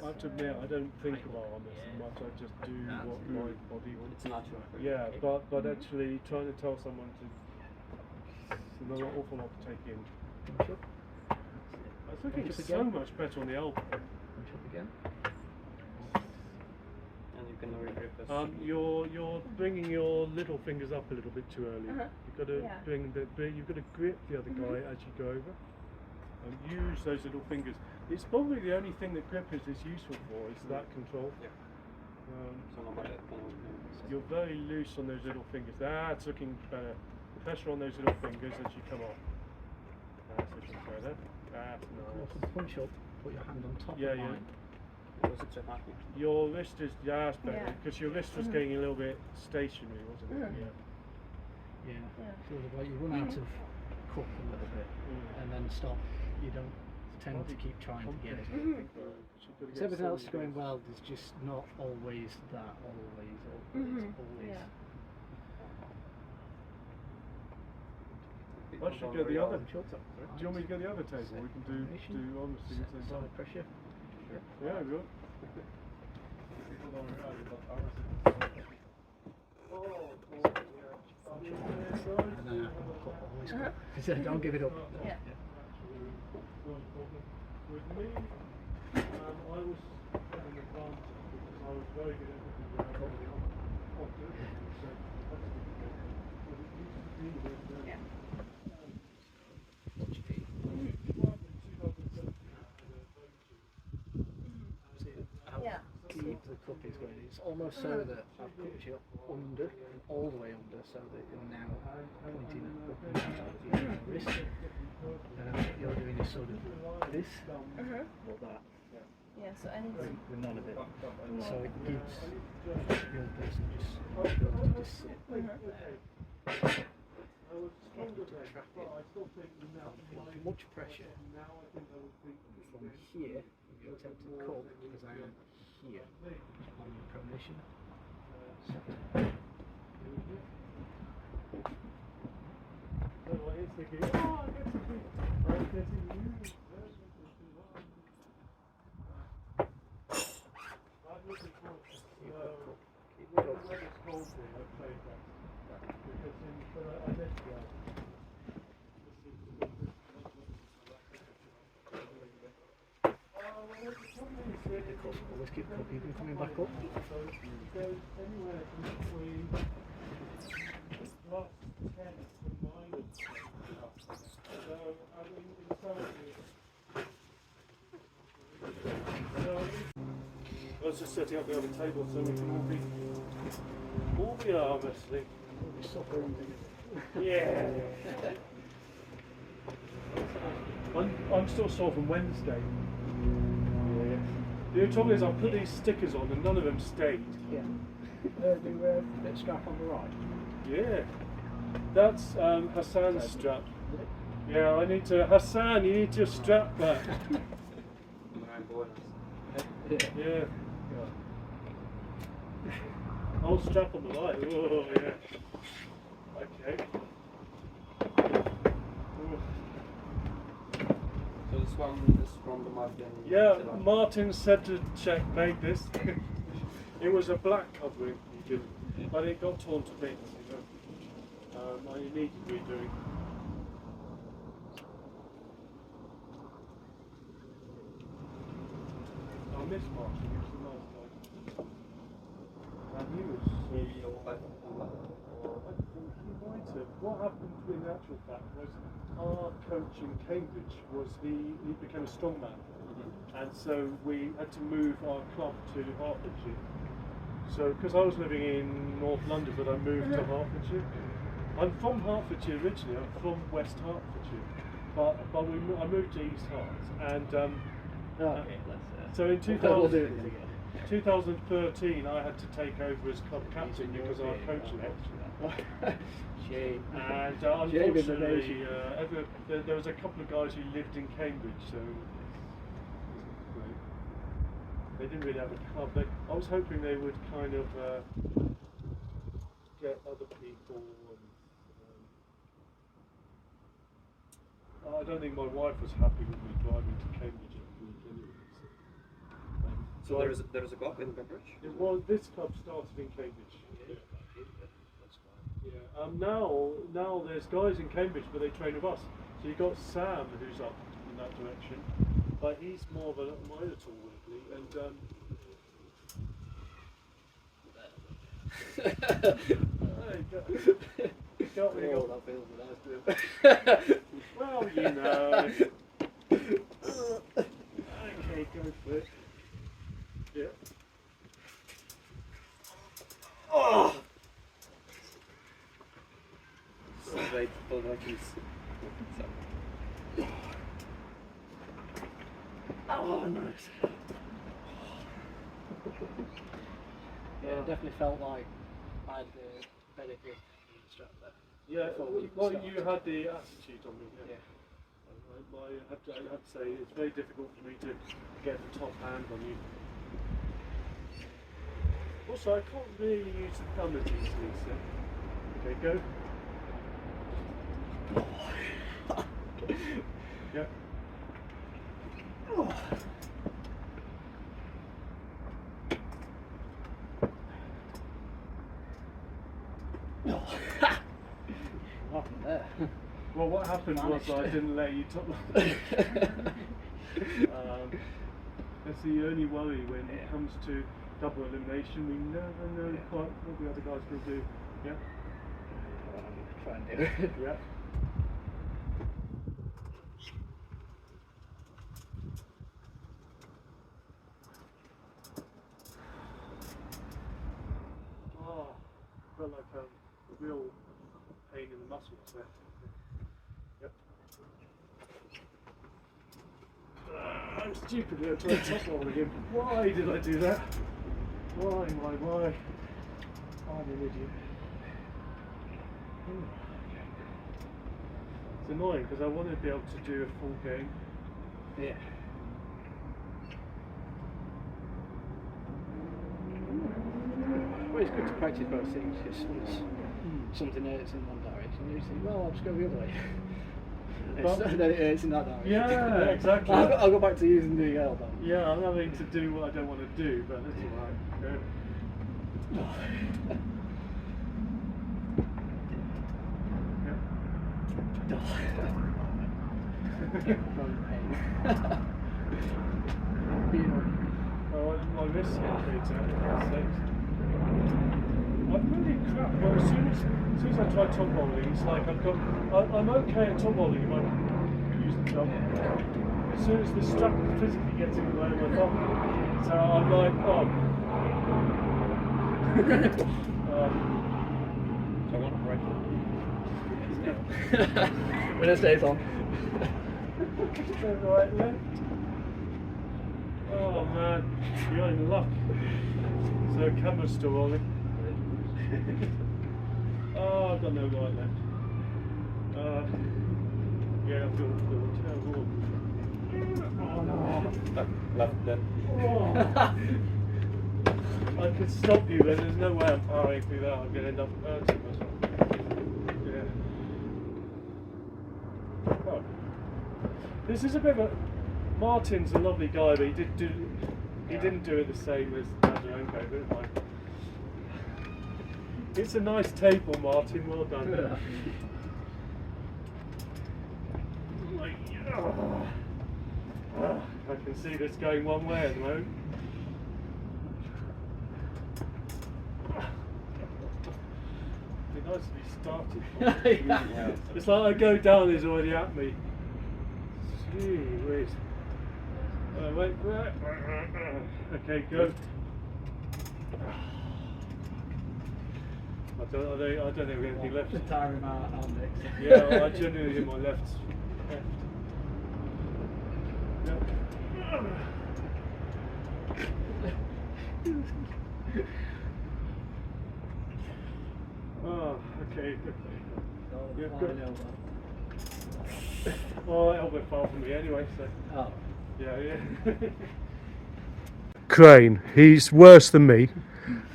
[SPEAKER 1] have to admit, I don't think about on this as much. I just do what my body wants.
[SPEAKER 2] It's natural.
[SPEAKER 1] Yeah, but actually trying to tell someone to, there's an awful lot to take in. I think it's so much better on the elbow.
[SPEAKER 4] Punch up again.
[SPEAKER 2] And you can regrip this.
[SPEAKER 1] You're bringing your little fingers up a little bit too early. You've got to you've got to grip the other guy as you go over. Use those little fingers. It's probably the only thing that grippers is useful for, is that control. You're very loose on those little fingers. That's looking better. Pressure on those little fingers as you come off. That's looking better. That's nice.
[SPEAKER 4] Punch up, put your hand on top of mine.
[SPEAKER 1] Your wrist is, that's better, because your wrist was getting a little bit stationary, wasn't it?
[SPEAKER 4] Yeah. Feels like you run out of cup a little bit, and then stop. You don't tend to keep trying to get it. Because everything else is going well, there's just not always that, always.
[SPEAKER 1] I should go the other. Do you want me to go the other table? We can do honestly the same time.
[SPEAKER 4] Pressure.
[SPEAKER 1] Yeah, good.
[SPEAKER 4] And then always don't give it up.
[SPEAKER 1] With me, I was having an advantage because I was very good at looking around the object. So that's good. But it used to be with
[SPEAKER 4] keep the cup is going. It's almost so that I've put you under, all the way under, so that you're now pointing up and down your wrist. What you're doing is sort of this, or that.
[SPEAKER 3] Yeah, so I need to...
[SPEAKER 4] With none of it. So it gives the other person just the ability to sit there. Much pressure from here, if you attempt to cup, because I am here on the pronation. Always keep the cup even coming back up.
[SPEAKER 1] I was just setting up the other table so we can all be All the arm wrestling.
[SPEAKER 4] Suffering.
[SPEAKER 1] Yeah. I'm still sore from Wednesday. Yeah. The trouble is, I put these stickers on and none of them stayed.
[SPEAKER 4] Yeah. Do that strap on the right.
[SPEAKER 1] Yeah. That's Hassan's strap. Yeah, I need to. Hassan, you need to strap that. Yeah. I'll strap on the right. Oh, yeah. Okay. Ooh.
[SPEAKER 2] So this one is from the Martin.
[SPEAKER 1] Yeah, Martin said to Czech made this. It was a black covering, but it got torn to bits. I needed redoing. I miss Martin. He was a nice guy. And he was. I think he might have. What happened in actual fact was our coach in Cambridge was he became a strongman, and so we had to move our club to Hertfordshire. So because I was living in North London, but I moved to Hertfordshire. I'm from Hertfordshire originally. I'm from West Hertfordshire, but I moved to East Herts, and so in 2013 I had to take over as club captain because our coach left.
[SPEAKER 4] Shame.
[SPEAKER 1] And unfortunately, there was a couple of guys who lived in Cambridge, so they didn't really have a club. I was hoping they would kind of get other people. And, I don't think my wife was happy with me driving to Cambridge every week anyway.
[SPEAKER 2] So there is a club in Cambridge?
[SPEAKER 1] Well, this club started in Cambridge. Yeah. Now there's guys in Cambridge, but they train with us. So you've got Sam, who's up in that direction, but he's more of a minor tool weirdly, and there you go. Got me.
[SPEAKER 4] Oh, that feels nice.
[SPEAKER 1] Well, you know. Okay, go for it. Yeah. Oh!
[SPEAKER 2] Straight for the keys.
[SPEAKER 1] Oh, nice.
[SPEAKER 4] Yeah, it definitely felt like I had the better grip in the strap there.
[SPEAKER 1] Yeah, well, you had the attitude on me.
[SPEAKER 4] Yeah.
[SPEAKER 1] I have to say, it's very difficult for me to get the top hand on you. Also, I can't really use the thumb as easily, so. Okay, go. Yeah.
[SPEAKER 4] What happened there?
[SPEAKER 1] Well, what happened was I didn't let you top load. That's the only worry when it comes to double elimination. We never know quite what the other guys will do. Yeah.
[SPEAKER 4] Try and do it.
[SPEAKER 1] Yeah. Oh, felt like a real pain in the muscles there. Yep. I'm stupid here trying to top roll again. Why did I do that? Why? I'm an idiot. It's annoying because I want to be able to do a full game.
[SPEAKER 4] Yeah. Well, it's good to practice both things. Just once something hurts in one direction, you think, well, I'll just go the other way. Then it hurts in that direction.
[SPEAKER 1] Yeah, exactly.
[SPEAKER 4] I'll go back to using the elbow.
[SPEAKER 1] Yeah, I'm having to do what I don't want to do, but that's alright. Oh, my wrist gets I'm really crap. Well, as soon as I try top rolling, it's like I'm okay at top rolling if I use the thumb. As soon as the strap physically gets in the way of my thumb, so I'm like, oh.
[SPEAKER 2] So one right.
[SPEAKER 4] When it stays on.
[SPEAKER 1] Right, left. Oh man, you're in luck. So camera's still rolling. Oh, I've got no right left. Yeah, I feel terrible. Oh no.
[SPEAKER 2] Left then.
[SPEAKER 1] Oh. I could stop you, but there's no way I'm powering through that. I'm going to end up hurting myself. Yeah. Oh. This is a bit of a... Martin's a lovely guy, but he didn't do it the same as Mazarenko, but like, it's a nice table, Martin. Well done.
[SPEAKER 4] Yeah.
[SPEAKER 1] I can see this going one way at the moment. It'd be nice to be started.
[SPEAKER 2] Yeah.
[SPEAKER 1] It's like I go down, he's already at me. Gee whiz. Wait. Okay, go. I don't think we have anything left.
[SPEAKER 4] The tire in our next.
[SPEAKER 1] Yeah, I genuinely hit my left. Yeah. Oh, okay. Yeah, good. Oh, elbow far from me anyway, so.
[SPEAKER 4] Oh.
[SPEAKER 1] Yeah. Crane, he's worse than me,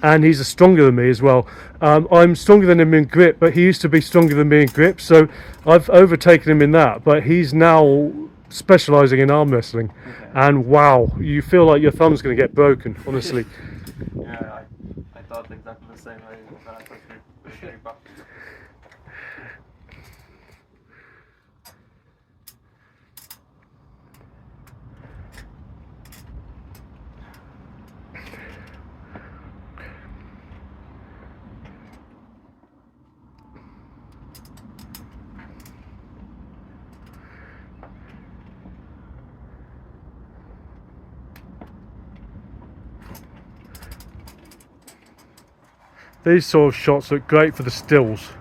[SPEAKER 1] and he's stronger than me as well. I'm stronger than him in grip, but he used to be stronger than me in grip, so I've overtaken him in that, but he's now specialising in arm wrestling.
[SPEAKER 2] Okay.
[SPEAKER 1] And wow, you feel like your thumb's going to get broken, honestly.
[SPEAKER 2] Yeah, I thought exactly the same way when I first came back.
[SPEAKER 1] These sort of shots look great for the stills.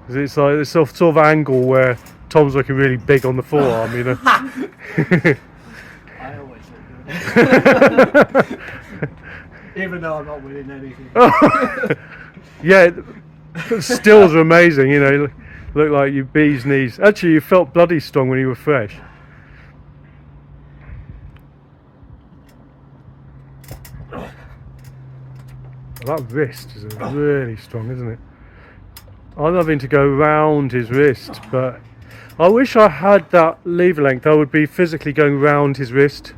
[SPEAKER 1] 'Cause it's like this sort of angle where Tom's looking really big on the forearm, you know.
[SPEAKER 4] I always look good. Even though I'm not winning anything.
[SPEAKER 1] Yeah, the stills are amazing, you know. Look like you bee's knees. Actually, you felt bloody strong when you were fresh. That wrist is really strong, isn't it? I'm having to go round his wrist, but I wish I had that lever length. I would be physically going round his wrist.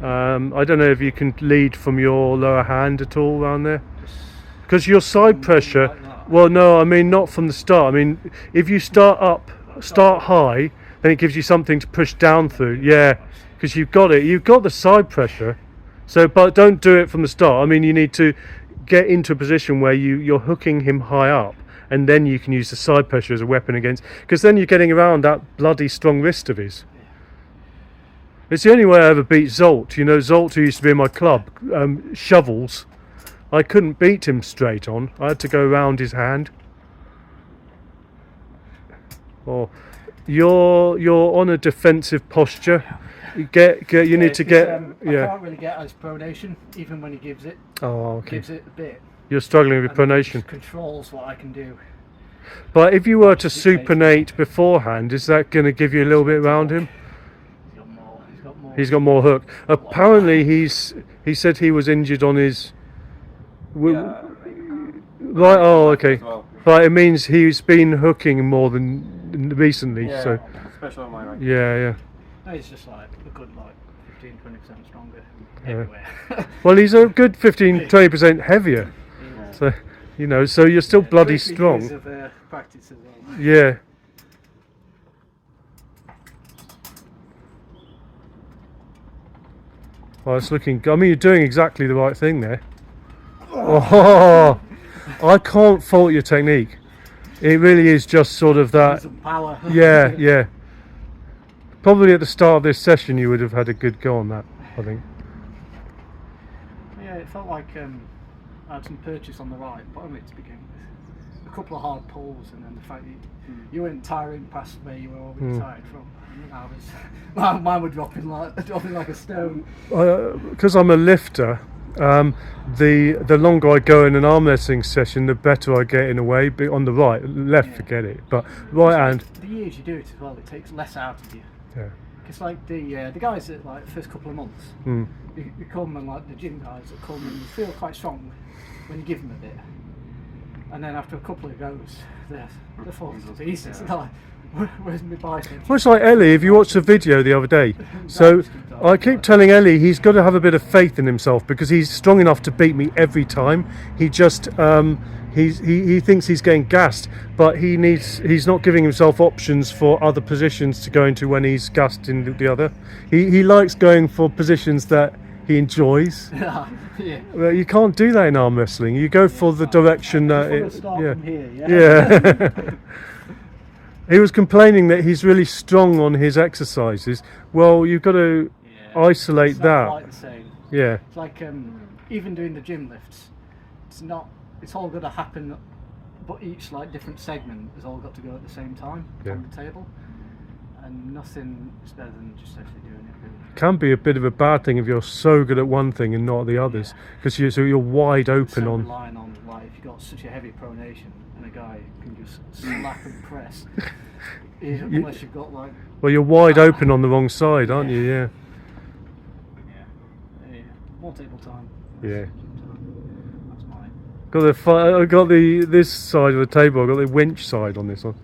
[SPEAKER 1] I don't know if you can lead from your lower hand at all around there, because your side pressure. Well, no, I mean not from the start. I mean, if you start high, then it gives you something to push down through. Yeah, because you've got the side pressure. So, but don't do it from the start. I mean, you need to get into a position where you're hooking him high up, and then you can use the side pressure as a weapon against, because then you're getting around that bloody strong wrist of his. It's the only way I ever beat Zolt. You know, Zolt, who used to be in my club, Shovels, I couldn't beat him straight on. I had to go around his hand. Oh, you're on a defensive posture. You need to get.
[SPEAKER 4] I can't really get his pronation, even when he gives it.
[SPEAKER 1] Oh, okay.
[SPEAKER 4] Gives it a bit.
[SPEAKER 1] You're struggling with
[SPEAKER 4] And
[SPEAKER 1] pronation.
[SPEAKER 4] it controls what I can do.
[SPEAKER 1] But if you were to supinate beforehand, is that going to give you a little bit around him? He's got more hook. Apparently, he said he was injured on his.
[SPEAKER 2] Yeah,
[SPEAKER 1] Right. Oh, okay.
[SPEAKER 2] well.
[SPEAKER 1] But it means he's been hooking more than recently.
[SPEAKER 2] Yeah,
[SPEAKER 1] So
[SPEAKER 2] especially on my right.
[SPEAKER 1] yeah.
[SPEAKER 4] No, he's just like a good 15-20% stronger
[SPEAKER 1] Yeah.
[SPEAKER 4] everywhere.
[SPEAKER 1] Well, he's a good 15-20% heavier.
[SPEAKER 2] Yeah.
[SPEAKER 1] So so you're still bloody strong.
[SPEAKER 4] Years of, practice as well.
[SPEAKER 1] Yeah. Well, it's looking. I mean, you're doing exactly the right thing there. Oh, I can't fault your technique. It really is just sort of that.
[SPEAKER 4] Some power.
[SPEAKER 1] Yeah. Probably at the start of this session, you would have had a good go on that, I think.
[SPEAKER 4] Yeah, it felt like I had some purchase on the right, but only to begin with. A couple of hard pulls, and then the fact that you weren't tiring past where you were already tired from. Mine were dropping like a stone.
[SPEAKER 1] Because I'm a lifter, the longer I go in an arm wrestling session, the better I get in a way. But on the right, left, forget it. But right hand.
[SPEAKER 4] The years you do it as well, it takes less out of you.
[SPEAKER 1] Yeah.
[SPEAKER 4] It's like the guys that like the first couple of months, you come and like the gym guys that come and you feel quite strong when you give them a bit, and then after a couple of goes, they're falling to pieces. Like, where's my bicep?
[SPEAKER 1] Well, it's like Ellie, if you watched the video the other day. So I keep telling Ellie he's got to have a bit of faith in himself because he's strong enough to beat me every time. He just he thinks he's getting gassed, but he's not giving himself options for other positions to go into when he's gassed in the other. He likes going for positions that he enjoys.
[SPEAKER 4] Yeah.
[SPEAKER 1] Well, you can't do that in arm wrestling. You go for the direction that
[SPEAKER 4] From here,
[SPEAKER 1] yeah. He was complaining that he's really strong on his exercises. Well, you've got to isolate
[SPEAKER 4] it's
[SPEAKER 1] that.
[SPEAKER 4] Not quite the same.
[SPEAKER 1] Yeah.
[SPEAKER 4] It's like even doing the gym lifts, it's all got to happen, but each like different segment has all got to go at the same time on the table, and nothing is better than just actually doing it. Really.
[SPEAKER 1] Can be a bit of a bad thing if you're so good at one thing and not the others, because you're wide open on.
[SPEAKER 4] Relying on like if you've got such a heavy pronation and a guy can just slap and press, unless you've got like.
[SPEAKER 1] Well, you're wide open on the wrong side, aren't you? Yeah.
[SPEAKER 4] More table time.
[SPEAKER 1] Yeah.
[SPEAKER 4] That's mine.
[SPEAKER 1] I got this side of the table. I got the winch side on this one.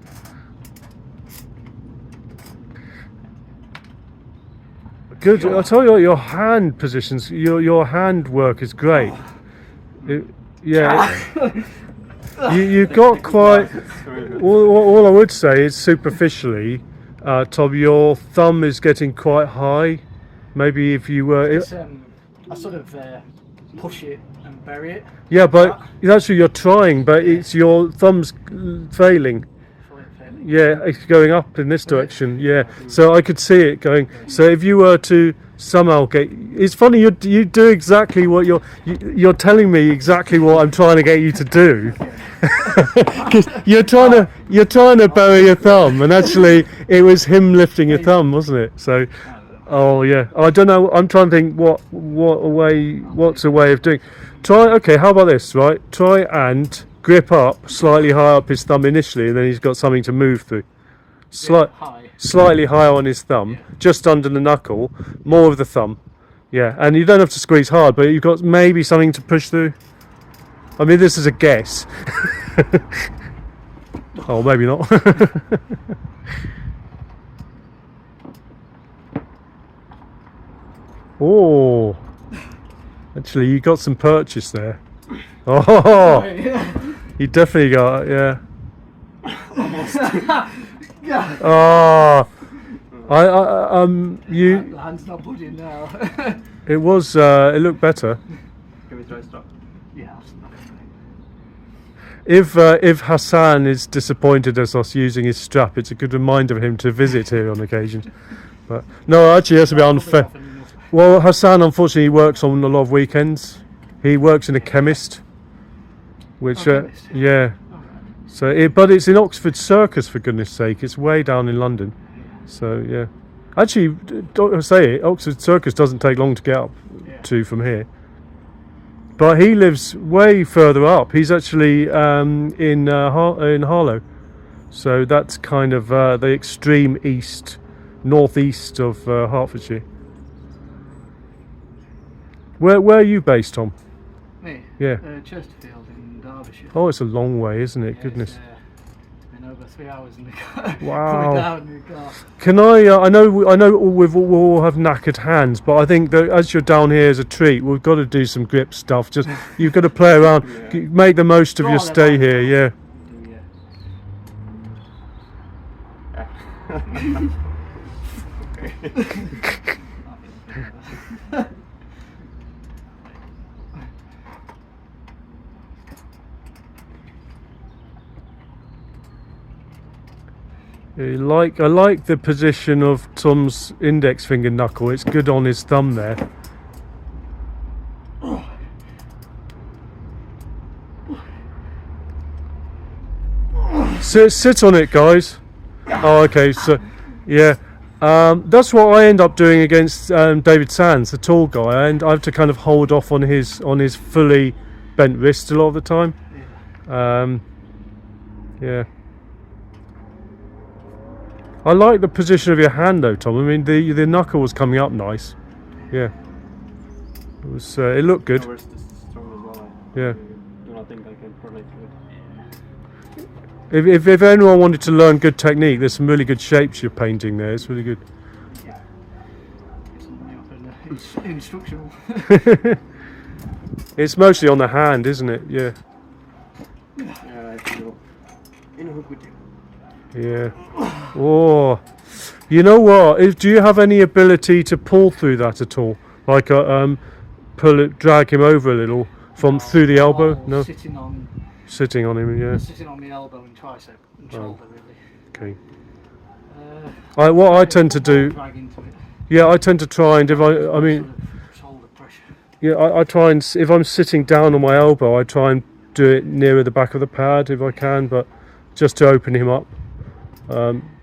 [SPEAKER 1] Good. I'll tell you what, your hand positions, your hand work is great. You got quite. All I would say is superficially, Tom, your thumb is getting quite high. Maybe if you were.
[SPEAKER 4] I sort of push it and bury it.
[SPEAKER 1] Yeah, but that's what you're trying, but it's your thumb's failing. Yeah, it's going up in this direction. Yeah, so I could see it going. So if you were to somehow get, it's funny you do exactly what you're telling me exactly what I'm trying to get you to do. Because you're trying to bury your thumb, and actually it was him lifting your thumb, wasn't it? So, oh yeah, I don't know. I'm trying to think what's a way of doing. Okay, how about this? Right, try and grip up slightly higher up his thumb initially, and then he's got something to move through. Slightly higher on his thumb, just under the knuckle, more of the thumb. Yeah, and you don't have to squeeze hard, but you've got maybe something to push through. I mean, this is a guess. Oh, maybe not. Oh, actually, you got some purchase there. Oh, you definitely got, yeah. Oh, you.
[SPEAKER 4] The hand's not budging now.
[SPEAKER 1] It was. It looked better.
[SPEAKER 2] Can we try strap?
[SPEAKER 4] Yeah.
[SPEAKER 1] If Hassan is disappointed at us using his strap, it's a good reminder of him to visit here on occasion. But no, actually, that's a bit unfair. Well, Hassan unfortunately works on a lot of weekends. He works in a chemist, which yeah. So, but it's in Oxford Circus, for goodness sake. It's way down in London. So yeah, actually, don't say it. Oxford Circus doesn't take long to get up to from here. But he lives way further up. He's actually in Harlow, so that's kind of the extreme northeast of Hertfordshire. Where are you based, Tom?
[SPEAKER 4] Me?
[SPEAKER 1] Yeah.
[SPEAKER 4] Chesterfield in Derbyshire.
[SPEAKER 1] Oh, it's a long way, isn't it?
[SPEAKER 4] Yeah,
[SPEAKER 1] Goodness.
[SPEAKER 4] It's been over 3 hours in the car.
[SPEAKER 1] Wow.
[SPEAKER 4] Coming down in the car.
[SPEAKER 1] Can I know we all have knackered hands, but I think that as you're down here as a treat, we've got to do some grip stuff. Just you've got to play around, make the most of your stay here. Yeah. I like the position of Tom's index finger knuckle. It's good on his thumb there. Sit on it, guys. Oh, okay. So, yeah. That's what I end up doing against David Sands, the tall guy, and I have to kind of hold off on his fully bent wrist a lot of the time. Yeah. I like the position of your hand though, Tom. I mean, the knuckle was coming up nice. Yeah. It was. It looked good.
[SPEAKER 2] My wrist is strong as well.
[SPEAKER 1] Yeah.
[SPEAKER 2] I do not think I can relate to it.
[SPEAKER 1] If anyone wanted to learn good technique, there's some really good shapes you're painting there. It's really good.
[SPEAKER 4] It's instructional.
[SPEAKER 1] It's mostly on the hand, isn't it? Yeah.
[SPEAKER 2] Yeah, I feel in a hook with you.
[SPEAKER 1] Yeah. Oh. You know what? Do you have any ability to pull through that at all? Like pull it, drag him over a little from through the elbow? No.
[SPEAKER 4] Sitting on
[SPEAKER 1] him, yeah.
[SPEAKER 4] Sitting on the elbow and tricep and shoulder, really.
[SPEAKER 1] Okay. What I tend to do.
[SPEAKER 4] Drag into it.
[SPEAKER 1] Yeah, I tend to try and
[SPEAKER 4] Sort of shoulder pressure.
[SPEAKER 1] Yeah, I try and if I'm sitting down on my elbow, I try and do it nearer the back of the pad if I can, but just to open him up.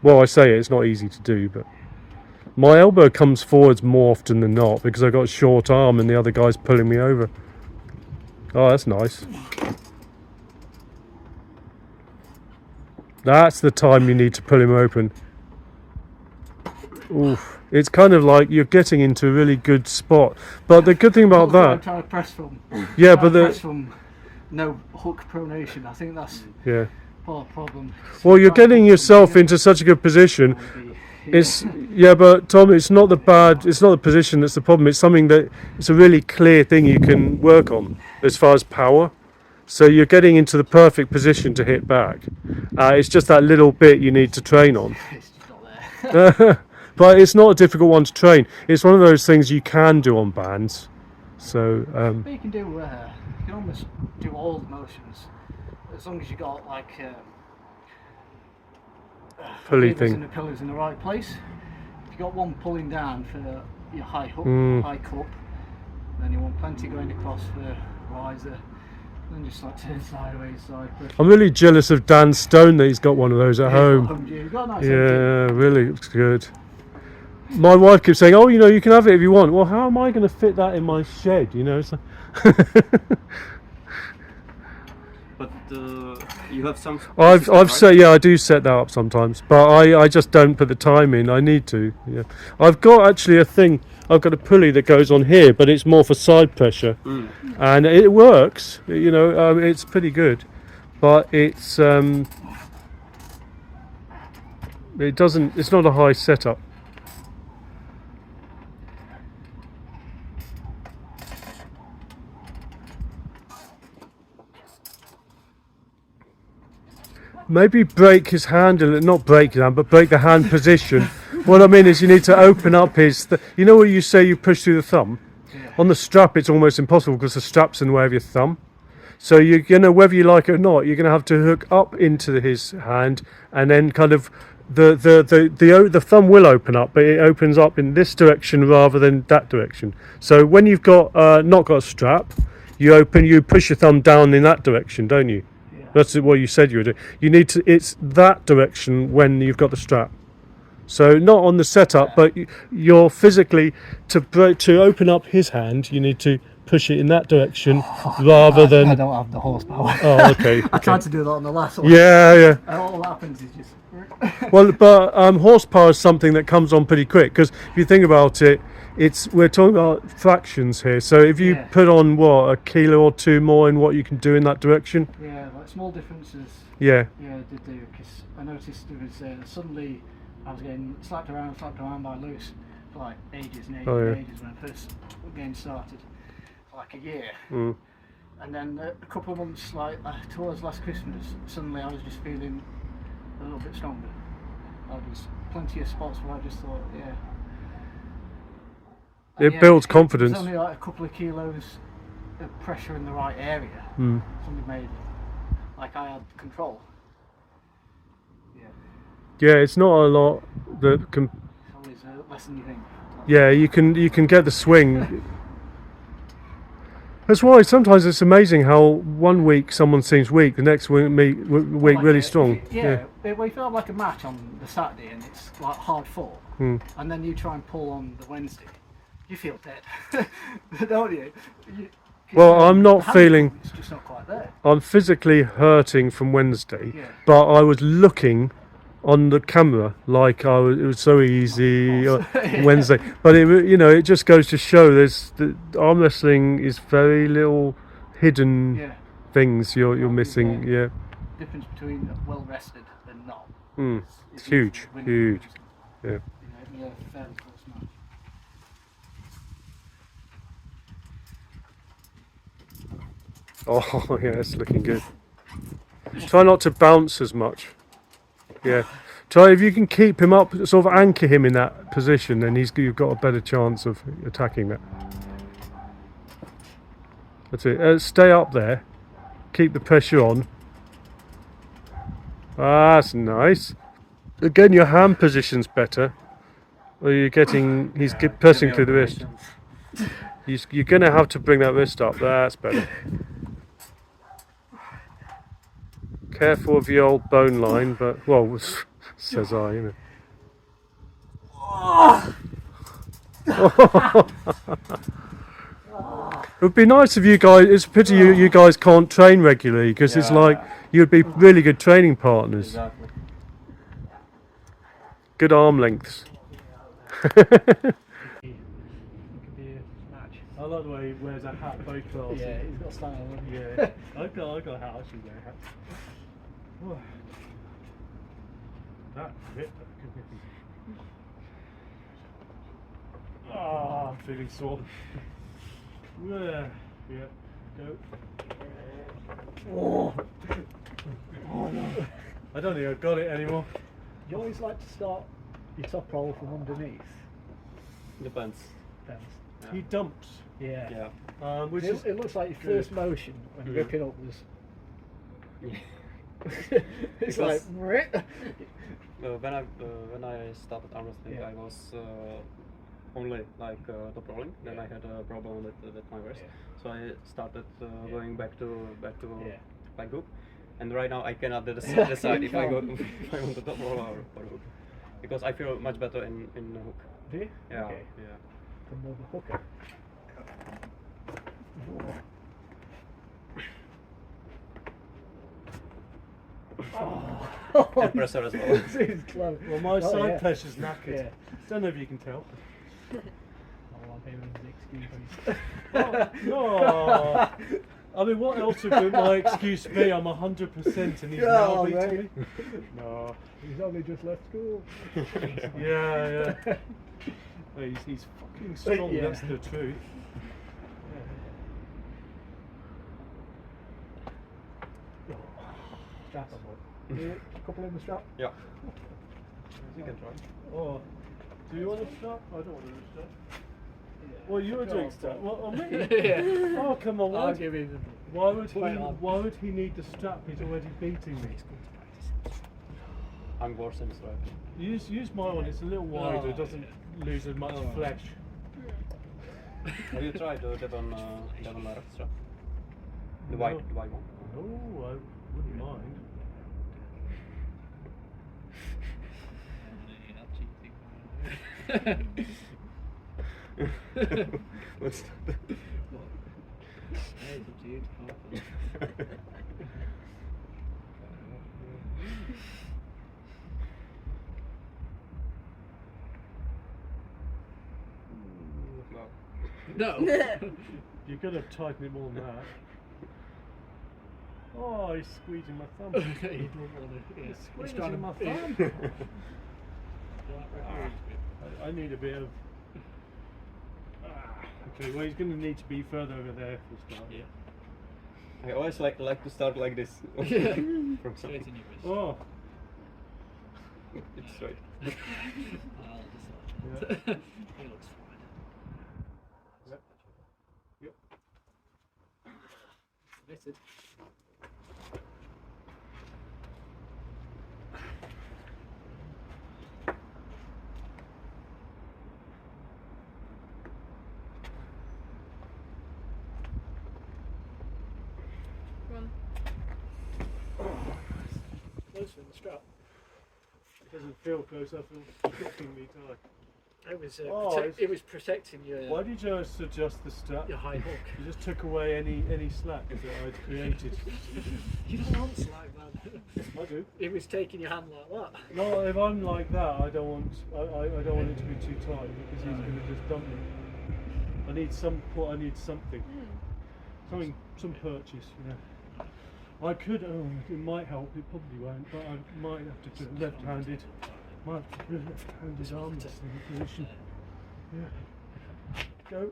[SPEAKER 1] Well, I say it's not easy to do, but my elbow comes forwards more often than not because I've got a short arm and the other guy's pulling me over. Oh, that's nice. That's the time you need to pull him open. Oof. It's kind of like you're getting into a really good spot. But the good thing about
[SPEAKER 4] I'm
[SPEAKER 1] that...
[SPEAKER 4] trying to press from.
[SPEAKER 1] Yeah, but
[SPEAKER 4] press from no hook pronation. I think that's
[SPEAKER 1] yeah.
[SPEAKER 4] part of the problem.
[SPEAKER 1] Well, you're getting yourself into such a good position. It's but Tom, it's not the position that's the problem. It's something that it's a really clear thing you can work on as far as power. So you're getting into the perfect position to hit back. It's just that little bit you need to train on.
[SPEAKER 4] It's just not there.
[SPEAKER 1] But it's not a difficult one to train. It's one of those things you can do on bands. So
[SPEAKER 4] But you can do. You can almost do all the motions as long as you got like
[SPEAKER 1] pulley
[SPEAKER 4] levers
[SPEAKER 1] thing.
[SPEAKER 4] and the pillars in the right place. If you got one pulling down for your high hook, high cup, then you want plenty going across for the riser. Then just like turn sideways, side push.
[SPEAKER 1] I'm really jealous of Dan Stone that he's got one of those at home.
[SPEAKER 4] You've got a nice
[SPEAKER 1] Yeah, really looks good. My wife keeps saying, "Oh, you can have it if you want." Well, how am I going to fit that in my shed? It's like
[SPEAKER 2] But you have some.
[SPEAKER 1] I've set I do set that up sometimes, but I just don't put the time in. I need to. Yeah, I've got actually a thing. I've got a pulley that goes on here, but it's more for side pressure, and it works. It's pretty good, but it's it doesn't. It's not a high setup. Maybe break his hand a little, not break his hand, but break the hand position. What I mean is you need to open up his... you know what you say you push through the thumb? Yeah. On the strap it's almost impossible because the strap's in the way of your thumb. So you're going to, whether you like it or not, you're going to have to hook up into his hand and then kind of... The thumb will open up, but it opens up in this direction rather than that direction. So when you've got not got a strap, you push your thumb down in that direction, don't you? That's what you said you would do. You need to. It's that direction when you've got the strap. So not on the setup, but you're physically to open up his hand. You need to push it in that direction rather than.
[SPEAKER 4] I don't have the horsepower.
[SPEAKER 1] Oh, okay.
[SPEAKER 4] I tried to do that on the last one.
[SPEAKER 1] Yeah.
[SPEAKER 4] And all that happens is just.
[SPEAKER 1] Well, but horsepower is something that comes on pretty quick because if you think about it, we're talking about fractions here. So if you put on a kilo or two more in what you can do in that direction.
[SPEAKER 4] Yeah, like small differences.
[SPEAKER 1] Yeah.
[SPEAKER 4] Yeah, I did do because I noticed there was suddenly I was getting slapped around by Lewis for like ages and ages and ages when I first game started, for like a year. And then a couple of months towards last Christmas, suddenly I was just feeling a little bit stronger. There was plenty of spots where I just thought,
[SPEAKER 1] It builds confidence.
[SPEAKER 4] It's only like a couple of kilos of pressure in the right area. Something made like I had control.
[SPEAKER 1] Yeah, it's not a lot that can.
[SPEAKER 4] It's always less than you think.
[SPEAKER 1] Yeah, you can get the swing. That's why sometimes it's amazing how one week someone seems weak, the next week
[SPEAKER 4] Like,
[SPEAKER 1] really strong.
[SPEAKER 4] Yeah, well, if you have like a match on the Saturday and it's like hard fought, and then you try and pull on the Wednesday, you feel dead, don't you?
[SPEAKER 1] Well, I'm not feeling.
[SPEAKER 4] It's just not quite there.
[SPEAKER 1] I'm physically hurting from Wednesday,
[SPEAKER 4] Yeah.
[SPEAKER 1] but I was looking on the camera like it was so easy Wednesday. But it just goes to show arm wrestling is very little hidden
[SPEAKER 4] Yeah.
[SPEAKER 1] things you're missing. Yeah.
[SPEAKER 4] Difference between well rested and not.
[SPEAKER 1] It's huge, huge. Yeah.
[SPEAKER 4] You know, a fairly close match.
[SPEAKER 1] Oh yeah, it's looking good. Try not to bounce as much. Yeah. Try if you can keep him up, sort of anchor him in that position, then you've got a better chance of attacking that. That's it. Stay up there. Keep the pressure on. That's nice. Again, your hand position's better. Or you're getting. He's pressing through the wrist. You're going to have to bring that wrist up. That's better. Careful of the old bone line, but well, says I, you know. It would be nice if you guys. It's a pity you guys can't train regularly because it's like you'd be really good training partners.
[SPEAKER 2] Exactly.
[SPEAKER 1] Good arm lengths.
[SPEAKER 4] It could be a match.
[SPEAKER 1] I like the way he wears a hat both classes.
[SPEAKER 4] Yeah, he's got style.
[SPEAKER 1] Yeah. I got a hat. I should wear a hat. Oh. That bit. I'm feeling sore. Yeah. Go.
[SPEAKER 4] Oh. Oh no.
[SPEAKER 1] I don't think I've got it anymore.
[SPEAKER 4] You always like to start your top roll from underneath.
[SPEAKER 2] Depends.
[SPEAKER 4] Depends.
[SPEAKER 2] Yeah.
[SPEAKER 1] He dumps.
[SPEAKER 4] Yeah.
[SPEAKER 2] Yeah.
[SPEAKER 1] Which
[SPEAKER 4] It,
[SPEAKER 1] is
[SPEAKER 4] it looks like your
[SPEAKER 1] good.
[SPEAKER 4] first motion when
[SPEAKER 2] Mm.
[SPEAKER 4] ripping up was.
[SPEAKER 2] Yeah.
[SPEAKER 4] It's
[SPEAKER 2] Because-
[SPEAKER 4] like.
[SPEAKER 2] When I started arm wrestling,
[SPEAKER 4] Yeah.
[SPEAKER 2] I was only like top rolling. Then
[SPEAKER 4] Yeah.
[SPEAKER 2] I had a problem with my wrist,
[SPEAKER 4] Yeah.
[SPEAKER 2] so I started going back to
[SPEAKER 4] Yeah.
[SPEAKER 2] back hook. And right now I cannot
[SPEAKER 4] Yeah,
[SPEAKER 2] decide
[SPEAKER 4] you
[SPEAKER 2] if I go
[SPEAKER 4] can't.
[SPEAKER 2] if I want to top roll or hook, because I feel much better in the hook.
[SPEAKER 4] Do you?
[SPEAKER 2] Yeah.
[SPEAKER 4] Okay.
[SPEAKER 2] Yeah.
[SPEAKER 4] From more of a hooker. Oh.
[SPEAKER 2] And pressure as well.
[SPEAKER 4] Seems clever.
[SPEAKER 1] well, my
[SPEAKER 4] Oh,
[SPEAKER 1] side
[SPEAKER 4] yeah.
[SPEAKER 1] pressure's knackered.
[SPEAKER 4] Yeah.
[SPEAKER 1] Don't know if you can tell.
[SPEAKER 4] Oh, I'm hearing the excuses.
[SPEAKER 1] No. I mean, what else would my excuse be? I'm 100% and he's now
[SPEAKER 4] Oh,
[SPEAKER 1] beating
[SPEAKER 4] mate.
[SPEAKER 1] me. No.
[SPEAKER 4] He's only just left school.
[SPEAKER 1] Yeah. Hey, he's fucking strong.
[SPEAKER 4] Yeah.
[SPEAKER 1] That's the truth.
[SPEAKER 4] Strap on board. Couple in the strap.
[SPEAKER 2] Yeah. You can try.
[SPEAKER 1] Oh, do you want a strap? I don't want a strap. Well, you're doing strap. What on me?
[SPEAKER 4] Yeah.
[SPEAKER 1] Oh, come on.
[SPEAKER 4] I'll give you the.
[SPEAKER 1] Why would he?
[SPEAKER 4] Put it on.
[SPEAKER 1] Why would he need the strap? He's already beating me.
[SPEAKER 2] I'm worse in strap.
[SPEAKER 1] Use my one. It's a little wider.
[SPEAKER 4] Oh,
[SPEAKER 1] It doesn't lose as much
[SPEAKER 4] Oh.
[SPEAKER 1] flesh.
[SPEAKER 2] Have you tried the Devon left strap? The
[SPEAKER 1] No.
[SPEAKER 2] white one.
[SPEAKER 1] Oh, I wouldn't mind.
[SPEAKER 2] What's that?
[SPEAKER 4] Hey, it's you.
[SPEAKER 2] No.
[SPEAKER 4] No.
[SPEAKER 1] You're gonna tighten it more than that. Oh, he's squeezing my thumb.
[SPEAKER 4] You don't want to.
[SPEAKER 1] He's
[SPEAKER 4] He's
[SPEAKER 1] squeezing
[SPEAKER 4] trying to.
[SPEAKER 1] my thumb. I need a bit of. Okay, well he's going to need to be further over there for a start.
[SPEAKER 2] I always like to start like this.
[SPEAKER 4] Yeah.
[SPEAKER 2] From something.
[SPEAKER 1] Oh,
[SPEAKER 2] It's straight.
[SPEAKER 1] yeah.
[SPEAKER 4] He looks fine.
[SPEAKER 1] Yep. Yep.
[SPEAKER 4] Submitted. closer in the strap.
[SPEAKER 1] It doesn't feel close, I feel shockingly tight.
[SPEAKER 4] It was
[SPEAKER 1] Oh,
[SPEAKER 4] it was protecting
[SPEAKER 1] Why did you just adjust the strap?
[SPEAKER 4] your high hook.
[SPEAKER 1] You just took away any slack that I'd created.
[SPEAKER 4] You don't want slack, man.
[SPEAKER 1] I do.
[SPEAKER 4] It was taking your hand like that.
[SPEAKER 1] No, if I'm like that, I don't want it to be too tight because he's going to just dump me. I need something. Some purchase, you know. I could, it might help, it probably won't, but I might have to put left-handed arm wrestling position. Yeah. Go.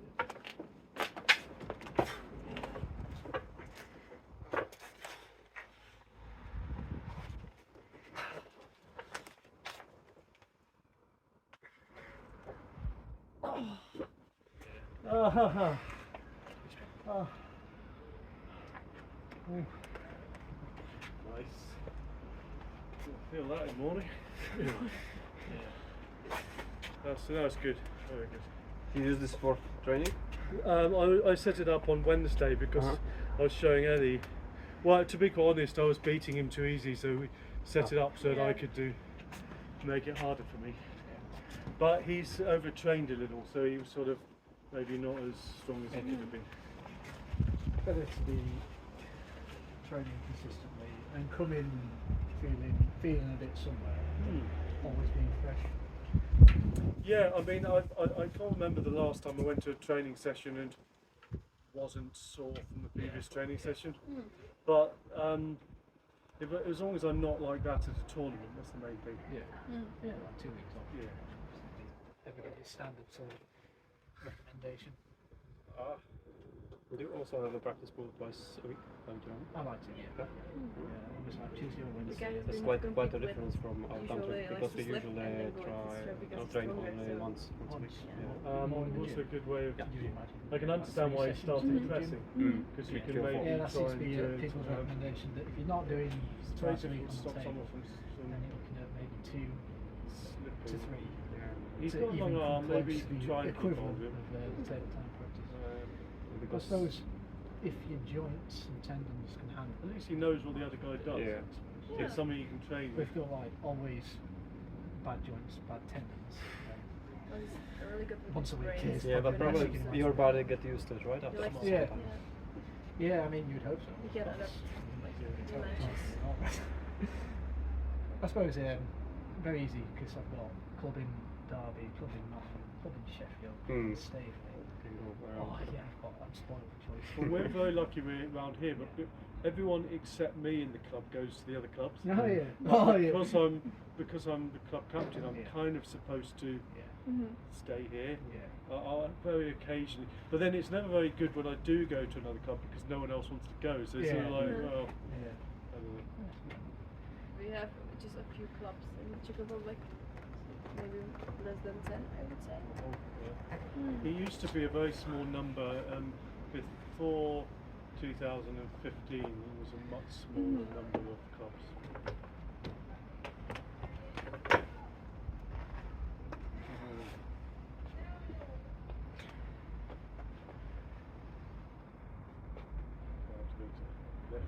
[SPEAKER 1] Ah ha ha. Ah. Oh. Nice. Didn't feel that in the morning. That's good. Very good.
[SPEAKER 2] You use this for training?
[SPEAKER 1] I set it up on Wednesday because I was showing Eddie. Well, to be quite honest, I was beating him too easy, so we set it up so that I could make it harder for me. But he's overtrained a little, so he was sort of maybe not as strong as he could have been.
[SPEAKER 4] Better to be training consistently and come in feeling a bit somewhere. Always being fresh.
[SPEAKER 1] Yeah, I mean, I can't remember the last time I went to a training session and wasn't sore from the previous training session. But as long as I'm not like that at a tournament, that's the main thing.
[SPEAKER 4] Yeah, like 2 weeks off.
[SPEAKER 1] Yeah.
[SPEAKER 4] Everybody's standard sort of recommendation.
[SPEAKER 2] We do also have a practice pool twice a week, don't you?
[SPEAKER 4] I like to, yeah. Almost like Tuesday or
[SPEAKER 3] The guy
[SPEAKER 4] Wednesday.
[SPEAKER 3] who's
[SPEAKER 2] That's
[SPEAKER 3] been
[SPEAKER 2] quite a
[SPEAKER 3] compete
[SPEAKER 2] difference from our
[SPEAKER 3] usually
[SPEAKER 2] country
[SPEAKER 3] likes
[SPEAKER 2] because
[SPEAKER 3] to
[SPEAKER 2] we
[SPEAKER 3] slip
[SPEAKER 2] usually
[SPEAKER 3] and then go
[SPEAKER 2] try
[SPEAKER 3] like this because it's
[SPEAKER 2] train
[SPEAKER 3] stronger,
[SPEAKER 2] only
[SPEAKER 3] so-
[SPEAKER 2] once a week.
[SPEAKER 1] What's a good way of?
[SPEAKER 4] You imagine.
[SPEAKER 1] I can understand why he started pressing because you can maybe
[SPEAKER 4] Yeah, that
[SPEAKER 1] try
[SPEAKER 4] seems to be
[SPEAKER 1] and
[SPEAKER 4] people's recommendation that if you're not doing twice a
[SPEAKER 1] basically
[SPEAKER 4] week on
[SPEAKER 1] stop
[SPEAKER 4] the
[SPEAKER 1] someone
[SPEAKER 4] table,
[SPEAKER 1] from
[SPEAKER 4] then you're looking at maybe 2 to 3.
[SPEAKER 1] He's
[SPEAKER 4] to
[SPEAKER 1] got a
[SPEAKER 4] even
[SPEAKER 1] long arm,
[SPEAKER 4] come
[SPEAKER 1] maybe
[SPEAKER 4] close
[SPEAKER 1] you
[SPEAKER 4] to
[SPEAKER 1] can
[SPEAKER 4] the
[SPEAKER 1] try and keep hold
[SPEAKER 4] equivalent
[SPEAKER 1] of him.
[SPEAKER 4] of the table time practice. I
[SPEAKER 2] Because
[SPEAKER 4] suppose if your joints and tendons can handle
[SPEAKER 1] At least he knows what the other guy does.
[SPEAKER 2] Yeah.
[SPEAKER 1] It's something you can train
[SPEAKER 4] But
[SPEAKER 1] with.
[SPEAKER 4] if you're like always bad joints, bad tendons, then
[SPEAKER 3] Well, he's really good with
[SPEAKER 4] Once
[SPEAKER 3] his
[SPEAKER 4] a week
[SPEAKER 3] brain.
[SPEAKER 4] is
[SPEAKER 2] yeah, but
[SPEAKER 4] probably
[SPEAKER 2] probably
[SPEAKER 4] nice.
[SPEAKER 2] your body get used to it, right?
[SPEAKER 3] He
[SPEAKER 2] After
[SPEAKER 3] likes
[SPEAKER 2] some
[SPEAKER 3] to,
[SPEAKER 4] Yeah.
[SPEAKER 2] time.
[SPEAKER 4] yeah, I mean you'd hope so.
[SPEAKER 3] He can adapt.
[SPEAKER 4] Totally
[SPEAKER 3] manages.
[SPEAKER 4] I suppose very easy because I've got club in Derby, club in Nottingham, club in Sheffield,
[SPEAKER 2] Hmm.
[SPEAKER 4] Staveley.
[SPEAKER 2] Can go
[SPEAKER 4] Oh
[SPEAKER 2] around.
[SPEAKER 4] yeah, I'm spoiled for choice.
[SPEAKER 1] Well, we're very lucky we're around here, but everyone except me in the club goes to the other clubs.
[SPEAKER 4] Oh yeah. Oh yeah.
[SPEAKER 1] Because I'm the club captain, I'm kind of supposed to
[SPEAKER 4] Yeah.
[SPEAKER 1] stay here.
[SPEAKER 4] Yeah.
[SPEAKER 1] Very occasionally, but then it's never very good when I do go to another club because no one else wants to go. So it's sort of
[SPEAKER 4] Yeah.
[SPEAKER 1] like,
[SPEAKER 3] Mhm.
[SPEAKER 1] well,
[SPEAKER 4] Yeah.
[SPEAKER 1] I don't know.
[SPEAKER 3] We have just a few clubs in the Czech Republic. Maybe less than 10, I would say.
[SPEAKER 1] It used to be a very small number before 2015. It was a much smaller number of clubs. Left.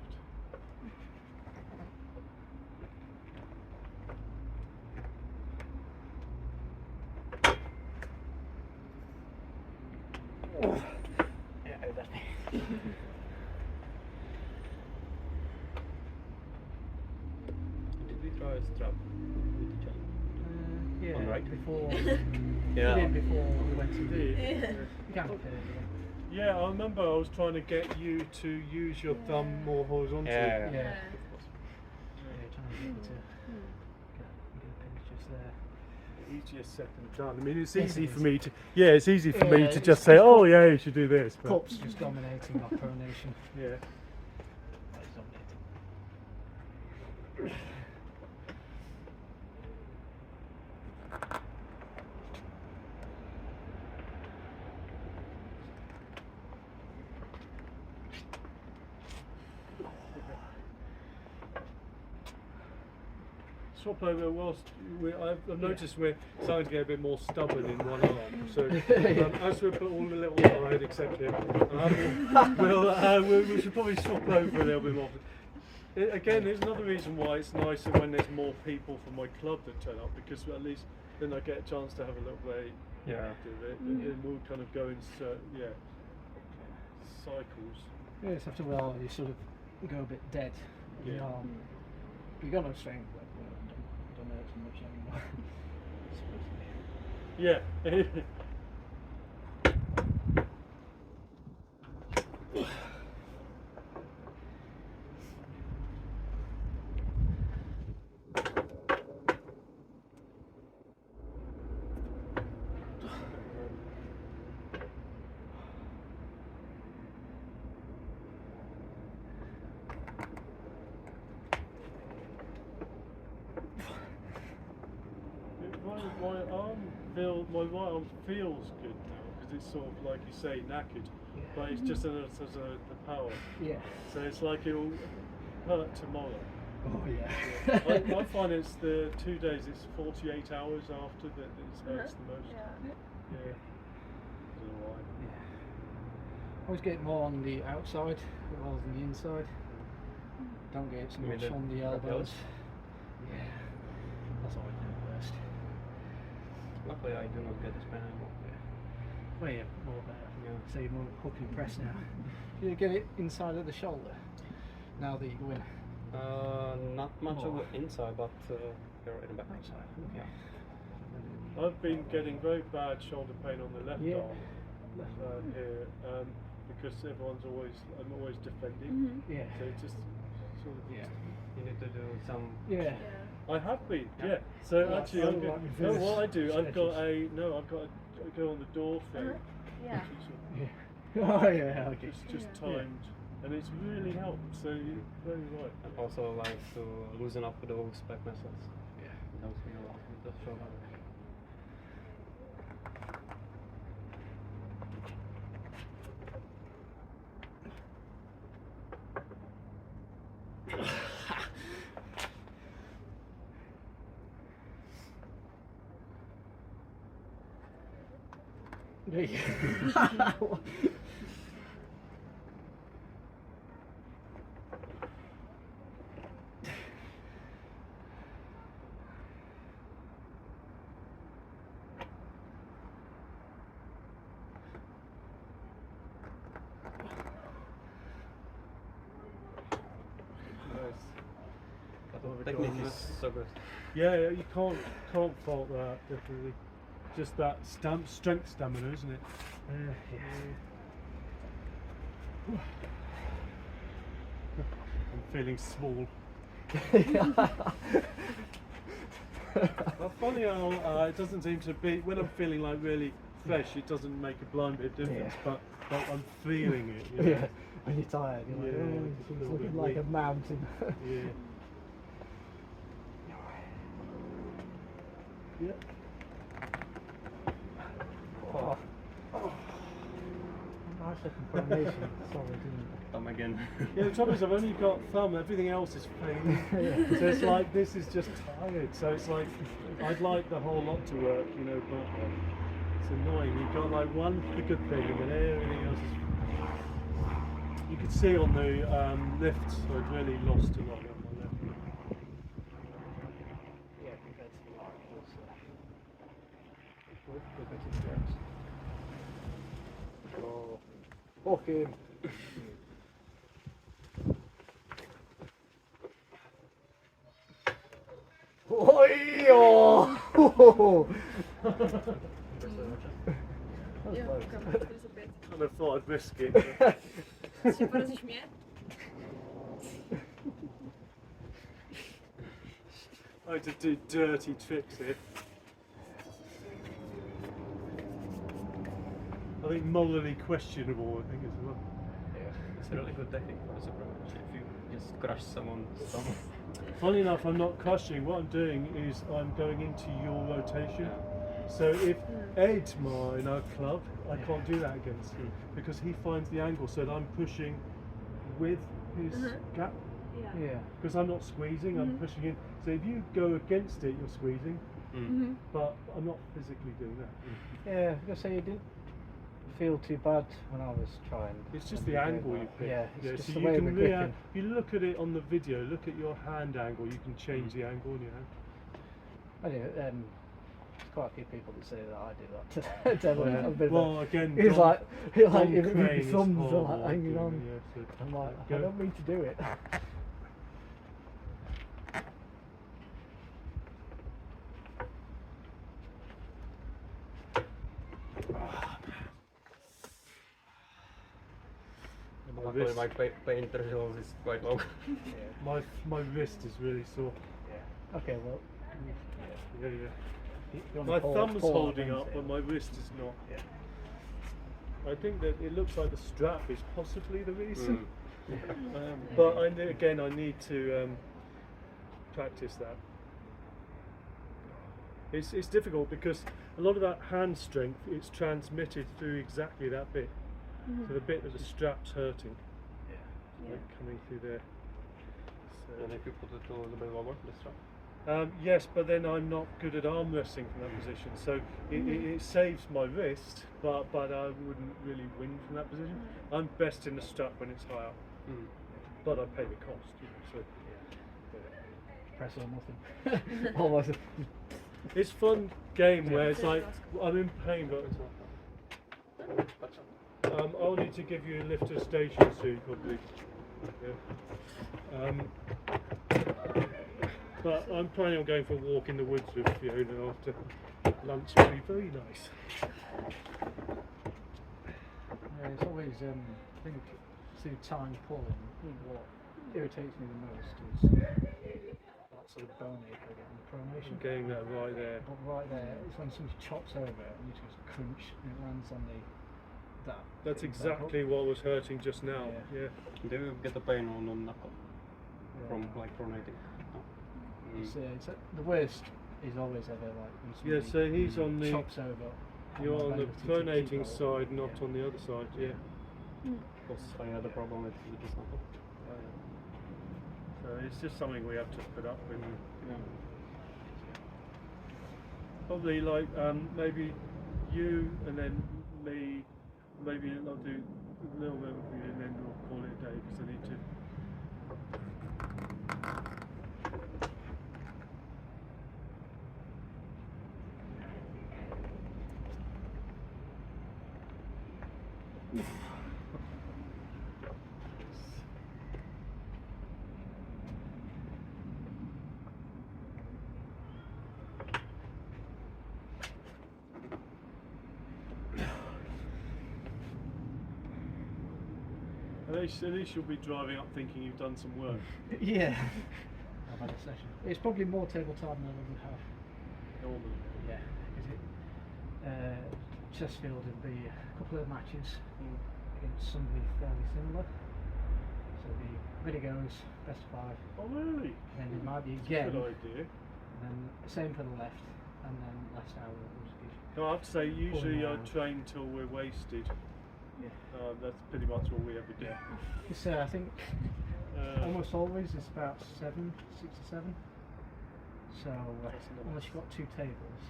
[SPEAKER 2] Did we try a strap with each other?
[SPEAKER 4] Yeah.
[SPEAKER 2] On right?
[SPEAKER 4] Before.
[SPEAKER 2] Yeah.
[SPEAKER 4] We did before we went to the.
[SPEAKER 3] Yeah.
[SPEAKER 4] You can't fit it.
[SPEAKER 1] Yeah, I remember I was trying to get you to use your thumb more horizontally.
[SPEAKER 2] Yeah.
[SPEAKER 4] Yeah.
[SPEAKER 3] Yeah.
[SPEAKER 4] Trying to get it to get a pinch just there.
[SPEAKER 1] Easier said than done. I mean, it's
[SPEAKER 4] Yes,
[SPEAKER 1] easy
[SPEAKER 4] it
[SPEAKER 1] for
[SPEAKER 4] is.
[SPEAKER 1] me to. Yeah, it's easy for me
[SPEAKER 4] Yeah,
[SPEAKER 1] to
[SPEAKER 4] it's
[SPEAKER 1] just say,
[SPEAKER 4] just
[SPEAKER 1] "Oh, yeah, you should do this." But
[SPEAKER 4] Pups just dominating our pronation.
[SPEAKER 1] yeah.
[SPEAKER 4] That is dominating.
[SPEAKER 1] Swap over whilst I've noticed we're starting to get a bit more stubborn in one arm. So as we put all the little side, except him, we should probably swap over a little bit more. Again, there's another reason why it's nicer when there's more people from my club that turn up, because at least then I get a chance to have a little play after it, and then we'll kind of go in cycles.
[SPEAKER 4] Yes, after a while you sort of go a bit dead.
[SPEAKER 1] Yeah.
[SPEAKER 4] You got no strength, but don't hurt so much anymore.
[SPEAKER 1] Yeah. My right arm feels good now because it's sort of like you say knackered, but it's just the power.
[SPEAKER 4] Yeah.
[SPEAKER 1] So it's like it'll hurt tomorrow.
[SPEAKER 4] Oh yeah.
[SPEAKER 1] I find it's the 2 days. It's 48 hours after that it hurts the most.
[SPEAKER 3] Yeah.
[SPEAKER 1] I don't know why.
[SPEAKER 4] I always get more on the outside rather than the inside. Don't get so much on the elbows. Yeah. That's always the worst.
[SPEAKER 2] Luckily, I do not get this pain anymore.
[SPEAKER 4] Well, yeah, more better. Yeah. So you're more hooking press now. You get it inside of the shoulder now that you go in.
[SPEAKER 2] Not much of the inside, but here in the back.
[SPEAKER 4] Outside. Okay.
[SPEAKER 2] Yeah.
[SPEAKER 1] I've been getting very bad shoulder pain on the left
[SPEAKER 4] Yeah.
[SPEAKER 1] arm here because I'm always defending.
[SPEAKER 3] Mm-hmm.
[SPEAKER 4] Yeah.
[SPEAKER 1] So it's just sort of
[SPEAKER 2] You need to do some.
[SPEAKER 4] Yeah.
[SPEAKER 1] I have been, yeah. So
[SPEAKER 4] Oh,
[SPEAKER 1] actually,
[SPEAKER 4] oh,
[SPEAKER 1] I'm good.
[SPEAKER 4] like
[SPEAKER 1] No,
[SPEAKER 4] reverse
[SPEAKER 1] what I do, I've got
[SPEAKER 4] stretches.
[SPEAKER 1] I go on the door thing.
[SPEAKER 3] Yeah.
[SPEAKER 4] Yeah. Oh yeah. Okay.
[SPEAKER 1] Just timed, and it's really helped. So you're very right.
[SPEAKER 2] And also like to loosen up those back muscles.
[SPEAKER 4] Yeah.
[SPEAKER 2] Helps me a lot with the shoulder. But the technique is so good.
[SPEAKER 1] Yeah, you can't fault that, definitely. Just that strength stamina, isn't it? I'm feeling small. Well, funny how it doesn't seem to be, when I'm feeling like really fresh, it doesn't make a blind bit of difference, but I'm feeling it. You know?
[SPEAKER 4] Yeah. When you're tired, you're like,
[SPEAKER 1] Yeah,
[SPEAKER 4] oh,
[SPEAKER 1] it's a
[SPEAKER 4] it's
[SPEAKER 1] little
[SPEAKER 4] looking
[SPEAKER 1] bit
[SPEAKER 4] like a
[SPEAKER 1] weak.
[SPEAKER 4] mountain.
[SPEAKER 1] Yeah. Yeah.
[SPEAKER 4] Oh. Nice looking formation. Sorry, didn't
[SPEAKER 2] Thumb again.
[SPEAKER 1] Yeah, the trouble is I've only got thumb, everything else is failing. So it's like, this is just tired. So it's like, I'd like the whole lot to work, you know, but it's annoying. You've got like one good thing and then everything else is... You could see on the lifts, I'd really lost a lot on my left.
[SPEAKER 4] Yeah, compared to the large, oh, fuck him. Oh!
[SPEAKER 3] Jo, koukám, to je opět.
[SPEAKER 1] Kind of thought I'd risk it.
[SPEAKER 3] Jsi porazíš mě?
[SPEAKER 1] I had to do dirty tricks here. I think morally questionable, I think, as well.
[SPEAKER 2] Yeah, it's a really good technique for the super match. If you just crush someone's stomach.
[SPEAKER 1] Funny enough, I'm not crushing. What I'm doing is I'm going into your rotation. So if Ed, in our club, I can't do that against him because he finds the angle so that I'm pushing with his gap.
[SPEAKER 4] Yeah.
[SPEAKER 1] Because I'm not squeezing, I'm pushing in. So if you go against it, you're squeezing. But I'm not physically doing that.
[SPEAKER 4] Yeah, I was gonna say you didn't feel too bad when I was trying.
[SPEAKER 1] It's just
[SPEAKER 4] and
[SPEAKER 1] the
[SPEAKER 4] doing
[SPEAKER 1] angle
[SPEAKER 4] that.
[SPEAKER 1] you pick.
[SPEAKER 4] Yeah, it's just
[SPEAKER 1] so
[SPEAKER 4] the
[SPEAKER 1] you
[SPEAKER 4] way
[SPEAKER 1] can
[SPEAKER 4] we're
[SPEAKER 1] really
[SPEAKER 4] gripping.
[SPEAKER 1] if you look at it on the video, look at your hand angle, you can change the angle in your hand.
[SPEAKER 4] Anyway, there's quite a few people that say that I do that to everyone. I'm a bit of a-
[SPEAKER 1] Well, again,
[SPEAKER 4] He's like,
[SPEAKER 1] Don
[SPEAKER 4] your
[SPEAKER 1] Crane is
[SPEAKER 4] thumbs are
[SPEAKER 1] horrible
[SPEAKER 4] like
[SPEAKER 1] at
[SPEAKER 4] hanging
[SPEAKER 1] doing
[SPEAKER 4] on.
[SPEAKER 1] it, yeah, so
[SPEAKER 4] I'm like,
[SPEAKER 1] go.
[SPEAKER 4] I don't mean to do it.
[SPEAKER 1] My
[SPEAKER 2] Luckily,
[SPEAKER 1] wrist,
[SPEAKER 2] my pain threshold is quite low.
[SPEAKER 1] my wrist is really sore.
[SPEAKER 4] Okay, well,
[SPEAKER 1] Yeah,
[SPEAKER 4] you wanna
[SPEAKER 1] my
[SPEAKER 4] pull-
[SPEAKER 1] thumb's
[SPEAKER 4] pull that
[SPEAKER 1] holding up,
[SPEAKER 4] Wednesday.
[SPEAKER 1] but my wrist is not.
[SPEAKER 4] Yeah.
[SPEAKER 1] I think that it looks like the strap is possibly the reason.
[SPEAKER 2] Mm.
[SPEAKER 1] But I need to practice that. It's difficult because a lot of that hand strength is transmitted through exactly that bit. So the bit that the strap's hurting,
[SPEAKER 3] Yeah.
[SPEAKER 1] like coming through there.
[SPEAKER 2] And if you put it a little bit lower, the strap.
[SPEAKER 1] Yes, but then I'm not good at arm wrestling from that position, so it saves my wrist, but I wouldn't really win from that position. I'm best in the strap when it's high up, but I pay the cost. So
[SPEAKER 4] Press or nothing. Almost.
[SPEAKER 1] it's fun game where it's like I'm in pain, but I'll need to give you a lifter station soon, probably. Yeah. But I'm planning on going for a walk in the woods with Fiona after lunch. It'll be very nice.
[SPEAKER 4] Yeah, it's always, I think, through time pulling, what irritates me the most is that sort of bone ache I get in the pronation.
[SPEAKER 1] I'm getting that right there.
[SPEAKER 4] But right there, it's when somebody chops over it and it just crunch and it lands on that.
[SPEAKER 1] That's
[SPEAKER 4] that
[SPEAKER 1] exactly
[SPEAKER 4] hook.
[SPEAKER 1] what was hurting just now.
[SPEAKER 4] Yeah.
[SPEAKER 1] Yeah.
[SPEAKER 2] Do you get the pain on the knuckle from
[SPEAKER 4] Yeah.
[SPEAKER 2] like pronating? No.
[SPEAKER 4] It's the worst is always ever like when
[SPEAKER 1] Yeah.
[SPEAKER 4] somebody
[SPEAKER 1] So he's on the.
[SPEAKER 4] chops over.
[SPEAKER 1] You're
[SPEAKER 4] my
[SPEAKER 1] on the
[SPEAKER 4] ability to keep
[SPEAKER 1] pronating
[SPEAKER 4] hold.
[SPEAKER 1] side, not
[SPEAKER 4] Yeah.
[SPEAKER 1] on the other side. Yeah.
[SPEAKER 2] Because I had a problem with this knuckle.
[SPEAKER 1] So it's just something we have to put up with.
[SPEAKER 2] Yeah.
[SPEAKER 1] Probably like maybe you and then me. Maybe I'll do a little bit with you and then we'll call it a day because I need to. At least you'll be driving up thinking you've done some work.
[SPEAKER 4] Yeah. I've had a session. It's probably more table time than I would have.
[SPEAKER 1] Normally.
[SPEAKER 4] Yeah, because Chesterfield would be a couple of matches against somebody fairly similar. So it'd be ready goes, best of 5.
[SPEAKER 1] Oh really?
[SPEAKER 4] And then it might be
[SPEAKER 1] That's
[SPEAKER 4] again.
[SPEAKER 1] a good idea.
[SPEAKER 4] And then the same for the left, and then last hour was good.
[SPEAKER 1] No, I have to say usually I
[SPEAKER 4] around.
[SPEAKER 1] train till we're wasted.
[SPEAKER 4] Yeah.
[SPEAKER 1] That's pretty much what we ever do.
[SPEAKER 4] It's I think almost always it's about 6 to 7. So unless you've got 2 tables,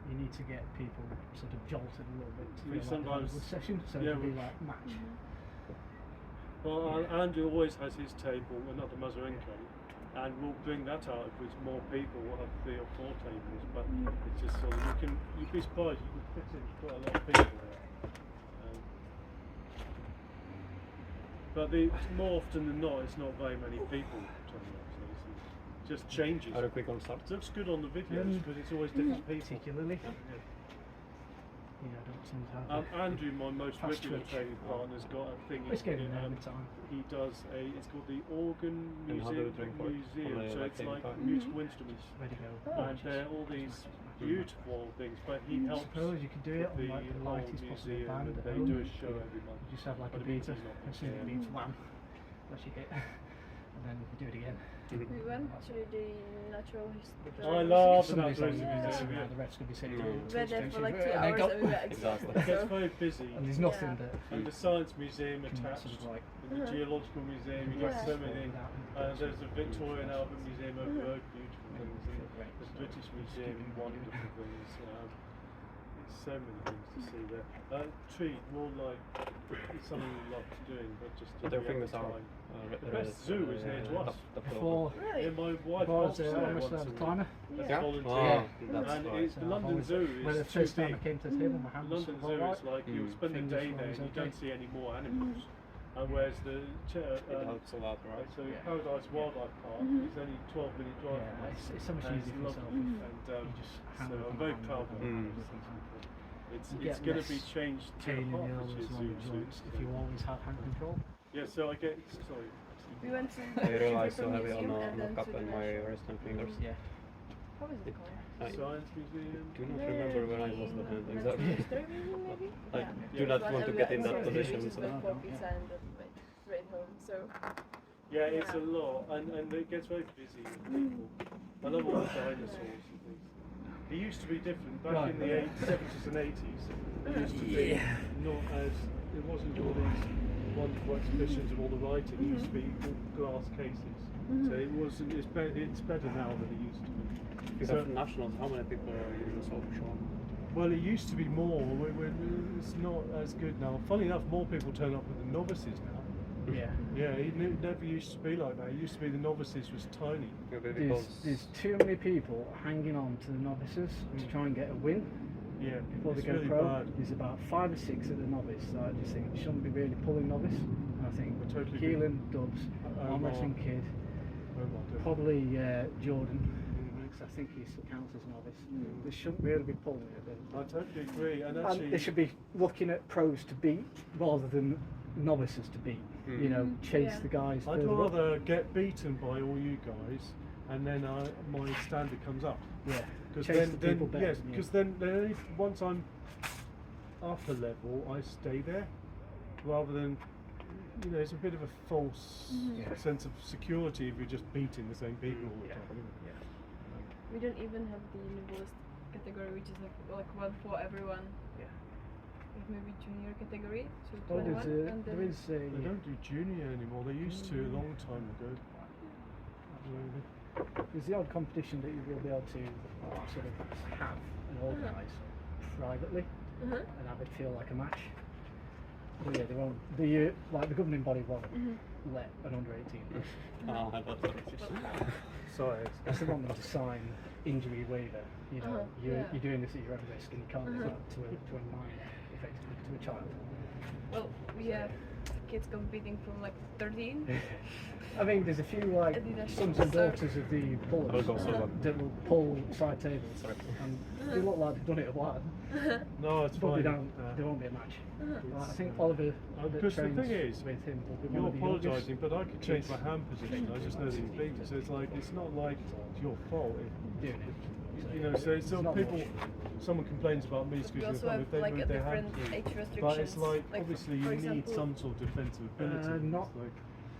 [SPEAKER 4] you need to get people sort of jolted a little bit to
[SPEAKER 1] We
[SPEAKER 4] feel like they're having a
[SPEAKER 1] sometimes-
[SPEAKER 4] good session. So
[SPEAKER 1] yeah,
[SPEAKER 4] it'll be
[SPEAKER 1] we-
[SPEAKER 4] like match.
[SPEAKER 1] Well, Andrew always has his table, another Mazurenko, and we'll bring that out if there's more people. We'll have 3 or 4 tables, but it's just sort of you'd be surprised you can fit in quite a lot of people there. But more often than not, it's not very many people turning up. So it just changes.
[SPEAKER 2] Are you quick on start?
[SPEAKER 1] It looks good on the videos because it's always different people.
[SPEAKER 4] Particularly.
[SPEAKER 1] Yeah.
[SPEAKER 4] Yeah, I don't seem to have
[SPEAKER 1] Andrew, my most
[SPEAKER 4] Fast
[SPEAKER 1] regular
[SPEAKER 4] twitch.
[SPEAKER 1] training partner, has got a thing.
[SPEAKER 4] It's getting there every time.
[SPEAKER 1] He does it's called the Organ
[SPEAKER 2] And how do you
[SPEAKER 1] Museum.
[SPEAKER 2] train for it?
[SPEAKER 1] Museum.
[SPEAKER 2] On the,
[SPEAKER 1] So
[SPEAKER 2] like,
[SPEAKER 1] it's
[SPEAKER 2] same
[SPEAKER 1] like
[SPEAKER 2] time?
[SPEAKER 1] musical instruments,
[SPEAKER 4] ready go.
[SPEAKER 1] and they're all these beautiful things. But he
[SPEAKER 4] I
[SPEAKER 1] helps
[SPEAKER 4] suppose you could do it
[SPEAKER 1] with
[SPEAKER 4] on like the
[SPEAKER 1] whole
[SPEAKER 4] lightest possible
[SPEAKER 1] museum,
[SPEAKER 4] band
[SPEAKER 1] and
[SPEAKER 4] at
[SPEAKER 1] they
[SPEAKER 4] home.
[SPEAKER 1] do a show every month.
[SPEAKER 4] You just have like
[SPEAKER 1] But
[SPEAKER 4] a
[SPEAKER 1] it means
[SPEAKER 4] beater,
[SPEAKER 1] he's not
[SPEAKER 4] as soon as it
[SPEAKER 1] there.
[SPEAKER 4] beats wham, that's your hit. And then you do it again.
[SPEAKER 3] We went to the natural history.
[SPEAKER 1] I love the
[SPEAKER 4] Somebody's
[SPEAKER 1] natural
[SPEAKER 4] like,
[SPEAKER 1] history museum.
[SPEAKER 4] the rest could be sitting
[SPEAKER 2] Mm.
[SPEAKER 4] doing
[SPEAKER 3] We were there for like 2
[SPEAKER 4] and then
[SPEAKER 3] hours
[SPEAKER 4] go-
[SPEAKER 3] and we were
[SPEAKER 2] Exactly.
[SPEAKER 3] exhausted.
[SPEAKER 1] It gets
[SPEAKER 3] So.
[SPEAKER 1] very busy.
[SPEAKER 4] And there's nothing
[SPEAKER 3] Yeah.
[SPEAKER 4] that
[SPEAKER 1] And the Science Museum
[SPEAKER 4] can
[SPEAKER 1] attached,
[SPEAKER 4] sort of like
[SPEAKER 1] and the Geological Museum, you get
[SPEAKER 3] Yeah.
[SPEAKER 1] so many.
[SPEAKER 4] without
[SPEAKER 1] There's the Victoria and Albert Museum of very beautiful things, and the British Museum, wonderful things. So many things to see there. Treat more like it's something we love doing, but just
[SPEAKER 2] But
[SPEAKER 1] every
[SPEAKER 2] everything is
[SPEAKER 1] time.
[SPEAKER 2] our
[SPEAKER 1] The best zoo is near to us.
[SPEAKER 4] Before,
[SPEAKER 3] Really?
[SPEAKER 1] Yeah, my wife
[SPEAKER 4] before I
[SPEAKER 1] helps
[SPEAKER 4] was
[SPEAKER 1] there
[SPEAKER 4] almost
[SPEAKER 1] once
[SPEAKER 4] at
[SPEAKER 1] a
[SPEAKER 4] a
[SPEAKER 1] week.
[SPEAKER 4] timer.
[SPEAKER 1] That's
[SPEAKER 2] Yeah?
[SPEAKER 1] volunteer.
[SPEAKER 2] That's
[SPEAKER 1] And
[SPEAKER 2] right.
[SPEAKER 1] it's, the London
[SPEAKER 4] always-
[SPEAKER 1] Zoo
[SPEAKER 4] when the
[SPEAKER 1] is too
[SPEAKER 4] first time I
[SPEAKER 1] big.
[SPEAKER 4] came to the table, my hand was
[SPEAKER 1] London
[SPEAKER 4] sort of
[SPEAKER 1] Zoo
[SPEAKER 4] all
[SPEAKER 1] is like you
[SPEAKER 2] Mm.
[SPEAKER 1] spend the
[SPEAKER 4] Fingers
[SPEAKER 1] day
[SPEAKER 4] were
[SPEAKER 1] there and
[SPEAKER 4] always
[SPEAKER 1] you don't
[SPEAKER 4] okay.
[SPEAKER 1] see any more animals. Whereas the
[SPEAKER 2] It helps a lot, right?
[SPEAKER 1] so
[SPEAKER 4] Yeah.
[SPEAKER 1] Paradise Wildlife Park is only 12-minute drive from
[SPEAKER 4] Yeah,
[SPEAKER 1] us.
[SPEAKER 4] it's so much
[SPEAKER 1] And
[SPEAKER 4] easier
[SPEAKER 1] it's
[SPEAKER 4] for yourself.
[SPEAKER 1] lovely.
[SPEAKER 4] if
[SPEAKER 1] And
[SPEAKER 4] You just
[SPEAKER 1] so
[SPEAKER 4] hand
[SPEAKER 1] I'm
[SPEAKER 4] them
[SPEAKER 1] very
[SPEAKER 4] hand
[SPEAKER 1] proud of
[SPEAKER 4] them,
[SPEAKER 1] it.
[SPEAKER 4] things happen.
[SPEAKER 1] It's
[SPEAKER 4] You get
[SPEAKER 1] going to be
[SPEAKER 4] less
[SPEAKER 1] changed to
[SPEAKER 4] Pain in the
[SPEAKER 1] Hertfordshire
[SPEAKER 4] elbows, long
[SPEAKER 1] Zoo soon.
[SPEAKER 4] joints, if you always have hand control.
[SPEAKER 1] Yeah, so I get sorry.
[SPEAKER 3] We went to
[SPEAKER 2] I
[SPEAKER 3] the
[SPEAKER 2] realized
[SPEAKER 3] Czech
[SPEAKER 2] so heavy on
[SPEAKER 3] Museum
[SPEAKER 2] the,
[SPEAKER 3] and
[SPEAKER 2] on the
[SPEAKER 3] then
[SPEAKER 2] cup
[SPEAKER 3] to the
[SPEAKER 2] and my
[SPEAKER 3] National-
[SPEAKER 2] wrist and fingers.
[SPEAKER 4] Yeah.
[SPEAKER 3] How is it called?
[SPEAKER 2] I
[SPEAKER 1] Science Museum.
[SPEAKER 2] do not remember when I was the hand
[SPEAKER 3] Natural
[SPEAKER 2] exactly.
[SPEAKER 3] History Museum, maybe?
[SPEAKER 2] I
[SPEAKER 3] Yeah.
[SPEAKER 2] do not
[SPEAKER 3] One
[SPEAKER 2] want to
[SPEAKER 3] of
[SPEAKER 2] get
[SPEAKER 3] the-
[SPEAKER 2] in that
[SPEAKER 3] one of the
[SPEAKER 2] position.
[SPEAKER 3] beaches
[SPEAKER 2] So.
[SPEAKER 3] went for pizza and then went straight home. So
[SPEAKER 1] Yeah, it's a
[SPEAKER 3] Yeah.
[SPEAKER 1] lot, and it gets very busy with people. I love all the dinosaurs and things. It used to be different back
[SPEAKER 4] Right.
[SPEAKER 1] in the 70s and 80s. It used to be not as it wasn't all these wonderful exhibitions of all the writing. It used to be all glass cases. So it wasn't. It's better now than it used to be.
[SPEAKER 2] You
[SPEAKER 1] So-
[SPEAKER 2] have nationals, how many people are you in South Shore?
[SPEAKER 1] Well, it used to be more. It's not as good now. Funny enough, more people turn up with the novices now.
[SPEAKER 4] Yeah.
[SPEAKER 1] Yeah, it never used to be like that. It used to be the novices was tiny.
[SPEAKER 4] There's too many people hanging on to the novices to try and get a win
[SPEAKER 1] Yeah,
[SPEAKER 4] before they
[SPEAKER 1] it's
[SPEAKER 4] go
[SPEAKER 1] really
[SPEAKER 4] pro.
[SPEAKER 1] bad.
[SPEAKER 4] There's about 5 or 6 at the novice, so I just think they shouldn't be really pulling novice. And I think
[SPEAKER 1] I totally agree.
[SPEAKER 4] Keelan, Dubs,
[SPEAKER 1] Omar.
[SPEAKER 4] Armwrestling Kid,
[SPEAKER 1] Oh my God.
[SPEAKER 4] probably Jordan,
[SPEAKER 1] Mhm.
[SPEAKER 4] 'cause I think he counts as novice. They shouldn't really be pulling it.
[SPEAKER 1] I totally agree, and
[SPEAKER 4] And
[SPEAKER 1] actually,
[SPEAKER 4] they should be looking at pros to beat rather than novices to beat. You know, chase
[SPEAKER 3] Yeah.
[SPEAKER 4] the guys.
[SPEAKER 1] I'd
[SPEAKER 4] further up.
[SPEAKER 1] rather get beaten by all you guys, and then my standard comes up.
[SPEAKER 4] Yeah.
[SPEAKER 1] Because
[SPEAKER 4] Chase the people better
[SPEAKER 1] yes,
[SPEAKER 4] than you.
[SPEAKER 1] because then once I'm upper level, I stay there, rather than it's a bit of a false
[SPEAKER 4] Yeah.
[SPEAKER 1] sense of security if you're just beating the same people all the
[SPEAKER 4] Yeah.
[SPEAKER 1] time.
[SPEAKER 4] Yeah.
[SPEAKER 3] we don't even have the novelist category, which is like one for everyone.
[SPEAKER 4] Yeah.
[SPEAKER 3] Like maybe junior category, so
[SPEAKER 4] Oh,
[SPEAKER 3] 21, and
[SPEAKER 4] there
[SPEAKER 3] then
[SPEAKER 4] is
[SPEAKER 1] They don't do junior anymore. They used to a long time ago.
[SPEAKER 4] there's the odd competition that you will be able to sort of have and organise privately
[SPEAKER 3] uh-huh.
[SPEAKER 4] and have it feel like a match. But yeah, they won't. The governing body won't let an under 18.
[SPEAKER 2] Ah, that's what it is.
[SPEAKER 1] Sorry.
[SPEAKER 4] Because they want them to sign injury waiver. You know,
[SPEAKER 3] Yeah.
[SPEAKER 4] you're doing this at your own risk, and you can't do that to a minor, effectively to a child.
[SPEAKER 3] Well, we have kids competing from like 13.
[SPEAKER 4] I mean, there's a few like
[SPEAKER 3] Adidas
[SPEAKER 4] sons and
[SPEAKER 3] shorts.
[SPEAKER 4] daughters of the pullers
[SPEAKER 2] I was also one.
[SPEAKER 4] that will pull side tables, and they look like they've done it a while,
[SPEAKER 1] No, it's
[SPEAKER 4] but
[SPEAKER 1] fine.
[SPEAKER 4] there won't be a match. Like, I think Oliver that
[SPEAKER 1] Because the
[SPEAKER 4] trains
[SPEAKER 1] thing is,
[SPEAKER 4] with him will be
[SPEAKER 1] You're
[SPEAKER 4] one of the youngest.
[SPEAKER 1] apologising, but I could change my
[SPEAKER 4] kids
[SPEAKER 1] hand position. I just know that he's beaten. So it's like it's not like it's your fault.
[SPEAKER 4] doing it.
[SPEAKER 1] So it's sort of
[SPEAKER 4] not
[SPEAKER 1] people.
[SPEAKER 4] much.
[SPEAKER 1] Someone complains about me
[SPEAKER 3] We
[SPEAKER 1] squeezing
[SPEAKER 3] also
[SPEAKER 1] the thumb
[SPEAKER 3] have
[SPEAKER 1] if they
[SPEAKER 3] like a
[SPEAKER 1] move their hand.
[SPEAKER 3] different age restrictions.
[SPEAKER 1] But it's like obviously
[SPEAKER 3] for
[SPEAKER 1] you need
[SPEAKER 3] example,
[SPEAKER 1] some sort of defensive ability.
[SPEAKER 4] Not
[SPEAKER 1] It's like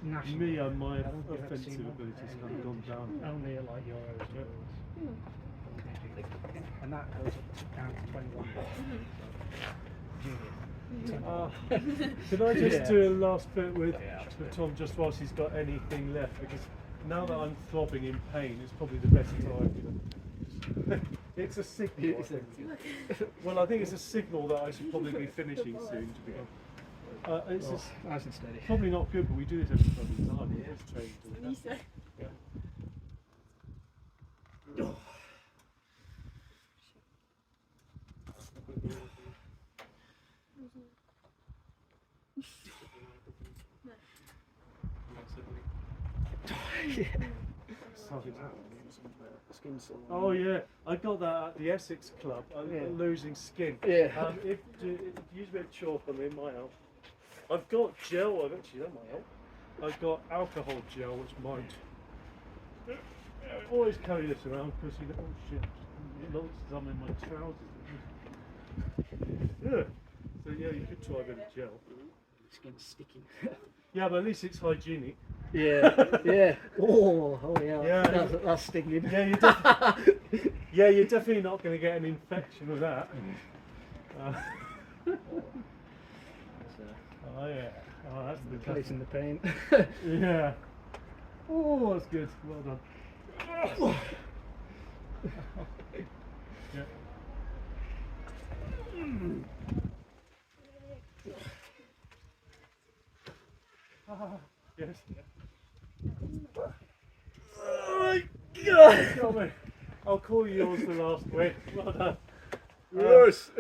[SPEAKER 4] national.
[SPEAKER 1] me and my
[SPEAKER 4] I don't think I've
[SPEAKER 1] offensive
[SPEAKER 4] seen one
[SPEAKER 1] abilities
[SPEAKER 4] at
[SPEAKER 1] kind
[SPEAKER 4] any
[SPEAKER 1] of gone
[SPEAKER 4] competition.
[SPEAKER 1] down.
[SPEAKER 4] Only at like Euros and Worlds. And that goes up down to 21. Junior.
[SPEAKER 1] Can I just
[SPEAKER 4] Yeah.
[SPEAKER 1] do a last bit with
[SPEAKER 4] Yeah, absolutely.
[SPEAKER 1] Tom just whilst he's got anything left? Because now that I'm throbbing in pain, it's probably the best time. It's a signal. I think. Well, I think it's a signal that I should probably be finishing soon. To begin. It's just
[SPEAKER 4] Nice and steady.
[SPEAKER 1] probably not good, but we do this every bloody time. We always train to do that.
[SPEAKER 3] Lisa.
[SPEAKER 1] Yeah. Sorry. Oh yeah, I got that at the Essex Club.
[SPEAKER 4] Yeah.
[SPEAKER 1] Losing skin.
[SPEAKER 4] Yeah.
[SPEAKER 1] If use a bit of chalk on me, it might help. I've got gel. Actually, that might help. I've got alcohol gel, which might. I always carry this around because oh shit, it looks some in my trousers. Yeah. So yeah, you could try a bit of gel.
[SPEAKER 4] Skin's sticking.
[SPEAKER 1] Yeah, but at least it's hygienic.
[SPEAKER 4] Yeah, yeah. Oh yeah.
[SPEAKER 1] Yeah.
[SPEAKER 4] That's stinging.
[SPEAKER 1] Yeah, you're definitely not going to get an infection with that. Oh yeah. Oh, that's the
[SPEAKER 4] Replacing the pain.
[SPEAKER 1] Yeah. Oh, that's good. Well done. Yeah. Yes. Oh my God! I'll call yours the last way. Well done.
[SPEAKER 5] Yes.